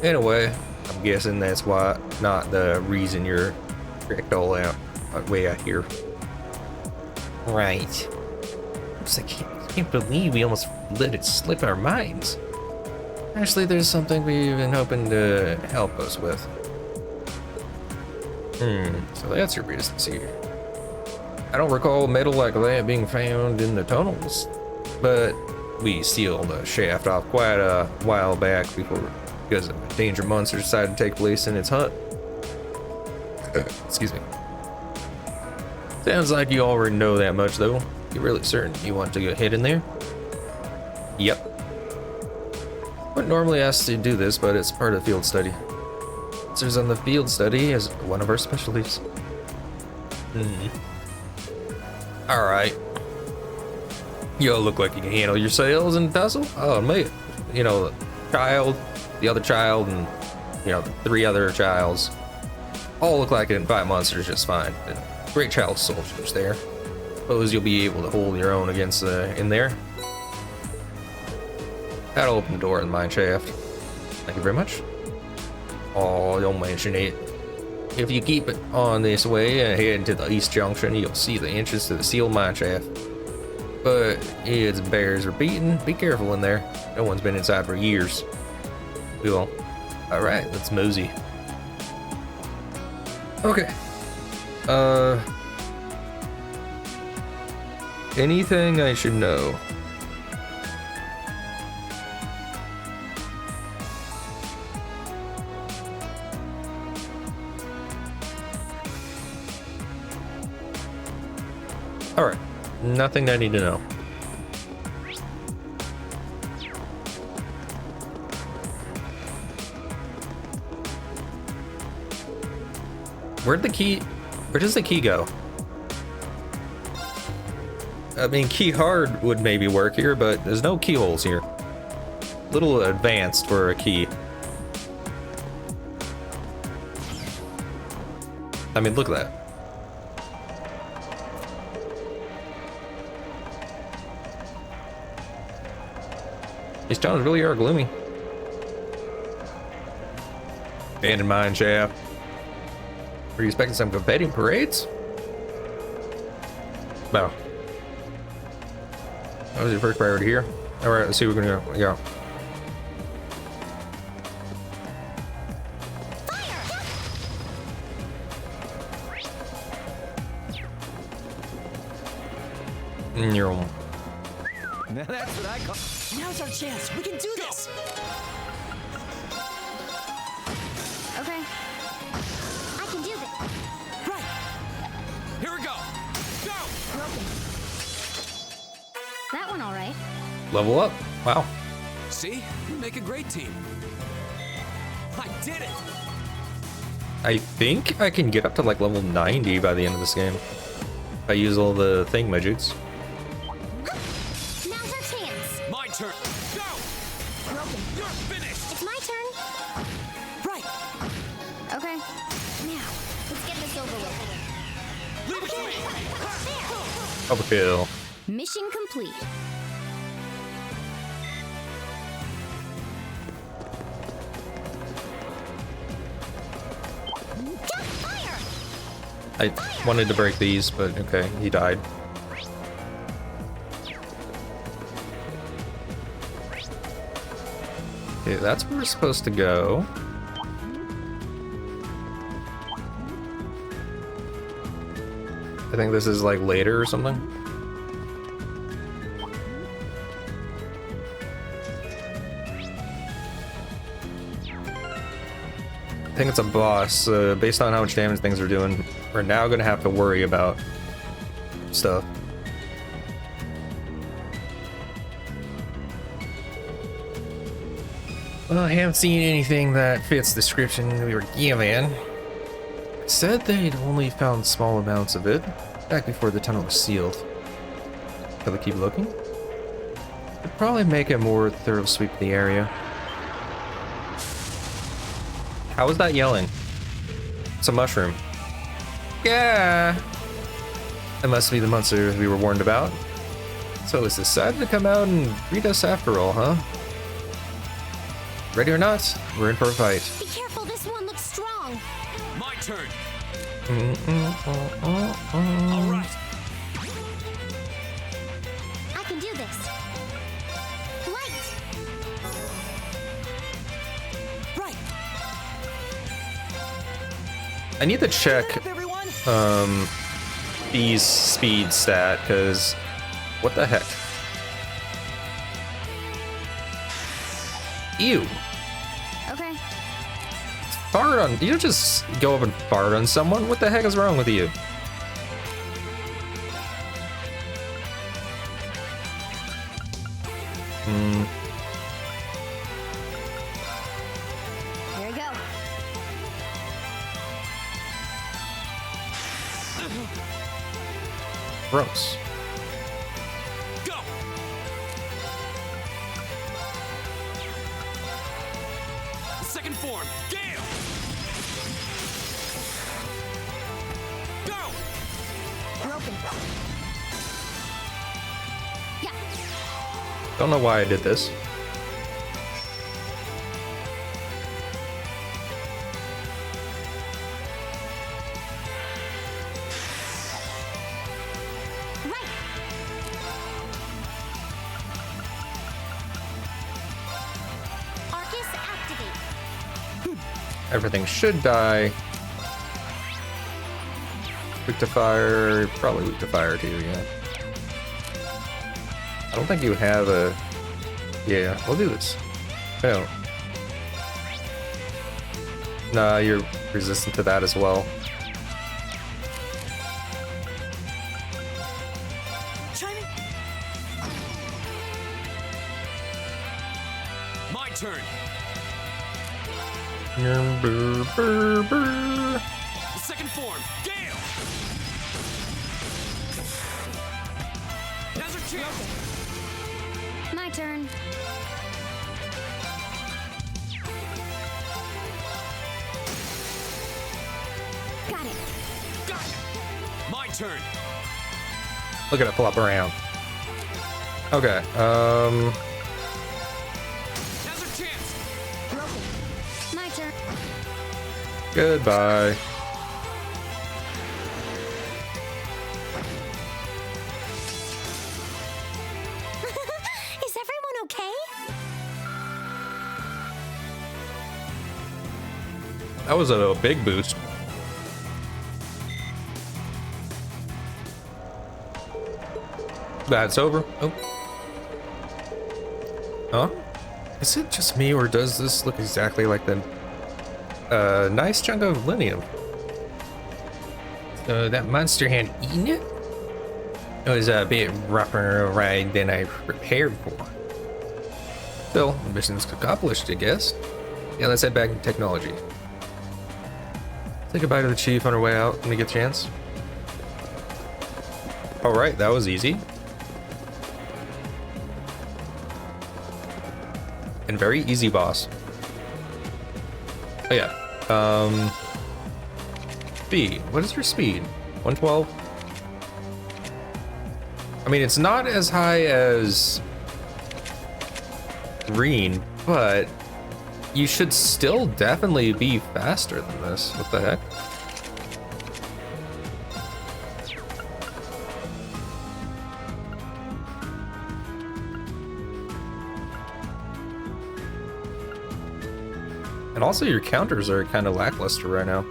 Anyway, I'm guessing that's why, not the reason you're tricked all out way out here. Right. I can't believe we almost let it slip our minds. Actually, there's something we've been hoping to help us with. So that's your business here. I don't recall metal like that being found in the tunnels, but we sealed a shaft off quite a while back because danger monsters decided to take place in its hunt. Excuse me. Sounds like you already know that much, though. You're really certain you want to go ahead in there? Yep. Wouldn't normally ask to do this, but it's part of the field study. Answers on the field study is one of our specialties. Alright. You all look like you can handle yourselves in the tussle. Oh, mate. You know, the other child, and, you know, the 3 other childs all look like in 5 monsters just fine. And great child soldiers there. Suppose you'll be able to hold your own against in there. That'll open the door in the mine shaft. Thank you very much. Oh, don't mention it. If you keep it on this way and head to the east junction, you'll see the entrance to the sealed mine shaft. But its bears are beaten. Be careful in there. No one's been inside for years. Cool. Alright, let's mosey. Okay. Anything I should know? Alright, nothing I need to know. Where does the key go? I mean, key hard would maybe work here, but there's no keyholes here. Little advanced for a key. I mean, look at that. These towns really are gloomy. Abandoned mine shaft. Were you expecting some confetti parades? No. That was your first priority here. Alright, let's see what we're gonna go. Now that's what I call. Now's our chance. We can do this. Okay. I can do this. Right. Here we go. Go. That one all right. Level up. Wow. See? We make a great team. I did it. I think I can get up to like level 90 by the end of this game. If I use all the thingamajigs. Now's our chance. My turn. Go. Broken. You're finished. It's my turn. Right. Okay. Now, let's get this over with. Leave it to me. Overkill. Mission complete. I wanted to break these, but okay, he died. Okay, that's where we're supposed to go. I think this is like later or something. I think it's a boss. Based on how much damage things are doing, we're now gonna have to worry about stuff. Well, I haven't seen anything that fits the description we were given. It said they'd only found small amounts of it back before the tunnel was sealed. Shall we keep looking? It'd probably make a more thorough sweep of the area. How was that yelling? It's a mushroom. Yeah. It must be the monster we were warned about. So it's decided to come out and greet us after all, huh? Ready or not, we're in for a fight. Be careful, this one looks strong. My turn. All right. I can do this. Light. Right. I need to check B's speed stat, because what the heck? Ew. Okay. Fart on, you don't just go up and fart on someone. What the heck is wrong with you? Here we go. Gross. Go. Second form. Gale. Go. Broken. Yeah. Don't know why I did this. Right. Arcus activate. Everything should die. Weak to fire, probably weak to fire too, yeah. I don't think you have a... Yeah, we'll do this. No. Nah, you're resistant to that as well. My turn. Second form. Gale. chance! My turn. Got it. Got it! My turn! Look at it flop around. Okay, Now's our chance! My turn. goodbye. Is everyone okay? That was a big boost. That's over. Oh. Huh? Is it just me, or does this look exactly like the nice chunk of linium? So that monster had eaten it? It was a bit rougher ride than I prepared for. Still, the mission's accomplished, I guess. Yeah, let's head back to technology. Say goodbye to the chief on our way out when we get a chance. Alright, that was easy. And very easy boss. Oh yeah. Speed. What is your speed? 112? I mean, it's not as high as green, but you should still definitely be faster than this. What the heck? And also your counters are kind of lackluster right now.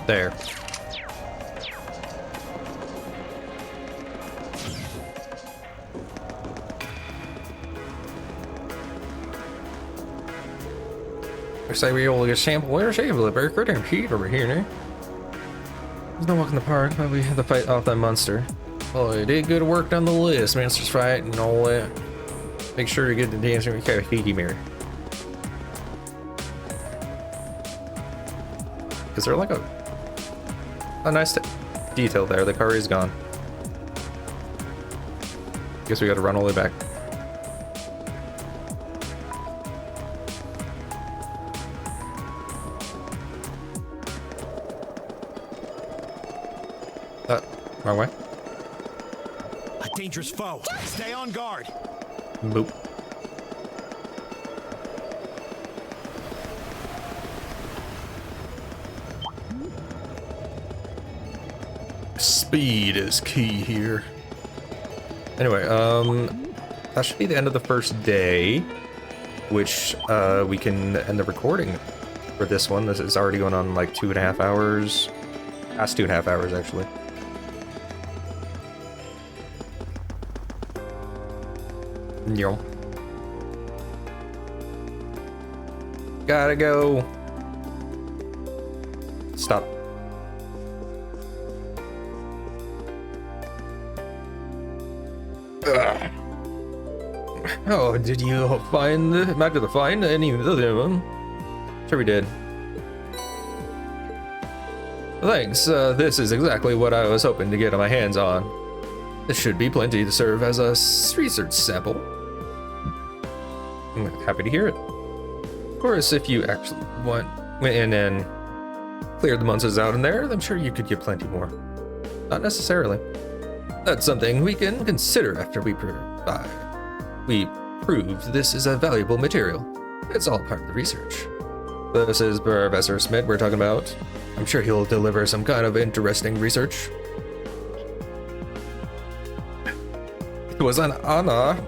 There. Looks like we were able to get sample air shave a very good and heat over here, eh? There's no walk in the park, but we had to fight off that monster. Oh, you did good work on the list, monsters fight and all that. Make sure you get the dancing with Katie mirror. Is there like a nice detail there? The car is gone. Guess we gotta run all the way back. Wrong way. A dangerous foe. Stay on guard. Boop. Speed is key here. Anyway, that should be the end of the first day, which we can end the recording for this one. This is already going on like 2.5 hours. Past 2.5 hours, actually. Yo. Gotta go. Stop. Ugh. Oh, did you find any of them? Sure we did. Thanks, this is exactly what I was hoping to get my hands on. This should be plenty to serve as a research sample. I'm happy to hear it. Of course, if you actually went in and cleared the monsters out in there, I'm sure you could get plenty more. Not necessarily. That's something we can consider after we proved this is a valuable material. It's all part of the research. This is Professor Smith we're talking about. I'm sure he'll deliver some kind of interesting research. It was an honor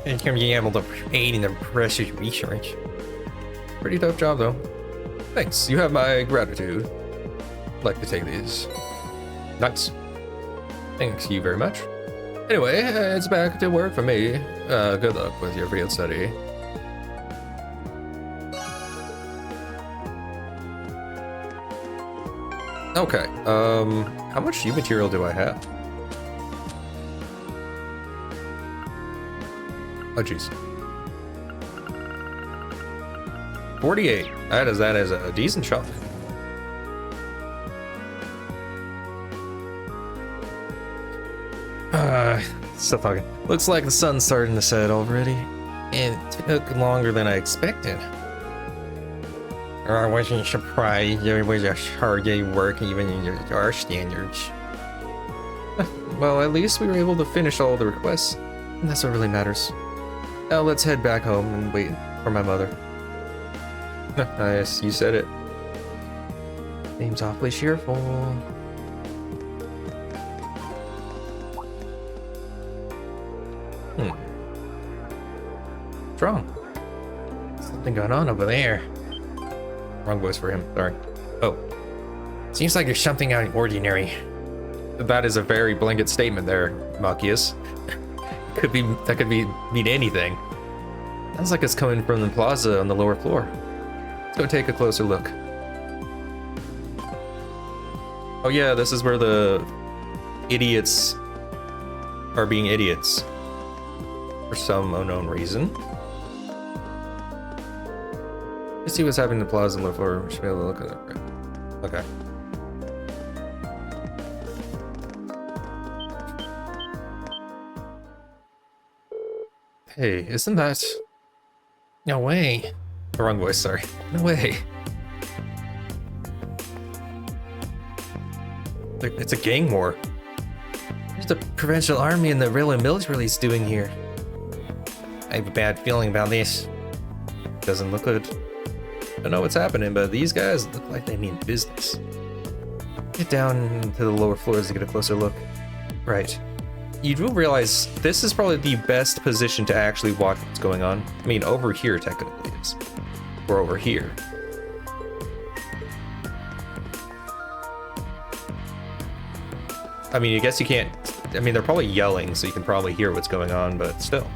in being able to aid in the precious research. Pretty tough job though. Thanks, you have my gratitude. I'd like to take these. Nice. Thank you very much. Anyway, it's back to work for me. Good luck with your field study. Okay, how much sheet material do I have? Oh, jeez. 48. That is a decent chunk. Still talking. Looks like the sun's starting to set already. It took longer than I expected. I wasn't surprised. There was a hard day work even in our standards. Well, at least we were able to finish all the requests. And that's what really matters. Now let's head back home and wait for my mother. Yes, you said it. Seems awfully cheerful. What's wrong? Something going on over there. Wrong voice for him, sorry. Oh. Seems like there's something out of the ordinary. That is a very blanket statement there, Machias. That could mean anything. Sounds like it's coming from the plaza on the lower floor. Let's go take a closer look. Oh yeah, this is where the idiots are being idiots. For some unknown reason. Let's see what's happening in the plaza on the lower floor. We should be able to look at it. Okay. Hey, isn't that... No way. The wrong voice, sorry. No way. It's a gang war. What's the provincial army and the railway military is doing here? I have a bad feeling about this. Doesn't look good. I don't know what's happening, but these guys look like they mean business. Get down to the lower floors to get a closer look. Right. You do realize this is probably the best position to actually watch what's going on. I mean, over here technically is. Or over here. I mean, I guess you can't... I mean, they're probably yelling, so you can probably hear what's going on, but still.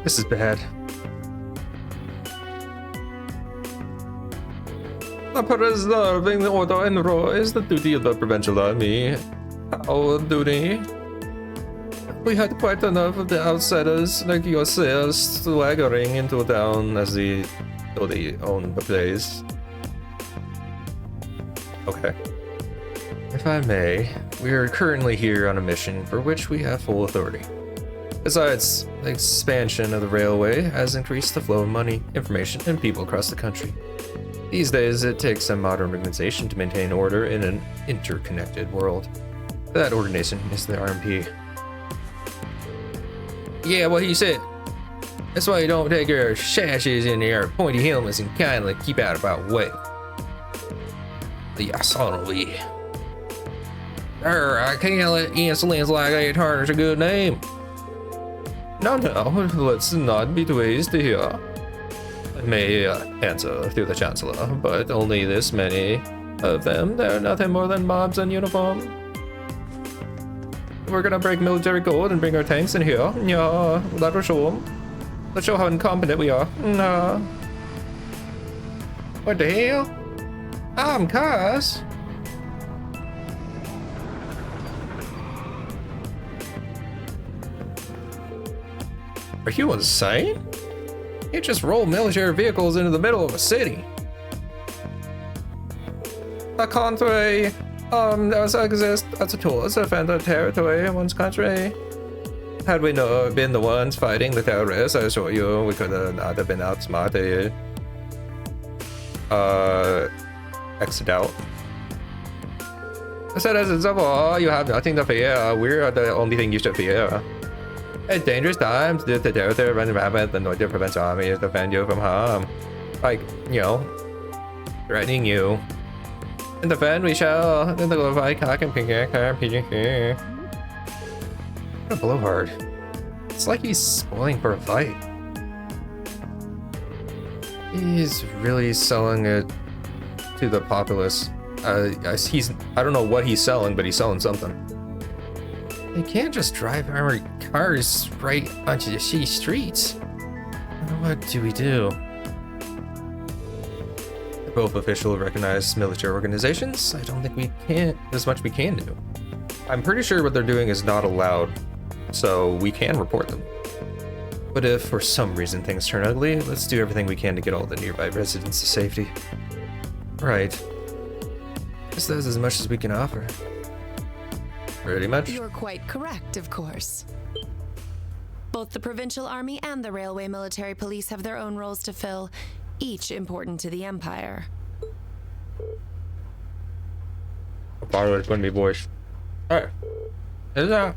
This is bad. Preserving the order and Roer is the duty of the provincial army. Our duty. We had quite enough of the outsiders like yourselves swaggering into town as they own the place. Okay. If I may, we are currently here on a mission for which we have full authority. Besides, the expansion of the railway has increased the flow of money, information, and people across the country. These days, it takes a modern organization to maintain order in an interconnected world. That organization is the RMP. Yeah, what he said. That's why you don't take your sashes in your pointy helmets and kindly keep out of our way. Yes, only. I can't let insolence like that tarnish a good name. No, let's not be twisted here. I may answer to the Chancellor, but only this many of them. They're nothing more than mobs in uniform. We're gonna break military code and bring our tanks in here. Yeah, that'll show them. Let's show how incompetent we are. Nah. What the hell? I'm Cars. Are you insane? You just roll military vehicles into the middle of a city. The country does exist as a tool to defend our territory in one's country. Had we not been the ones fighting the terrorists, I assure you we could not have been outsmarted. Exit out. Citizens of all, you have nothing to fear. We're the only thing you should fear. At dangerous times, the territory runs rampant, the Northern Provincial Army is defend you from harm. Like, you know, threatening you. And defend we shall. Then the glorified cock and PG. What a blowhard. It's like he's spoiling for a fight. He's really selling it to the populace. I don't know what he's selling, but he's selling something. They can't just drive armored cars right onto the city streets. What do we do? They're both official recognized military organizations. I don't think there's much we can do. I'm pretty sure what they're doing is not allowed, so we can report them. But if for some reason things turn ugly, let's do everything we can to get all the nearby residents to safety. Right. Guess that's as much as we can offer. Pretty much. You're quite correct, of course. Both the provincial army and the railway military police have their own roles to fill, each important to the Empire. Follow it's going to be boys. Alright. Here's out.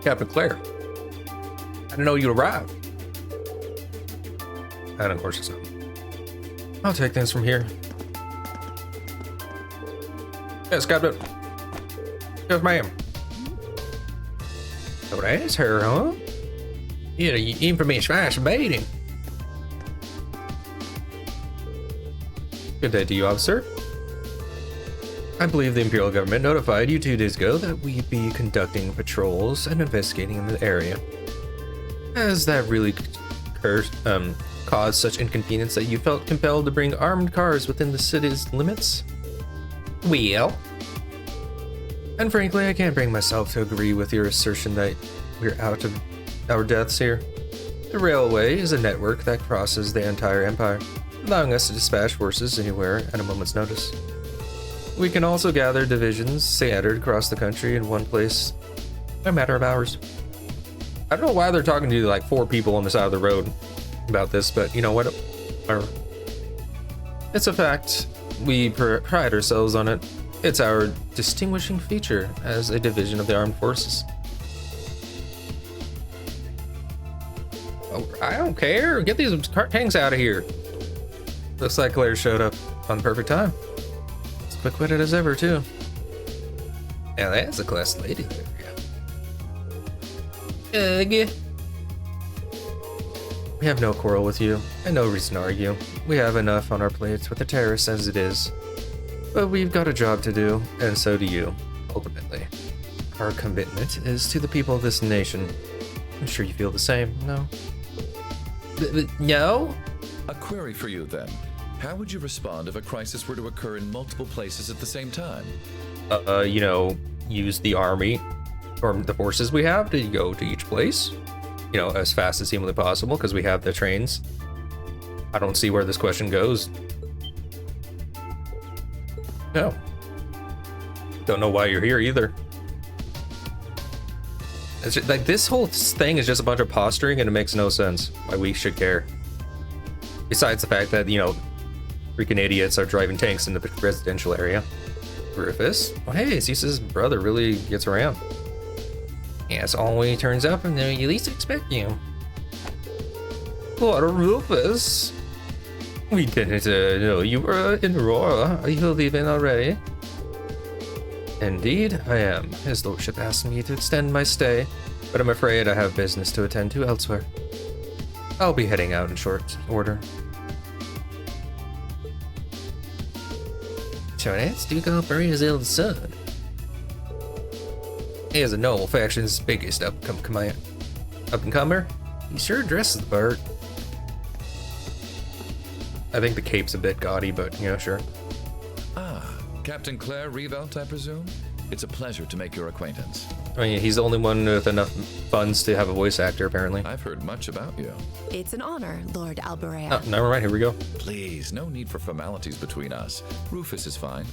Captain Claire. I didn't know you arrived. And of course it's not. I'll take things from here. Yes, Captain. Yes, ma'am. So that's her, huh? Yeah, the infamous fast baiting. Good day to you, officer. I believe the Imperial government notified you 2 days ago that we'd be conducting patrols and investigating in the area. Has that really caused such inconvenience that you felt compelled to bring armed cars within the city's limits? Well, and frankly, I can't bring myself to agree with your assertion that we're out of our depths here. The railway is a network that crosses the entire empire, allowing us to dispatch forces anywhere at a moment's notice. We can also gather divisions scattered across the country in one place in a matter of hours. I don't know why they're talking to like 4 people on the side of the road about this, but you know what? It's a fact. We pride ourselves on it. It's our distinguishing feature as a division of the armed forces. Oh, I don't care. Get these tanks out of here. Looks like Claire showed up on the perfect time. As quick-witted as ever, too. Yeah, that's a class lady there. Yeah. We have no quarrel with you, and no reason to argue. We have enough on our plates with the terrorists as it is. But we've got a job to do, and so do you, ultimately. Our commitment is to the people of this nation. I'm sure you feel the same, no? No? A query for you, then. How would you respond if a crisis were to occur in multiple places at the same time? You know, use the army, or the forces we have to go to each place. You know, as fast as humanly possible, because we have the trains. I don't see where this question goes. No. Don't know why you're here either. It's just, like, this whole thing is just a bunch of posturing, and it makes no sense why we should care. Besides the fact that, you know, freaking idiots are driving tanks into the residential area. Rufus? Well, hey, Zeus's brother really gets around. Yes, always turns up and you least expect you. What, Rufus? We didn't know you were in Roer. Are you leaving already? Indeed, I am. His lordship asked me to extend my stay, but I'm afraid I have business to attend to elsewhere. I'll be heading out in short order. So that's Duke Alperia's eldest son. He is a noble faction's biggest up-and-comer. He sure dresses the part. I think the cape's a bit gaudy, but, you know, sure. Ah, Captain Claire Revelt, I presume? It's a pleasure to make your acquaintance. I mean, he's the only one with enough funds to have a voice actor, apparently. I've heard much about you. It's an honor, Lord Alberea. Oh, never mind, here we go. Please, no need for formalities between us. Rufus is fine.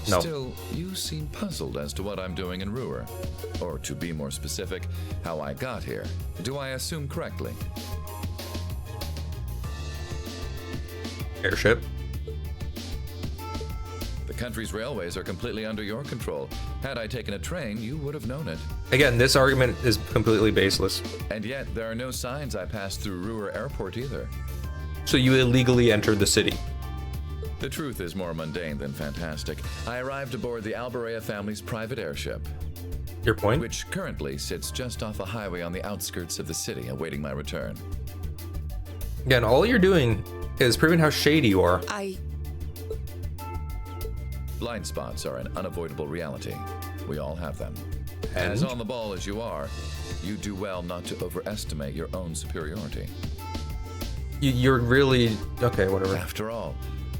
No. Still, you seem puzzled as to what I'm doing in Roer. Or to be more specific, how I got here. Do I assume correctly? Airship. The country's railways are completely under your control. Had I taken a train, you would have known it. Again, this argument is completely baseless. And yet, there are no signs I passed through Roer Airport either. So you illegally entered the city? The truth is more mundane than fantastic. I arrived aboard the Alberea family's private airship. Your point? Which currently sits just off a highway on the outskirts of the city, awaiting my return. Again, all you're doing is proving how shady you are. Blind spots are an unavoidable reality. We all have them. And? As on the ball as you are, you do well not to overestimate your own superiority. You're really... Okay, whatever. After all,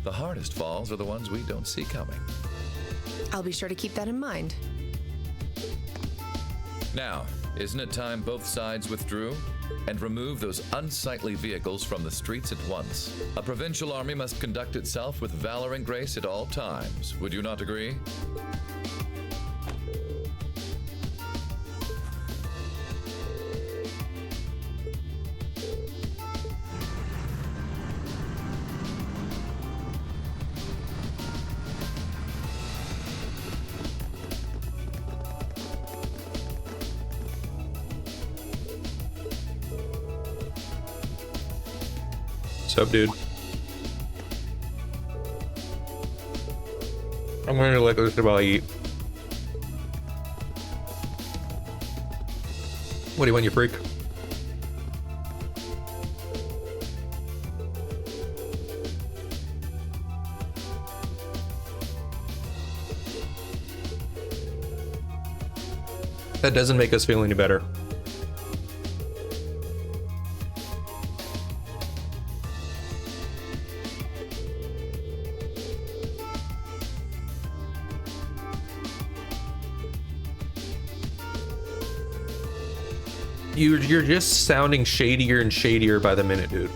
the hardest falls are the ones we don't see coming. I'll be sure to keep that in mind. Now, isn't it time both sides withdrew? And remove those unsightly vehicles from the streets at once. A provincial army must conduct itself with valor and grace at all times. Would you not agree? What's up, dude? I'm going to let this while I eat. What do you want, you freak? That doesn't make us feel any better. You're just sounding shadier and shadier by the minute, dude.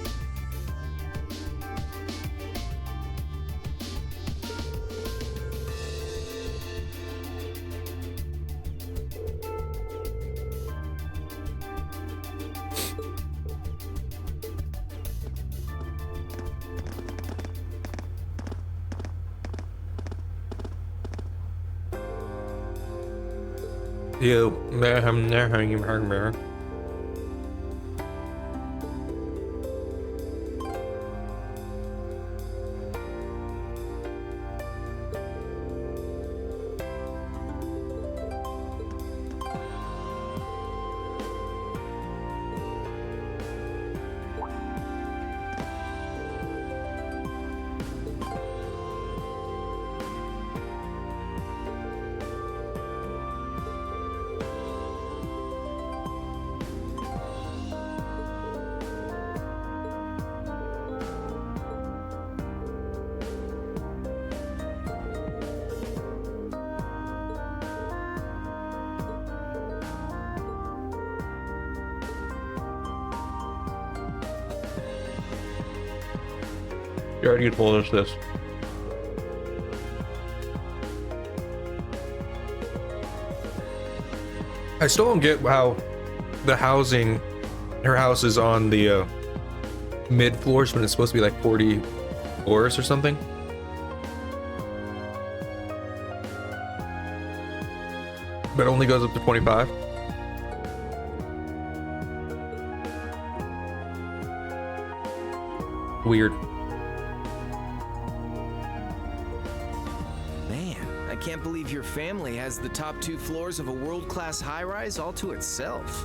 You already told us this. I still don't get how the housing, her house is on the mid floors when it's supposed to be like 40 floors or something. But it only goes up to 25. Weird. I can't believe your family has the top 2 floors of a world-class high-rise all to itself.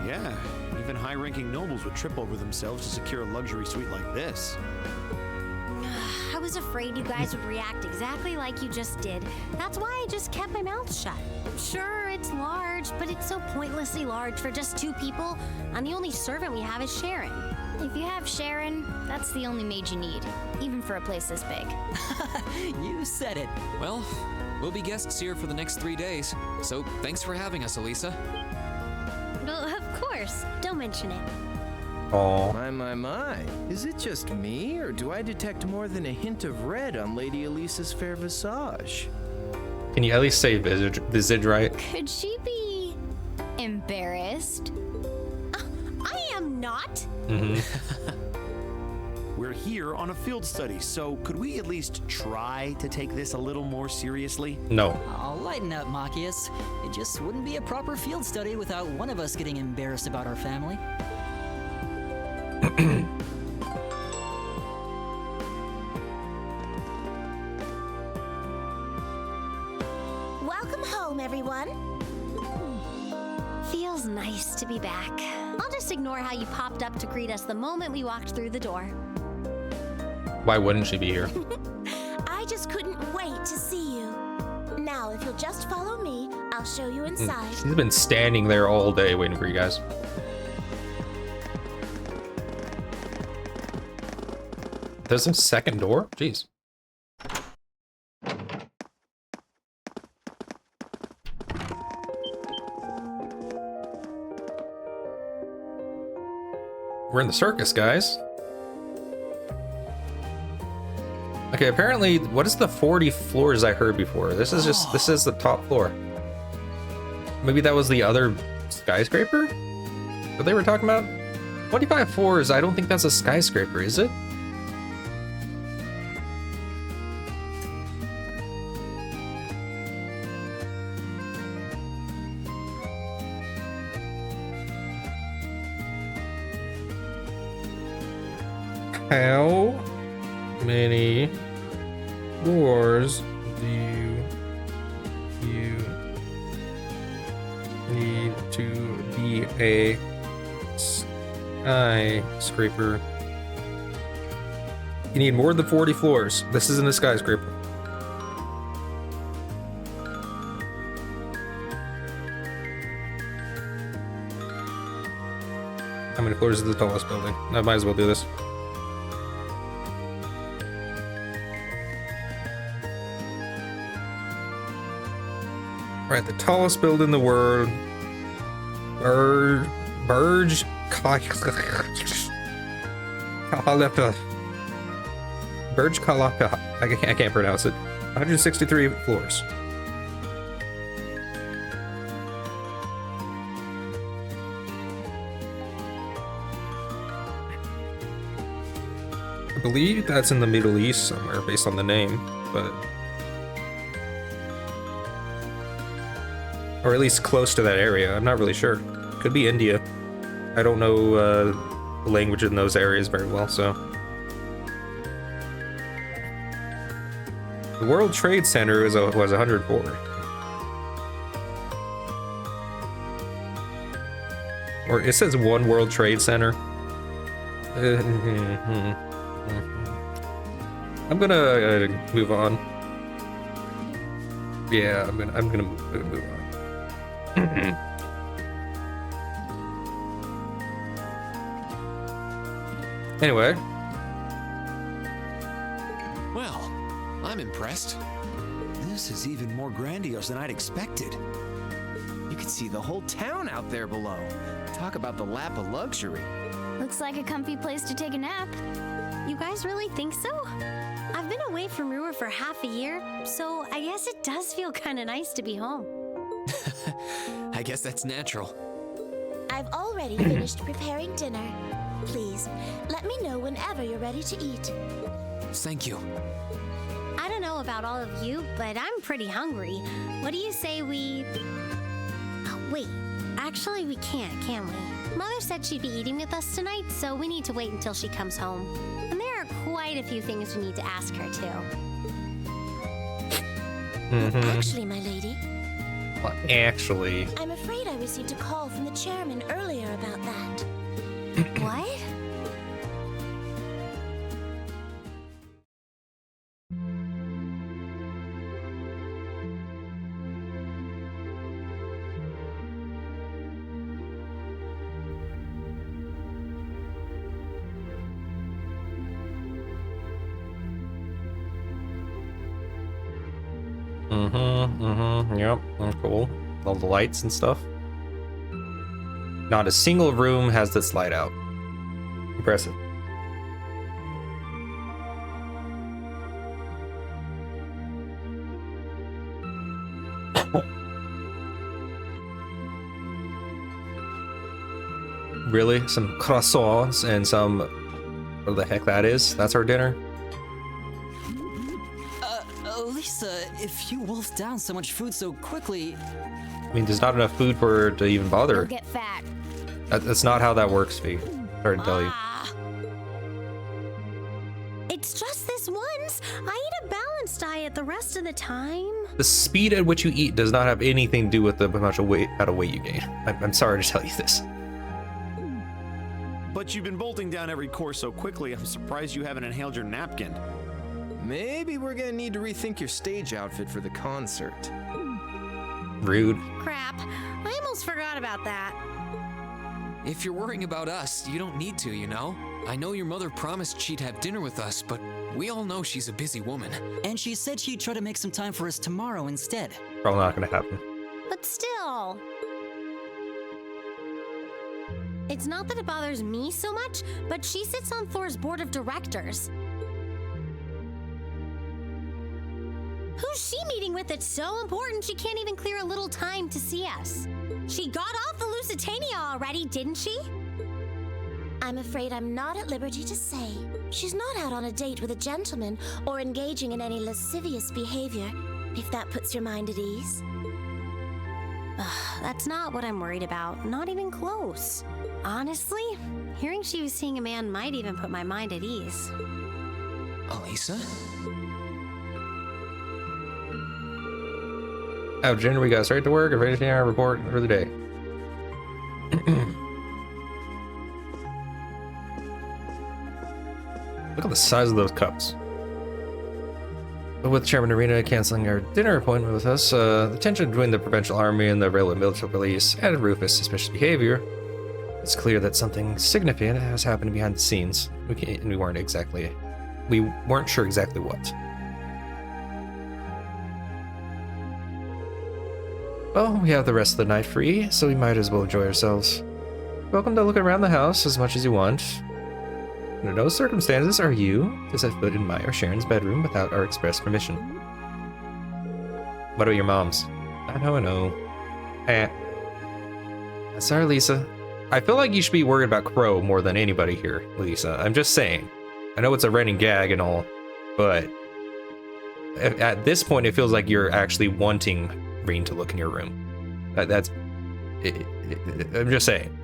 Yeah, even high-ranking nobles would trip over themselves to secure a luxury suite like this. I was afraid you guys would react exactly like you just did. That's why I just kept my mouth shut. Sure, it's large, but it's so pointlessly large for just 2 people, and the only servant we have is Sharon. If you have Sharon, that's the only maid you need, even for a place this big. You said it. Well, we'll be guests here for the next 3 days, so thanks for having us, Elisa. Well, of course. Don't mention it. Oh. My. Is it just me, or do I detect more than a hint of red on Lady Elisa's fair visage? Can you at least say visage right? Could she be embarrassed? I am not. We're here on a field study, so could we at least try to take this a little more seriously? No. Oh, lighten up, Machias. It just wouldn't be a proper field study without one of us getting embarrassed about our family. Welcome home, everyone. Feels nice to be back. I'll just ignore how you popped up to greet us the moment we walked through the door. Why wouldn't she be here? I just couldn't wait to see Now, if you'll just follow me, I'll show you inside. He's been standing there all day waiting for you guys. There's a second door? Jeez. We're in the circus, guys. Okay, apparently, what is the 40 floors I heard before? This is just, this is the top floor. Maybe that was the other skyscraper that they were talking about? 25 floors, I don't think that's a skyscraper, is it? How many floors do you need to be a skyscraper? You need more than 40 floors. This isn't a skyscraper. How many floors is the tallest building? I might as well do this. Right, the tallest building in the world. Burj Khalifa. Burj Khalifa. I can't pronounce it. 163 floors. I believe that's in the Middle East somewhere based on the name, but... or at least close to that area. I'm not really sure. Could be India. I don't know the language in those areas very well, so. The World Trade Center was 104. Or it says One World Trade Center. I'm gonna move on. Yeah, I'm gonna move on. Anyway. Well, I'm impressed. This is even more grandiose than I'd expected. You can see the whole town out there below. Talk about the lap of luxury. Looks like a comfy place to take a nap. You guys really think so? I've been away from Roer for half a year, so I guess it does feel kind of nice to be home. I guess that's natural. I've already finished preparing dinner. Please, let me know whenever you're ready to eat. Thank you. I don't know about all of you, but I'm pretty hungry. What do you say we... Oh, wait. Actually, we can't, can we? Mother said she'd be eating with us tonight, so we need to wait until she comes home. And there are quite a few things we need to ask her, too. Actually, my lady... Well, actually... I'm afraid I received a call from the chairman earlier about that. What? Yep, cool. All the lights and stuff. Not a single room has this light out. Impressive. Really? Some croissants and some... what the heck that is? That's our dinner? Lisa, if you wolfed down so much food so quickly... I mean, there's not enough food for her to even bother. You'll get fat. That's not how that works, Fee. Sorry to tell you. It's just this once. I eat a balanced diet the rest of the time. The speed at which you eat does not have anything to do with the amount of weight, how to weight you gain. I'm sorry to tell you this. But you've been bolting down every course so quickly, I'm surprised you haven't inhaled your napkin. Maybe we're gonna need to rethink your stage outfit for the concert. Rude. Crap. I almost forgot about that. If you're worrying about us, you don't need to, you know? I know your mother promised she'd have dinner with us, but we all know she's a busy woman. And she said she'd try to make some time for us tomorrow instead. Probably not gonna happen. But still. It's not that it bothers me so much, but she sits on Thor's board of directors. Who's she meeting with that's so important she can't even clear a little time to see us? She got off the Lusitania already, didn't she? I'm afraid I'm not at liberty to say. She's not out on a date with a gentleman or engaging in any lascivious behavior, if that puts your mind at ease. That's not what I'm worried about. Not even close. Honestly, hearing she was seeing a man might even put my mind at ease. Elisa? Oh, Jen, we got straight to work and finishing our report for the day. Look at the size of those cups. But with Chairman Arena canceling our dinner appointment with us, the tension between the Provincial Army and the Railway Military Police and Rufus' suspicious behavior, it's clear that something significant has happened behind the scenes. We weren't sure exactly what. Well, we have the rest of the night free, so we might as well enjoy ourselves. Welcome to look around the house as much as you want. Under no circumstances are you to set foot in my or Sharon's bedroom without our express permission. What about your mom's? I know. Sorry, Lisa. I feel like you should be worried about Crow more than anybody here, Lisa. I'm just saying. I know it's a running gag and all, but at this point it feels like you're actually wanting Reen to look in your room. I'm just saying.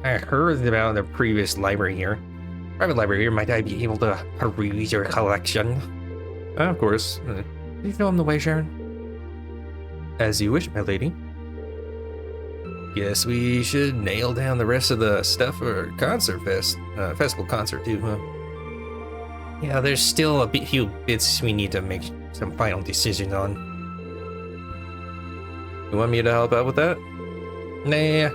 I heard about the previous library here. Private library here, might I be able to peruse your collection? Of course. Do you know on the way, Sharon? As you wish, my lady. Guess we should nail down the rest of the stuff for festival concert too, huh? Yeah, there's still a few bits we need to make some final decisions on. You want me to help out with that? Nah.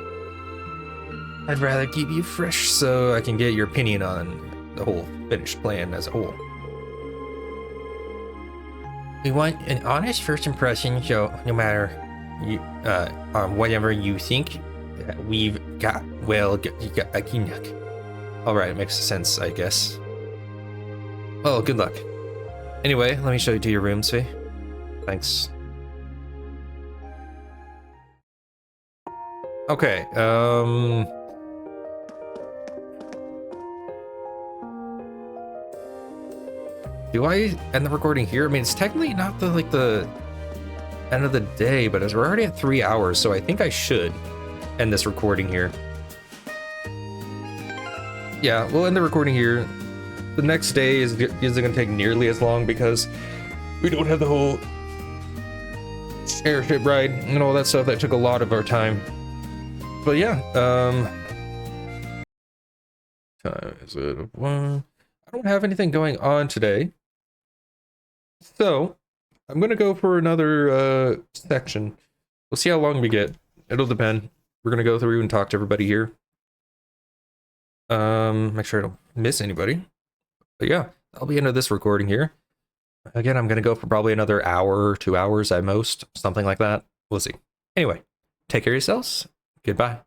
I'd rather keep you fresh so I can get your opinion on the whole finished plan as a whole. We want an honest first impression, so no matter whatever you think, we've got, well, alright, it makes sense, I guess. Well, good luck. Anyway, let me show you to your room, Svi. Thanks. Okay, do I end the recording here? I mean, it's technically not the end of the day, but we're already at 3 hours, so I think I should end this recording here. Yeah, we'll end the recording here. The next day isn't going to take nearly as long because we don't have the whole airship ride and all that stuff that took a lot of our time. But yeah, time is it 1? I don't have anything going on today, so I'm gonna go for another section. We'll see how long we get. It'll depend. We're gonna go through and talk to everybody here. Make sure I don't miss anybody. But yeah, that'll be the end of this recording here. Again, I'm gonna go for probably another hour or 2 hours at most, something like that. We'll see. Anyway, take care of yourselves. Goodbye.